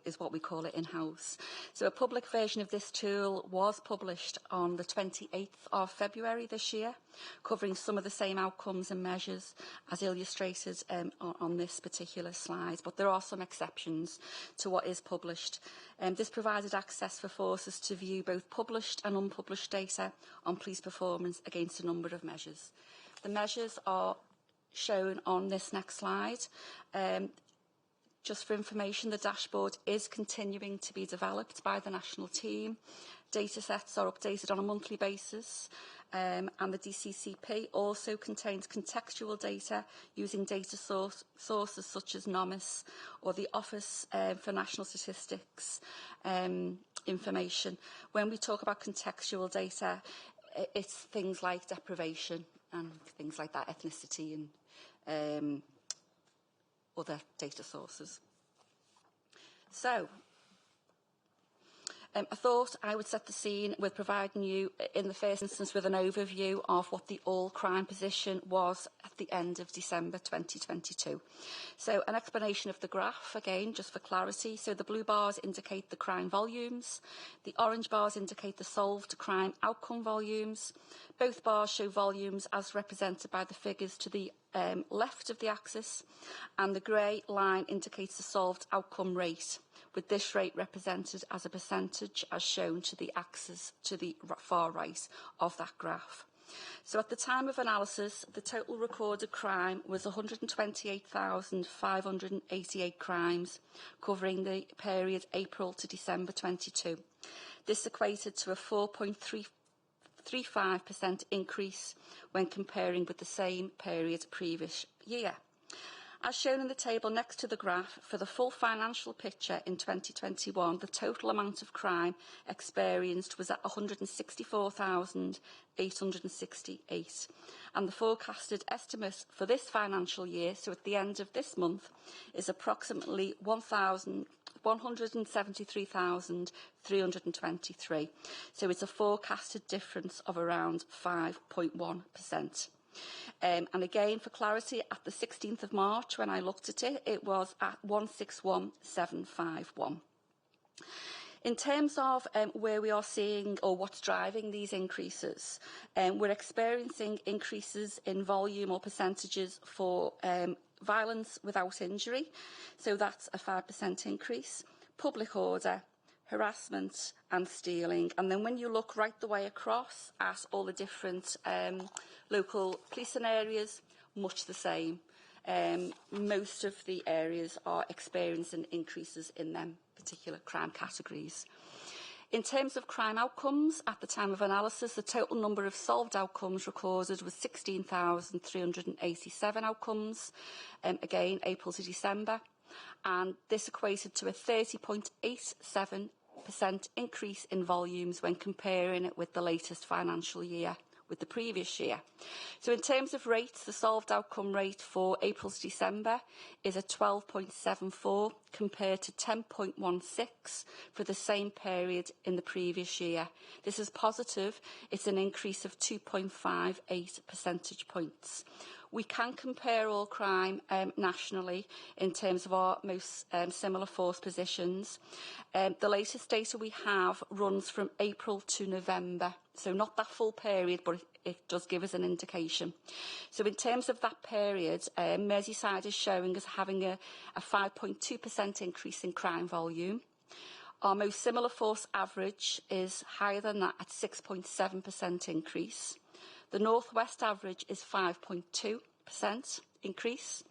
Is what we call it in-house. So a public version of this tool was published on the 28th of February this year, covering some of the same outcomes and measures as illustrated on this particular slide, but there are some exceptions to what is published. This provided access for forces to view both published and unpublished data on police performance against a number of measures. The measures are shown on this next slide. Just for information, the dashboard is continuing to be developed by the national team. Data sets are updated on a monthly basis, and the DCCP also contains contextual data using data sources such as NOMIS or the Office for National Statistics information. When we talk about contextual data, it's things like deprivation and things like that, ethnicity and other data sources. So, I thought I would set the scene with providing you, in the first instance, with an overview of what the all-crime position was at the end of December 2022. So, an explanation of the graph, again, just for clarity. So, the blue bars indicate the crime volumes. The orange bars indicate the solved crime outcome volumes. Both bars show volumes as represented by the figures to the left of the axis, and the grey line indicates the solved outcome rate, with this rate represented as a percentage as shown to the axis to the far right of that graph. So at the time of analysis, the total recorded crime was 128,588 crimes, covering the period April to December 22. This equated to a 4.35% increase when comparing with the same period previous year. As shown in the table next to the graph, for the full financial picture in 2021, the total amount of crime experienced was at 164,868. And the forecasted estimate for this financial year, so at the end of this month, is approximately 173,323. So it's a forecasted difference of around 5.1%. And again, for clarity, at the 16th of March, when I looked at it, it was at 161,751. In terms of where we are seeing or what's driving these increases, we're experiencing increases in volume or percentages for violence without injury. So that's a 5% increase. Public order, harassment and stealing. And then when you look right the way across at all the different local policing areas, much the same. Most of the areas are experiencing increases in them particular crime categories. In terms of crime outcomes, at the time of analysis, the total number of solved outcomes recorded was 16,387 outcomes, again, April to December. And this equated to a 30.87% increase in volumes when comparing it with the latest financial year, with the previous year. So in terms of rates, the solved outcome rate for April to December is at 12.74 compared to 10.16 for the same period in the previous year. This is positive. It's an increase of 2.58 percentage points. We can compare all crime nationally in terms of our most similar force positions. The latest data we have runs from April to November, so not that full period, but it does give us an indication. So in terms of that period, Merseyside is showing us having a 5.2% increase in crime volume. Our most similar force average is higher than that at 6.7% increase. The North West average is 5.2% increase,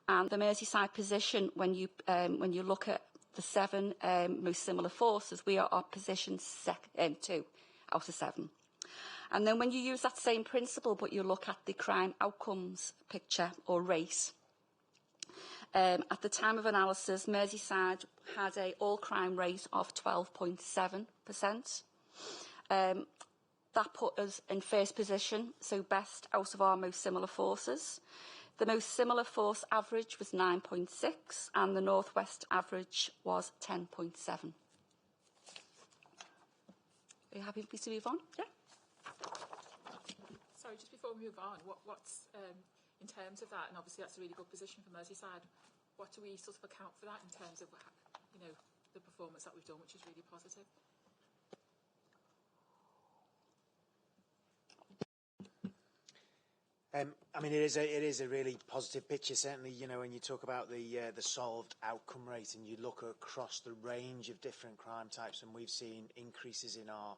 and the Merseyside position, when you look at the 7 most similar forces, we are our position 2 out of 7. And then when you use that same principle, but you look at the crime outcomes picture or rate, at the time of analysis, Merseyside had an all-crime rate of 12.7%. That put us in first position, so best out of our most similar forces. The most similar force average was 9.6 and the North West average was 10.7. Are you happy for me to move on? Yeah. Sorry, just before we move on, what's in terms of that, and obviously that's a really good position for Merseyside, what do we sort of account for that in terms of, you know, the performance that we've done, which is really positive? I mean, it is a really positive picture. Certainly, you know, when you talk about the solved outcome rate, and you look across the range of different crime types, and we've seen increases in our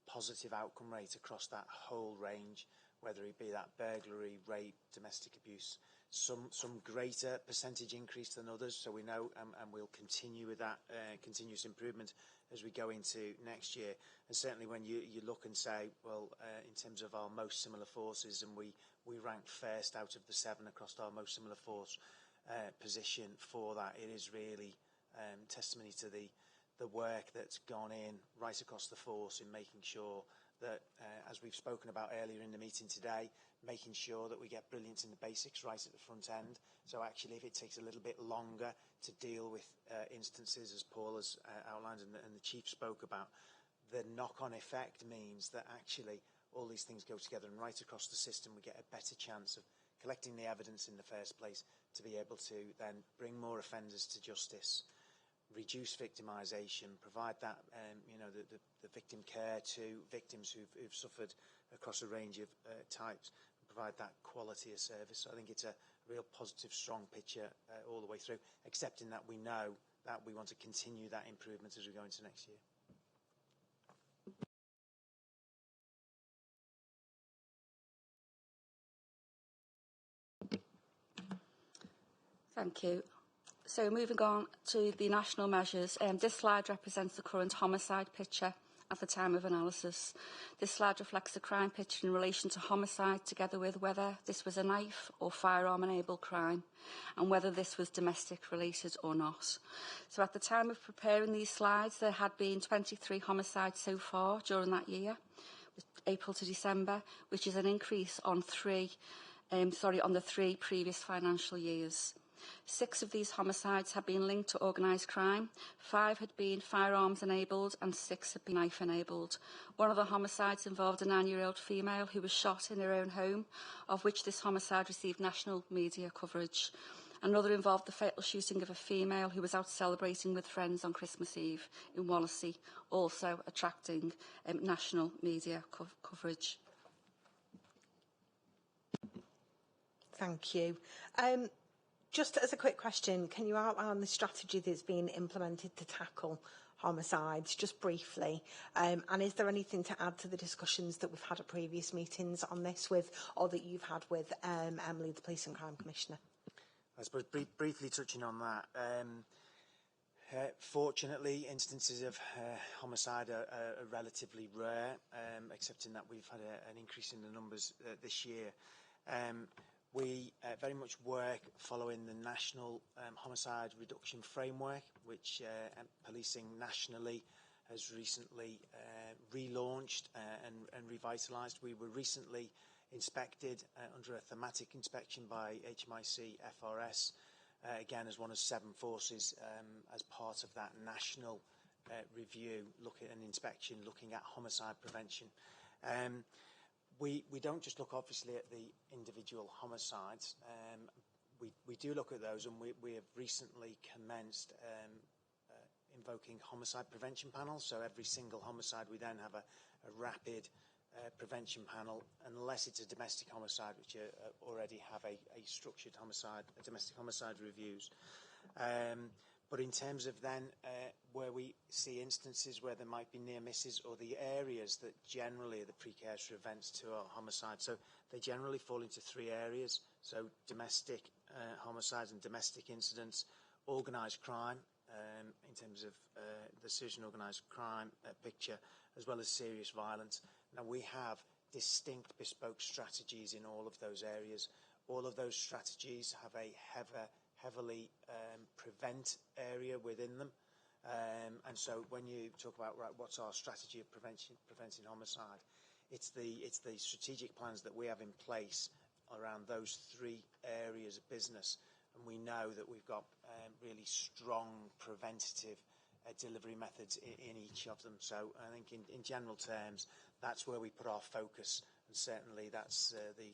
positive outcome rate across that whole range, whether it be that burglary, rape, domestic abuse. Some greater percentage increase than others, so we know, and we'll continue with that continuous improvement as we go into next year. And certainly when you look and say, well, in terms of our most similar forces, and we ranked first out of the 7 across our most similar force position for that, it is really testimony to the work that's gone in right across the force in making sure that, as we've spoken about earlier in the meeting today, making sure that we get brilliance in the basics right at the front end. So actually, if it takes a little bit longer to deal with instances, as Paul has outlined and the Chief spoke about, the knock-on effect means that actually all these things go together, and right across the system we get a better chance of collecting the evidence in the first place to be able to then bring more offenders to justice, reduce victimisation, provide that the victim care to victims who've suffered across a range of types, and provide that quality of service. So I think it's a real positive, strong picture all the way through, except in that we know that we want to continue that improvement as we go into next year. Thank you. So moving on to the national measures, this slide represents the current homicide picture at the time of analysis. This slide reflects the crime picture in relation to homicide, together with whether this was a knife or firearm-enabled crime, and whether this was domestic related or not. So at the time of preparing these slides, there had been 23 homicides so far during that year, April to December, which is an increase on the 3 previous financial years. 6 of these homicides had been linked to organised crime, 5 had been firearms enabled and 6 had been knife enabled. One of the homicides involved a 9-year-old female who was shot in her own home, of which this homicide received national media coverage. Another involved the fatal shooting of a female who was out celebrating with friends on Christmas Eve in Wallasey, also attracting national media coverage. Thank you. Just as a quick question, can you outline the strategy that's been implemented to tackle homicides, just briefly? And is there anything to add to the discussions that we've had at previous meetings on this with, or that you've had with Emily, the Police and Crime Commissioner? I suppose briefly touching on that, fortunately, instances of homicide are relatively rare, except in that we've had an increase in the numbers this year. We very much work following the National Homicide Reduction Framework, which policing nationally has recently relaunched and revitalised. We were recently inspected under a thematic inspection by HMIC FRS, again as one of 7 forces as part of that national review, an inspection looking at homicide prevention. We don't just look, obviously, at the individual homicides. We do look at those, and we have recently commenced invoking homicide prevention panels. So every single homicide, we then have a rapid prevention panel, unless it's a domestic homicide, which already have a structured domestic homicide reviews. But in terms of then where we see instances where there might be near misses, or the areas that generally are the precursor events to a homicide, so they generally fall into 3 areas. So domestic homicides and domestic incidents, organised crime, in terms of the serious and organised crime picture, as well as serious violence. Now we have distinct bespoke strategies in all of those areas. All of those strategies have a heavily prevent area within them, and so when you talk about what's our strategy of preventing homicide, it's the strategic plans that we have in place around those 3 areas of business, and we know that we've got really strong preventative delivery methods in each of them. So I think in general terms that's where we put our focus, and certainly that's the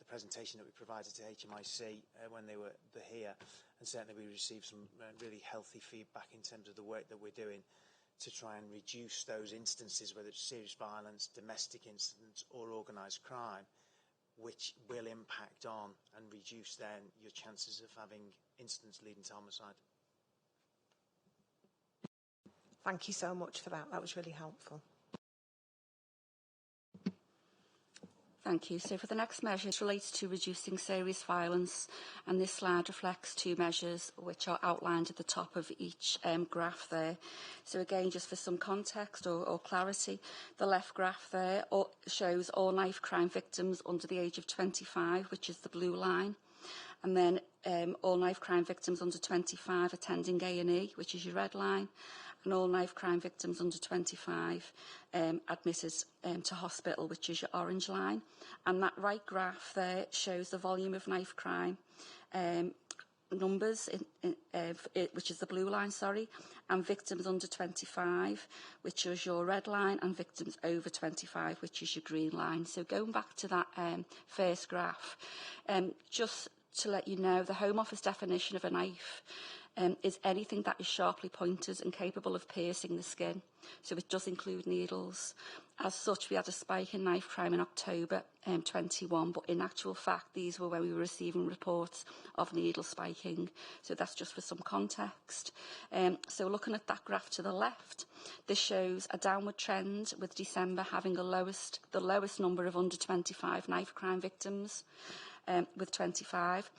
presentation that we provided to HMIC when they were here, and certainly we received some really healthy feedback in terms of the work that we're doing to try and reduce those instances, whether it's serious violence, domestic incidents or organised crime, which will impact on and reduce then your chances of having incidents leading to homicide. Thank you so much for that. That was really helpful. Thank you. So for the next measure, it relates to reducing serious violence, and this slide reflects two measures which are outlined at the top of each graph there. So again, just for some context or clarity, the left graph there shows all knife crime victims under the age of 25, which is the blue line, and then all knife crime victims under 25 attending A&E, which is your red line, and all knife crime victims under 25 admitted to hospital, which is your orange line. And that right graph there shows the volume of knife crime numbers, which is the blue line, sorry, and victims under 25, which is your red line, and victims over 25, which is your green line. So going back to that first graph, just to let you know, the Home Office definition of a knife is anything that is sharply pointed and capable of piercing the skin. So it does include needles. As such, we had a spike in knife crime in October 21, but in actual fact, these were when we were receiving reports of needle spiking. So that's just for some context. So looking at that graph to the left, this shows a downward trend, with December having the lowest number of under 25 knife crime victims, with 25.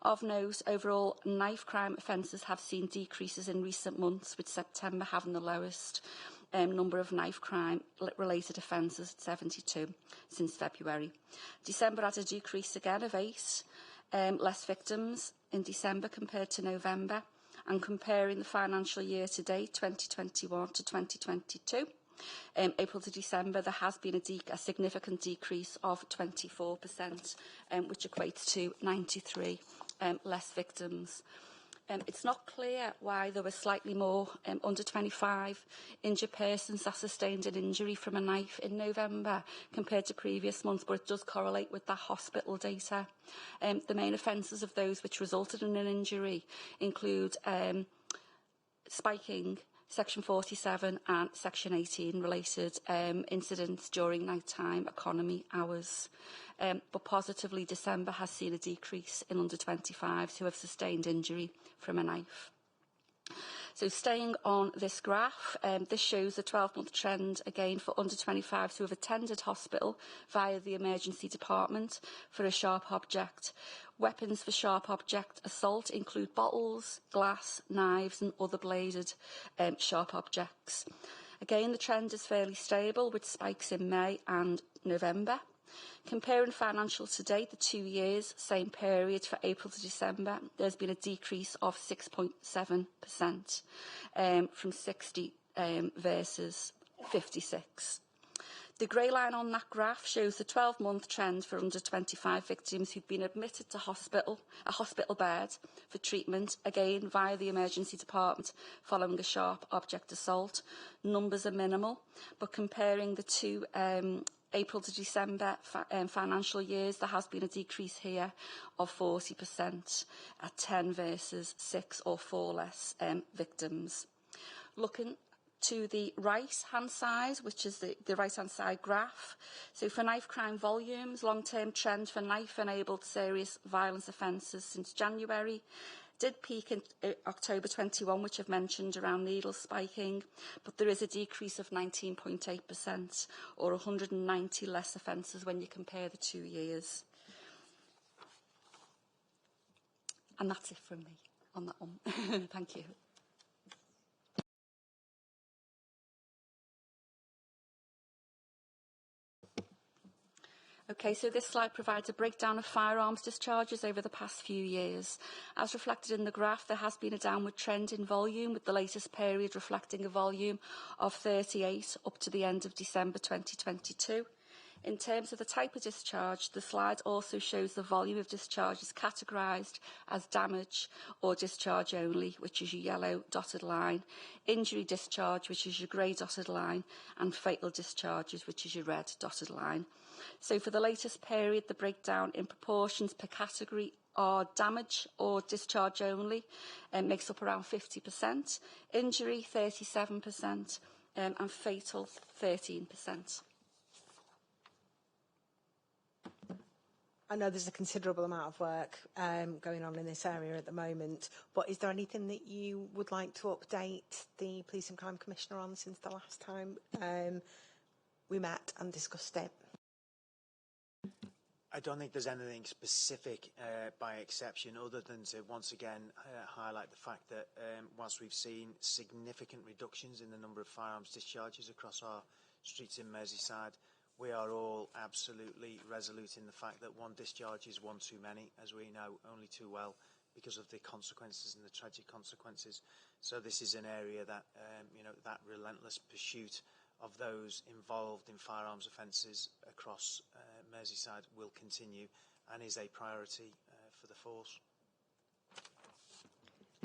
Of note, overall knife crime offences have seen decreases in recent months, with September having the lowest number of knife crime related offences at 72 since February. December had a decrease again of 8 less victims in December compared to November, and comparing the financial year to date 2021 to 2022, April to December, there has been a significant decrease of 24%, which equates to 93 less victims. It's not clear why there were slightly more under 25 injured persons that sustained an injury from a knife in November compared to previous months, but it does correlate with that hospital data. The main offences of those which resulted in an injury include spiking, Section 47 and Section 18 related incidents during nighttime economy hours. But positively, December has seen a decrease in under 25s who have sustained injury from a knife. So staying on this graph, this shows a 12-month trend again for under 25s who have attended hospital via the emergency department for a sharp object. Weapons for sharp object assault include bottles, glass, knives and other bladed sharp objects. Again, the trend is fairly stable, with spikes in May and November. Comparing financial to date, the 2 years, same period for April to December, there's been a decrease of 6.7% from 60 versus 56. The grey line on that graph shows the 12-month trend for under 25 victims who've been admitted to a hospital bed for treatment, again via the emergency department following a sharp object assault. Numbers are minimal, but comparing the two April to December financial years, there has been a decrease here of 40% at 10 versus 6 or 4 less victims. Looking to the right-hand side, which is the right-hand side graph. So for knife crime volumes, long-term trend for knife-enabled serious violence offences since January did peak in October 21, which I've mentioned, around needle spiking, but there is a decrease of 19.8%, or 190 less offences when you compare the 2 years. And that's it from me on that one. Thank you. Okay, so this slide provides a breakdown of firearms discharges over the past few years. As reflected in the graph, there has been a downward trend in volume, with the latest period reflecting a volume of 38 up to the end of December 2022. In terms of the type of discharge, the slide also shows the volume of discharges categorised as damage or discharge only, which is your yellow dotted line, injury discharge, which is your grey dotted line, and fatal discharges, which is your red dotted line. So for the latest period, the breakdown in proportions per category are damage or discharge only, makes up around 50%, injury 37%, and fatal 13%. I know there's a considerable amount of work going on in this area at the moment, but is there anything that you would like to update the Police and Crime Commissioner on since the last time we met and discussed it? I don't think there's anything specific by exception other than to once again highlight the fact that whilst we've seen significant reductions in the number of firearms discharges across our streets in Merseyside, we are all absolutely resolute in the fact that one discharge is one too many, as we know only too well, because of the consequences and the tragic consequences. So this is an area that, that relentless pursuit of those involved in firearms offences across Merseyside will continue and is a priority for the force.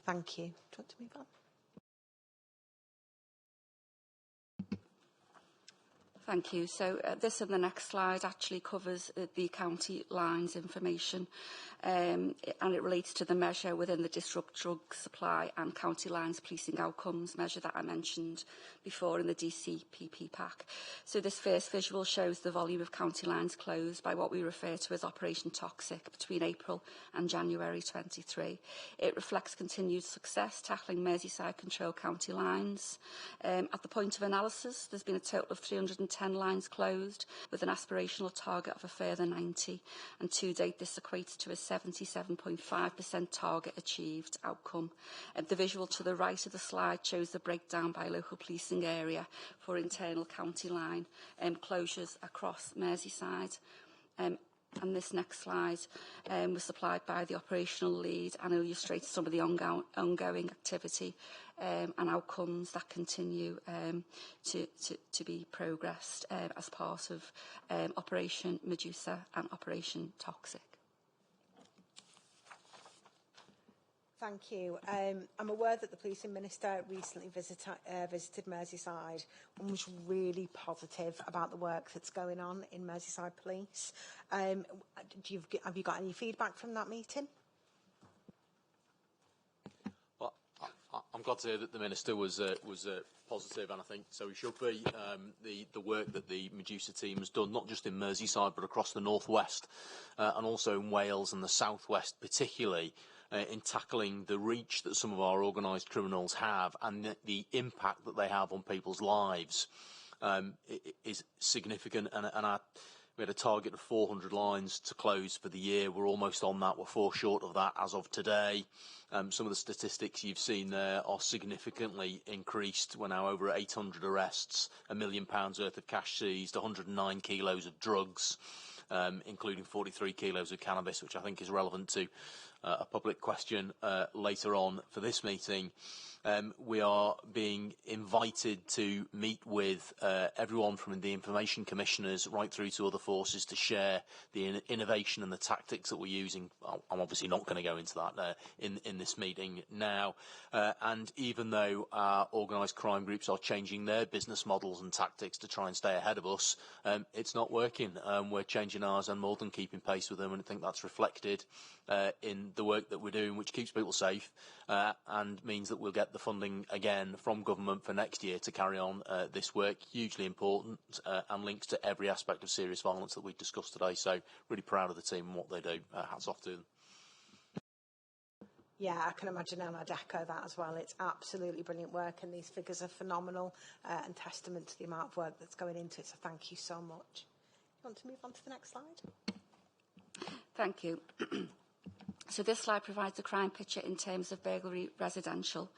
Thank you. Do you want to move on? Thank you. So this and the next slide actually covers the county lines information and it relates to the measure within the disrupt drug supply and county lines policing outcomes measure that I mentioned before in the DCPP pack. So this first visual shows the volume of county lines closed by what we refer to as Operation Toxic between April and January 23. It reflects continued success tackling Merseyside control county lines. At the point of analysis, there's been a total of 310 lines closed with an aspirational target of a further 90, and to date this equates to a 77.5% target achieved outcome. The visual to the right of the slide shows the breakdown by local policing area for internal county line closures across Merseyside. And this next slide was supplied by the operational lead and illustrates some of the ongoing activity and outcomes that continue to be progressed as part of Operation Medusa and Operation Toxic. Thank you. I'm aware that the Policing Minister recently visited Merseyside and was really positive about the work that's going on in Merseyside Police. Have you got any feedback from that meeting? Well, I'm glad to hear that the Minister was positive, and I think so he should be. The work that the Medusa team has done, not just in Merseyside but across the North West and also in Wales and the South West particularly, in tackling the reach that some of our organised criminals have and the impact that they have on people's lives is significant. We had a target of 400 lines to close for the year. We're almost on that. We're 4 short of that as of today. Some of the statistics you've seen there are significantly increased. We're now over 800 arrests, £1 million worth of cash seized, 109 kilos of drugs, including 43 kilos of cannabis, which I think is relevant to a public question later on for this meeting. We are being invited to meet with everyone from the information commissioners right through to other forces to share the innovation and the tactics that we're using. I'm obviously not going to go into that in this meeting now. And even though our organised crime groups are changing their business models and tactics to try and stay ahead of us, it's not working. We're changing ours and more than keeping pace with them, and I think that's reflected in the work that we're doing, which keeps people safe and means that we'll get the funding again from government for next year to carry on this work. Hugely important and links to every aspect of serious violence that we've discussed today. So really proud of the team and what they do. Hats off to them. Yeah, I can imagine, and I'd echo that as well. It's absolutely brilliant work, and these figures are phenomenal and testament to the amount of work that's going into it. So thank you so much. You want to move on to the next slide? Thank you. So this slide provides a crime picture in terms of burglary residential.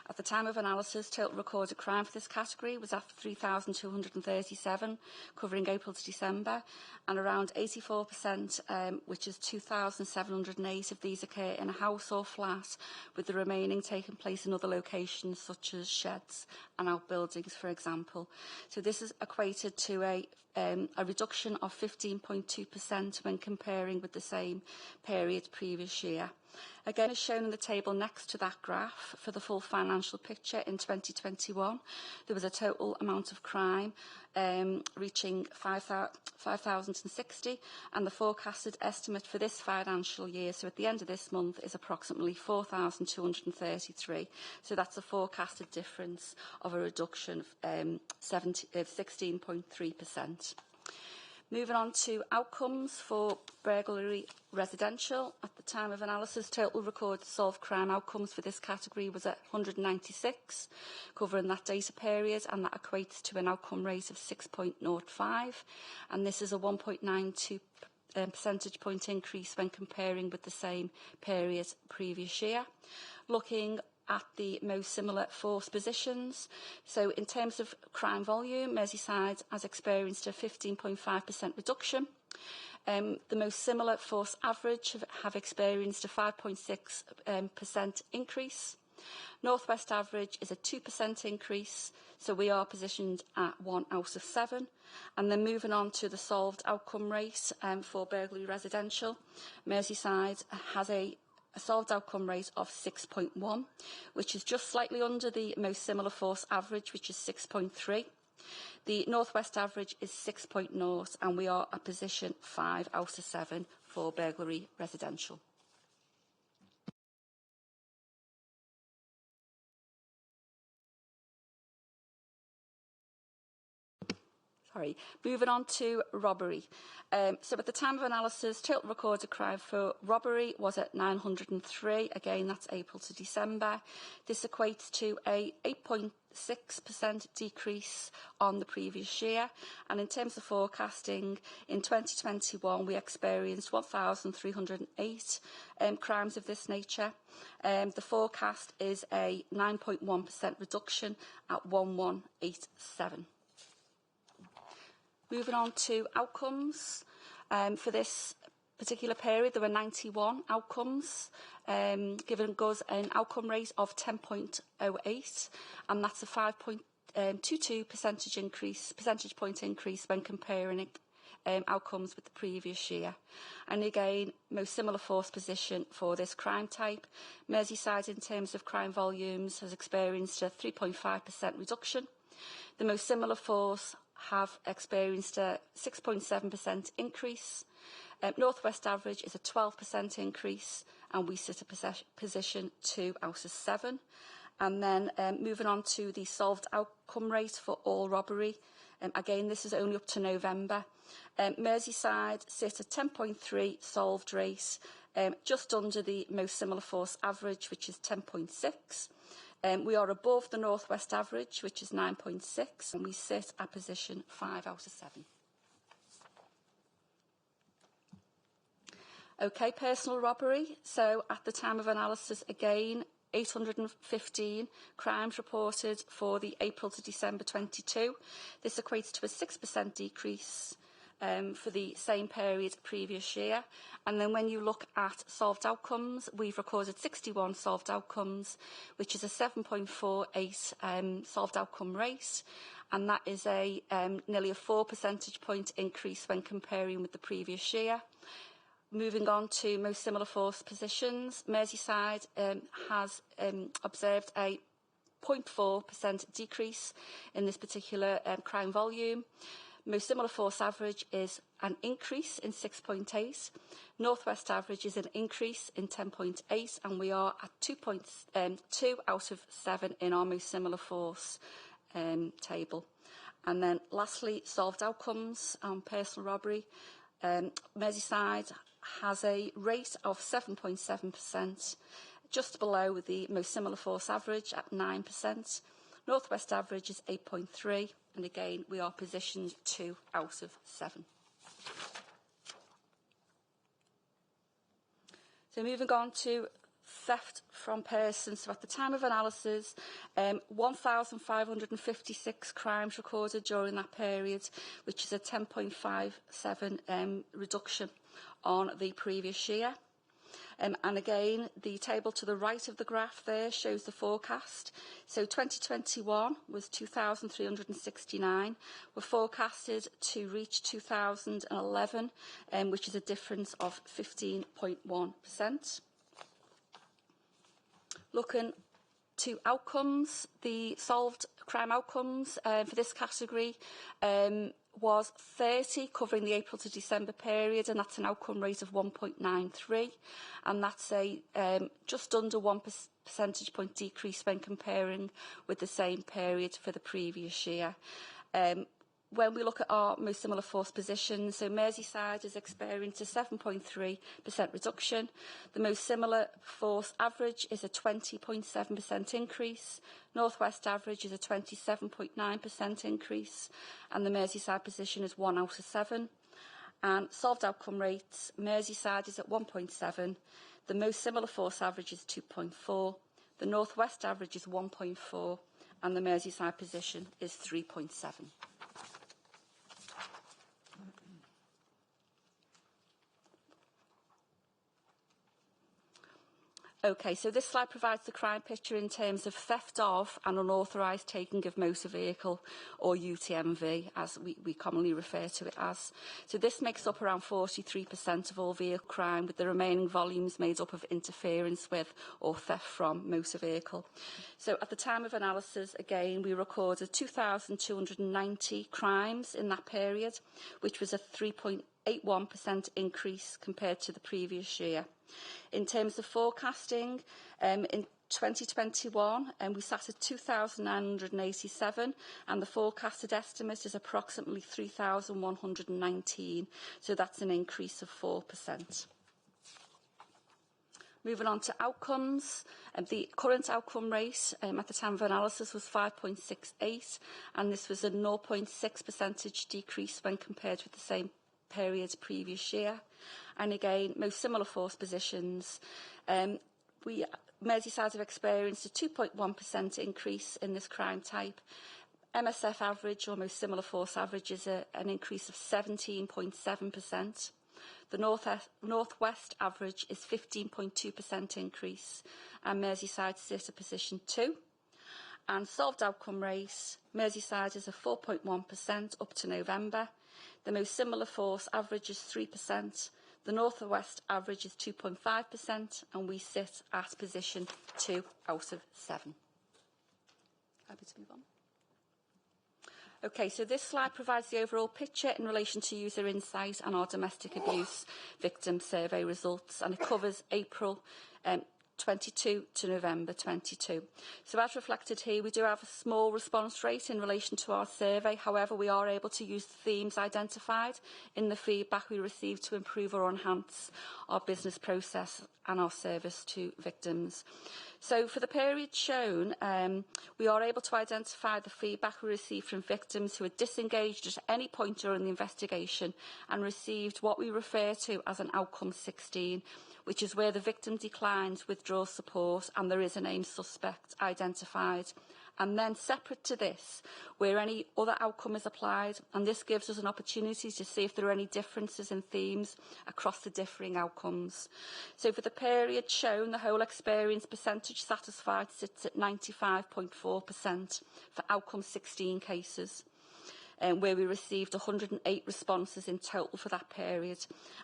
At the time of analysis, total recorded crime for this category was at 3,237, covering April to December, and around 84%, which is 2,708 of these occur in a house or flat, with the remaining taking place in other locations such as sheds and outbuildings, for example. So this is equated to a reduction of 15.2% when comparing with the same period previous year. Again, as shown in the table next to that graph, for the full financial picture in 2021, there was a total amount of crime reaching 5,060, and the forecasted estimate for this financial year, so at the end of this month, is approximately 4,233. So that's a forecasted difference of a reduction of 16.3%. Moving on to outcomes for burglary residential. At the time of analysis, total recorded solved crime outcomes for this category was at 196, covering that data period, and that equates to an outcome rate of 6.05, and this is a 1.92 percentage point increase when comparing with the same period previous year. Looking at the most similar force positions, so in terms of crime volume, Merseyside has experienced a 15.5% reduction. The most similar force average have experienced a 5.6% increase. North West average is a 2% increase, so we are positioned at 1 out of 7. And then moving on to the solved outcome rate for burglary residential, Merseyside has a solved outcome rate of 6.1, which is just slightly under the most similar force average, which is 6.3. The North West average is 6.0, and we are at position 5 out of 7 for burglary residential. Moving on to robbery. So at the time of analysis, total recorded crime for robbery was at 903. Again, that's April to December. This equates to a 8.6% decrease on the previous year. And in terms of forecasting, in 2021, we experienced 1,308 crimes of this nature. The forecast is a 9.1% reduction at 1,187. Moving on to outcomes. For this particular period, there were 91 outcomes, giving us an outcome rate of 10.08, and that's a 5.22 percentage point increase when comparing outcomes with the previous year. And again, most similar force position for this crime type. Merseyside, in terms of crime volumes, has experienced a 3.5% reduction. The most similar force have experienced a 6.7% increase. North West average is a 12% increase, and we sit at position 2 out of 7. And then moving on to the solved outcome rate for all robbery. Again, this is only up to November. Merseyside sit at 10.3 solved rate, just under the most similar force average, which is 10.6. We are above the North West average, which is 9.6, and we sit at position 5 out of 7. Okay, personal robbery. So at the time of analysis, again, 815 crimes reported for the April to December 22. This equates to a 6% decrease for the same period previous year. And then when you look at solved outcomes, we've recorded 61 solved outcomes, which is a 7.48 solved outcome rate. And that is a nearly a 4 percentage point increase when comparing with the previous year. Moving on to most similar force positions, Merseyside has observed a 0.4% decrease in this particular crime volume. Most similar force average is an increase in 6.8. North West average is an increase in 10.8, and we are at 2 out of 7 in our most similar force table. And then lastly, solved outcomes on personal robbery. Merseyside has a rate of 7.7%, just below the most similar force average at 9%. North West average is 8.3, and again, we are positioned 2 out of 7. So moving on to theft from persons. So at the time of analysis, 1,556 crimes recorded during that period, which is a 10.57 reduction on the previous year. And again, the table to the right of the graph there shows the forecast. So 2021 was 2,369. We're forecasted to reach 2011, which is a difference of 15.1%. Looking to outcomes, the solved crime outcomes for this category was 30, covering the April to December period, and that's an outcome rate of 1.93, and that's a just under 1 percentage point decrease when comparing with the same period for the previous year. When we look at our most similar force positions, so Merseyside has experienced a 7.3% reduction. The most similar force average is a 20.7% increase. North West average is a 27.9% increase. And the Merseyside position is 1 out of 7. And solved outcome rates, Merseyside is at 1.7, the most similar force average is 2.4, the North West average is 1.4, and the Merseyside position is 3.7. Okay, so this slide provides the crime picture in terms of theft of and unauthorised taking of motor vehicle, or UTMV, as we commonly refer to it as. So this makes up around 43% of all vehicle crime, with the remaining volumes made up of interference with or theft from motor vehicle. So at the time of analysis, again, we recorded 2,290 crimes in that period, which was a 3.81% increase compared to the previous year. In terms of forecasting, in 2021, we sat at 2,987, and the forecasted estimate is approximately 3,119, so that's an increase of 4%. Moving on to outcomes, the current outcome rate at the time of analysis was 5.68, and this was a 0.6% decrease when compared with the same period previous year. And again, most similar force positions. Merseyside have experienced a 2.1% increase in this crime type. MSF average, or most similar force average, is an increase of 17.7%. The North West average is 15.2% increase, and Merseyside sit at position 2. And solved outcome rate, Merseyside is a 4.1% up to November. The most similar force average is 3%. The North West average is 2.5%, and we sit at position 2 out of 7. Happy to move on. Okay, so this slide provides the overall picture in relation to user insight and our domestic abuse victim survey results, and it covers April 22 to November 22. So as reflected here, we do have a small response rate in relation to our survey. However, we are able to use the themes identified in the feedback we received to improve or enhance our business process and our service to victims. So for the period shown, we are able to identify the feedback we received from victims who had disengaged at any point during the investigation and received what we refer to as an outcome 16, which is where the victim declines, withdraws support, and there is a named suspect identified. And then separate to this, where any other outcome is applied, and this gives us an opportunity to see if there are any differences in themes across the differing outcomes. So for the period shown, the whole experience percentage satisfied sits at 95.4% for outcome 16 cases, where we received 108 responses in total for that period.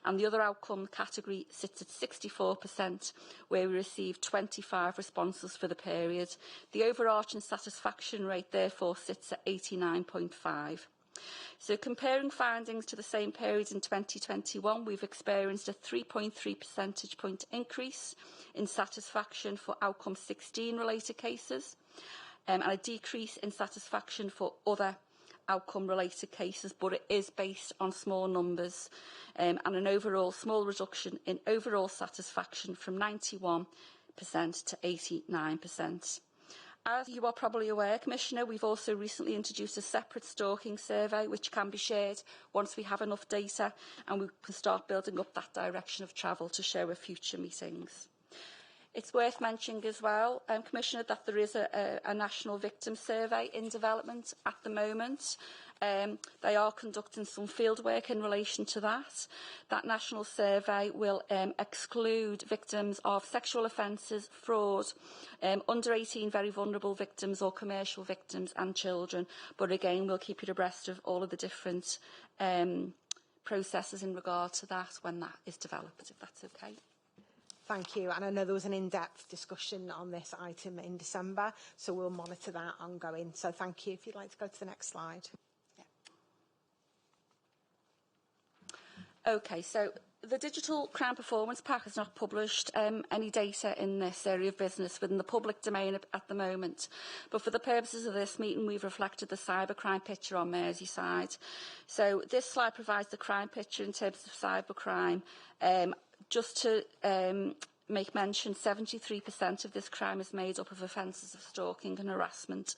And the other outcome category sits at 64%, where we received 25 responses for the period. The overarching satisfaction rate, therefore, sits at 89.5. So comparing findings to the same period in 2021, we've experienced a 3.3 percentage point increase in satisfaction for outcome 16 related cases, and a decrease in satisfaction for other outcome related cases, but it is based on small numbers, and an overall small reduction in overall satisfaction from 91% to 89%. As you are probably aware, Commissioner, we've also recently introduced a separate stalking survey which can be shared once we have enough data, and we can start building up that direction of travel to show at future meetings. It's worth mentioning as well, Commissioner, that there is a national victim survey in development at the moment. They are conducting some field work in relation to that. That national survey will exclude victims of sexual offences, fraud, under 18 very vulnerable victims or commercial victims and children. But again, we'll keep you abreast of all of the different processes in regard to that when that is developed, if that's okay. Thank you. And I know there was an in-depth discussion on this item in December, so we'll monitor that ongoing. So thank you. If you'd like to go to the next slide. Yeah. Okay, so the Digital Crime Performance Pack has not published any data in this area of business within the public domain at the moment. But for the purposes of this meeting, we've reflected the cybercrime picture on Merseyside. So this slide provides the crime picture in terms of cybercrime. Just to make mention, 73% of this crime is made up of offences of stalking and harassment.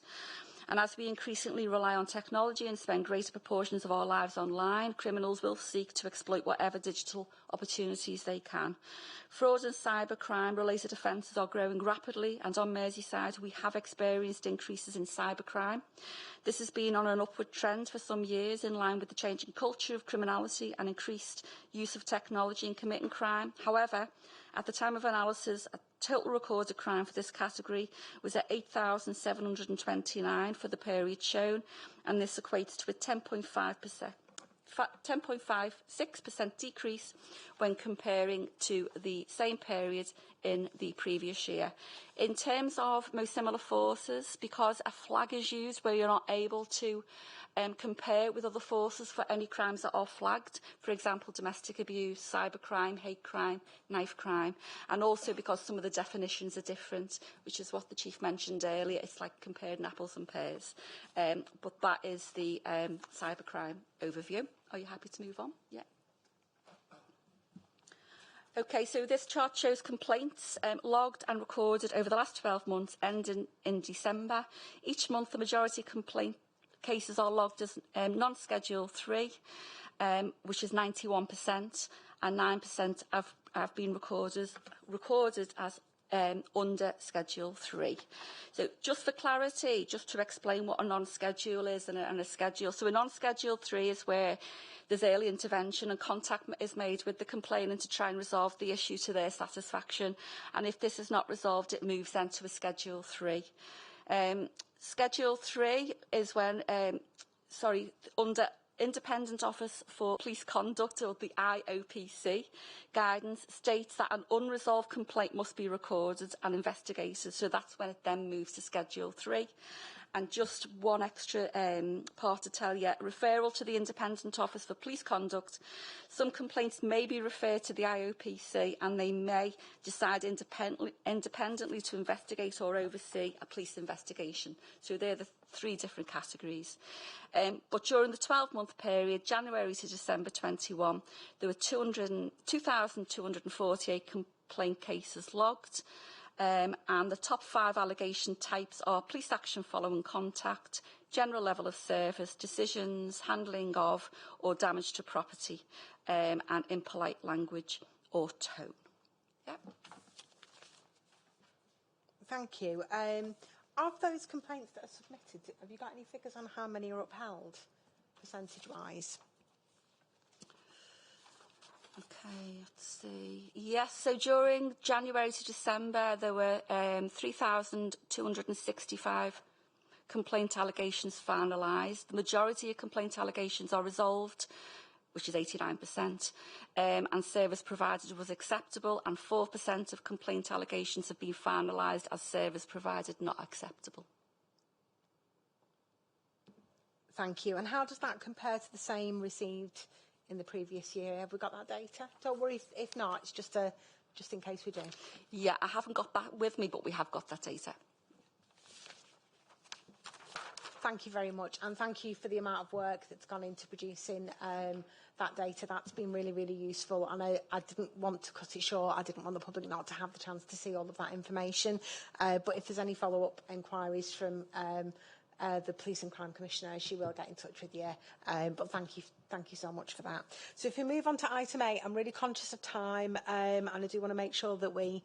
And as we increasingly rely on technology and spend greater proportions of our lives online, criminals will seek to exploit whatever digital opportunities they can. Fraud and cybercrime-related offences are growing rapidly, and on Merseyside we have experienced increases in cybercrime. This has been on an upward trend for some years, in line with the changing culture of criminality and increased use of technology in committing crime. However, at the time of analysis, total recorded crime for this category was at 8,729 for the period shown, and this equates to a 10.56% decrease when comparing to the same period in the previous year. In terms of most similar forces, because a flag is used where you're not able to compare with other forces for any crimes that are flagged, for example, domestic abuse, cybercrime, hate crime, knife crime, and also because some of the definitions are different, which is what the Chief mentioned earlier. It's like comparing apples and pears. But that is the cybercrime overview. Are you happy to move on? Yeah. Okay, so this chart shows complaints logged and recorded over the last 12 months, ending in December. Each month, the majority of complaint cases are logged as non-Schedule 3, which is 91%, and 9% have been recorded as under Schedule 3. So just for clarity, just to explain what a non-schedule is and a schedule. So a non-Schedule 3 is where there's early intervention and contact is made with the complainant to try and resolve the issue to their satisfaction. And if this is not resolved, it moves then to a Schedule 3. Schedule 3 is when, under Independent Office for Police Conduct, or the IOPC, guidance states that an unresolved complaint must be recorded and investigated. So that's when it then moves to Schedule 3. And just one extra part to tell you, referral to the Independent Office for Police Conduct. Some complaints may be referred to the IOPC, and they may decide independently to investigate or oversee a police investigation. So they're the three different categories. But during the 12-month period, January to December 21, there were 2,248 complaint cases logged. And the top 5 allegation types are police action following contact, general level of service, decisions, handling of or damage to property, and impolite language or tone. Yep. Thank you. Of those complaints that are submitted, have you got any figures on how many are upheld, percentage-wise? Okay, let's see. Yes, so during January to December, there were 3,265 complaint allegations finalised. The majority of complaint allegations are resolved, which is 89%, and service provided was acceptable, and 4% of complaint allegations have been finalised as service provided not acceptable. Thank you. And how does that compare to the same received in the previous year? Have we got that data? Don't worry if not, it's just in case we do. Yeah, I haven't got that with me, but we have got that data. Thank you very much, and thank you for the amount of work that's gone into producing that data. That's been really, really useful, and I didn't want to cut it short. I didn't want the public not to have the chance to see all of that information. But if there's any follow-up inquiries from the Police and Crime Commissioner, she will get in touch with you. But thank you so much for that. So if we move on to item 8, I'm really conscious of time, and I do want to make sure that we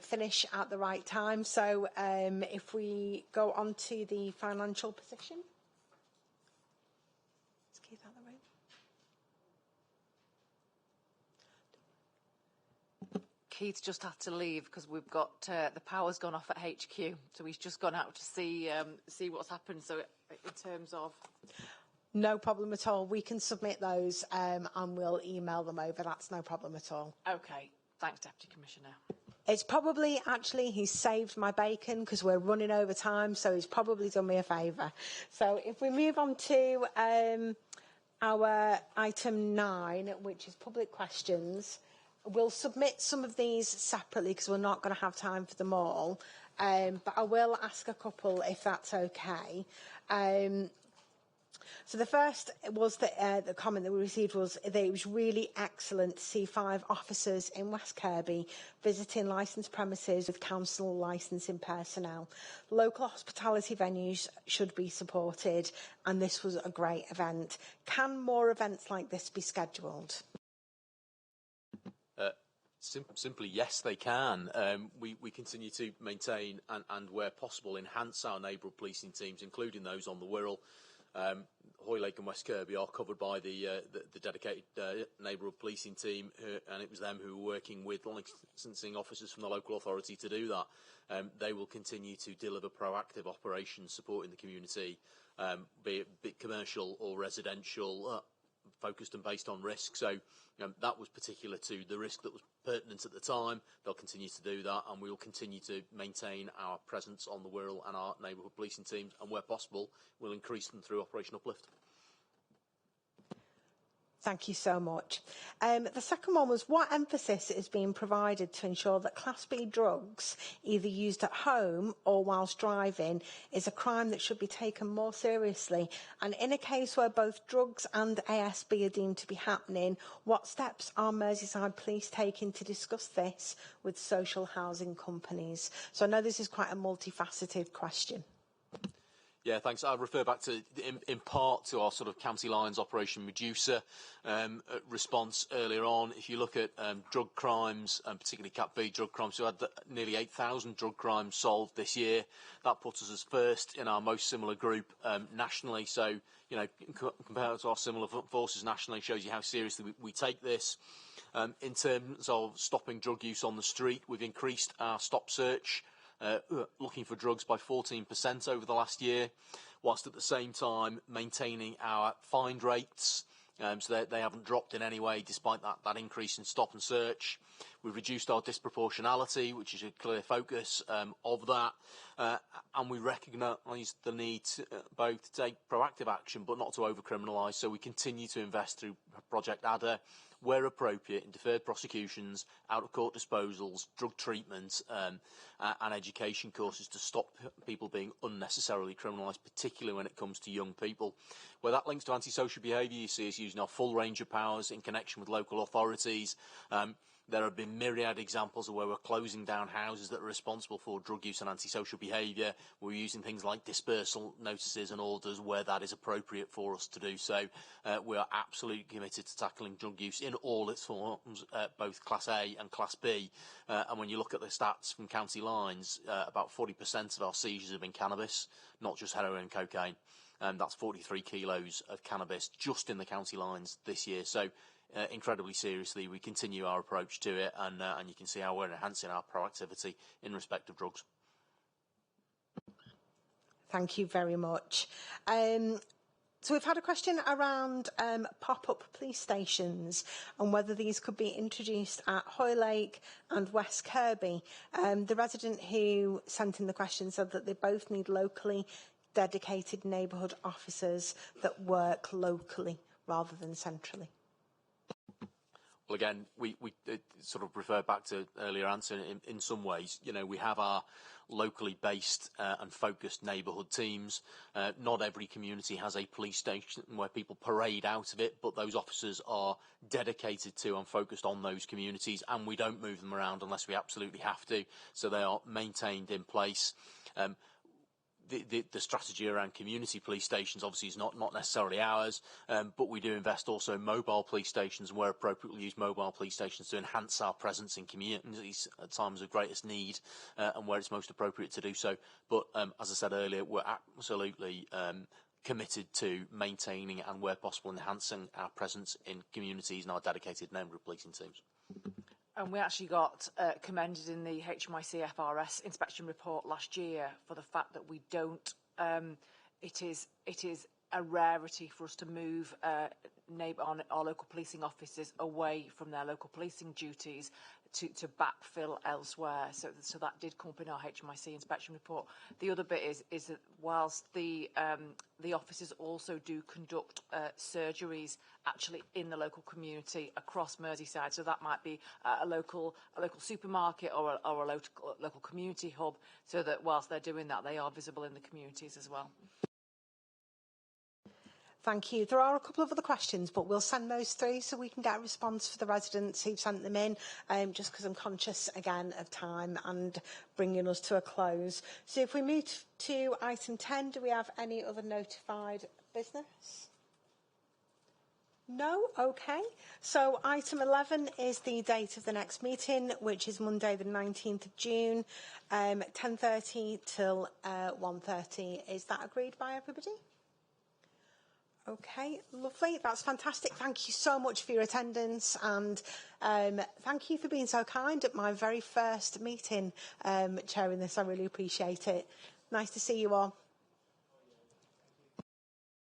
finish at the right time. So if we go on to the financial position. Is Keith out of the room? Keith's just had to leave because we've got the power's gone off at HQ, so he's just gone out to see what's happened. So in terms of, no problem at all. We can submit those and we'll email them over. That's no problem at all. okay, thanks, Deputy Commissioner. It's probably actually he's saved my bacon because we're running over time, so he's probably done me a favour. So if we move on to our item 9, which is public questions. We'll submit some of these separately because we're not going to have time for them all, but I will ask a couple if that's okay. So the first was that the comment that we received was that it was really excellent to see 5 officers in West Kirby visiting licensed premises with council licensing personnel. Local hospitality venues should be supported, and this was a great event. Can more events like this be scheduled? Simply, yes, they can. We continue to maintain and where possible, enhance our neighbourhood policing teams, including those on the Wirral. Hoylake and West Kirby are covered by the dedicated neighbourhood policing team, and it was them who were working with licensing officers from the local authority to do that. They will continue to deliver proactive operations supporting the community, be it commercial or residential, focused and based on risk. So that was particular to the risk that was pertinent at the time. They'll continue to do that, and we will continue to maintain our presence on the Wirral and our neighbourhood policing teams, and where possible, we'll increase them through Operation Uplift. Thank you so much. The second one was, what emphasis is being provided to ensure that Class B drugs, either used at home or whilst driving, is a crime that should be taken more seriously? And in a case where both drugs and ASB are deemed to be happening, what steps are Merseyside Police taking to discuss this with social housing companies? So I know this is quite a multifaceted question. Yeah, thanks. I'll refer back to, in part, to our sort of County Lines Operation Medusa response earlier on. If you look at drug crimes, and particularly Cat B drug crimes, we had nearly 8,000 drug crimes solved this year. That puts us as first in our most similar group nationally. So, you know, compared to our similar forces nationally, shows you how seriously we take this. In terms of stopping drug use on the street, we've increased our stop search looking for drugs by 14% over the last year, whilst at the same time maintaining our find rates, so they haven't dropped in any way despite that increase in stop and search. We've reduced our disproportionality, which is a clear focus of that, and we recognise the need to, both to take proactive action but not to over-criminalise, so we continue to invest through Project Adder, where appropriate, in deferred prosecutions, out-of-court disposals, drug treatment, and education courses to stop people being unnecessarily criminalised, particularly when it comes to young people. Where that links to antisocial behaviour, you see us using our full range of powers in connection with local authorities. There have been myriad examples of where we're closing down houses that are responsible for drug use and antisocial behaviour. We're using things like dispersal notices and orders where that is appropriate for us to do so. We are absolutely committed to tackling drug use in all its forms, both Class A and Class B. And when you look at the stats from County Lines, about 40% of our seizures have been cannabis, not just heroin and cocaine. That's 43 kilos of cannabis just in the County Lines this year. So incredibly seriously, we continue our approach to it, and you can see how we're enhancing our proactivity in respect of drugs. Thank you very much. So we've had a question around pop-up police stations and whether these could be introduced at Hoylake and West Kirby. The resident who sent in the question said that they both need locally dedicated neighbourhood officers that work locally rather than centrally. Well, again, we sort of refer back to earlier answer in some ways. You know, we have our locally based and focused neighbourhood teams. Not every community has a police station where people parade out of it, but those officers are dedicated to and focused on those communities, and we don't move them around unless we absolutely have to. So they are maintained in place. The strategy around community police stations obviously is not necessarily ours, but we do invest also in mobile police stations, and where appropriate we'll use mobile police stations to enhance our presence in communities at times of greatest need and where it's most appropriate to do so. But as I said earlier, we're absolutely committed to maintaining and where possible enhancing our presence in communities and our dedicated neighbourhood policing teams. And we actually got commended in the HMIC FRS inspection report last year for the fact that we don't. It is a rarity for us to move our local policing officers away from their local policing duties to backfill elsewhere. So that did come up in our HMIC inspection report. The other bit is that whilst the officers also do conduct surgeries actually in the local community across Merseyside, so that might be a local supermarket or a local community hub, so that whilst they're doing that, they are visible in the communities as well. Thank you. There are a couple of other questions, but we'll send those through so we can get a response for the residents who've sent them in, just because I'm conscious, again, of time and bringing us to a close. So if we move to item 10, do we have any other notified business? No? OK. So item 11 is the date of the next meeting, which is Monday the 19th of June, 10:30 till 1:30. Is that agreed by everybody? OK, lovely. That's fantastic. Thank you so much for your attendance, and thank you for being so kind at my very first meeting chairing this. I really appreciate it. Nice to see you all.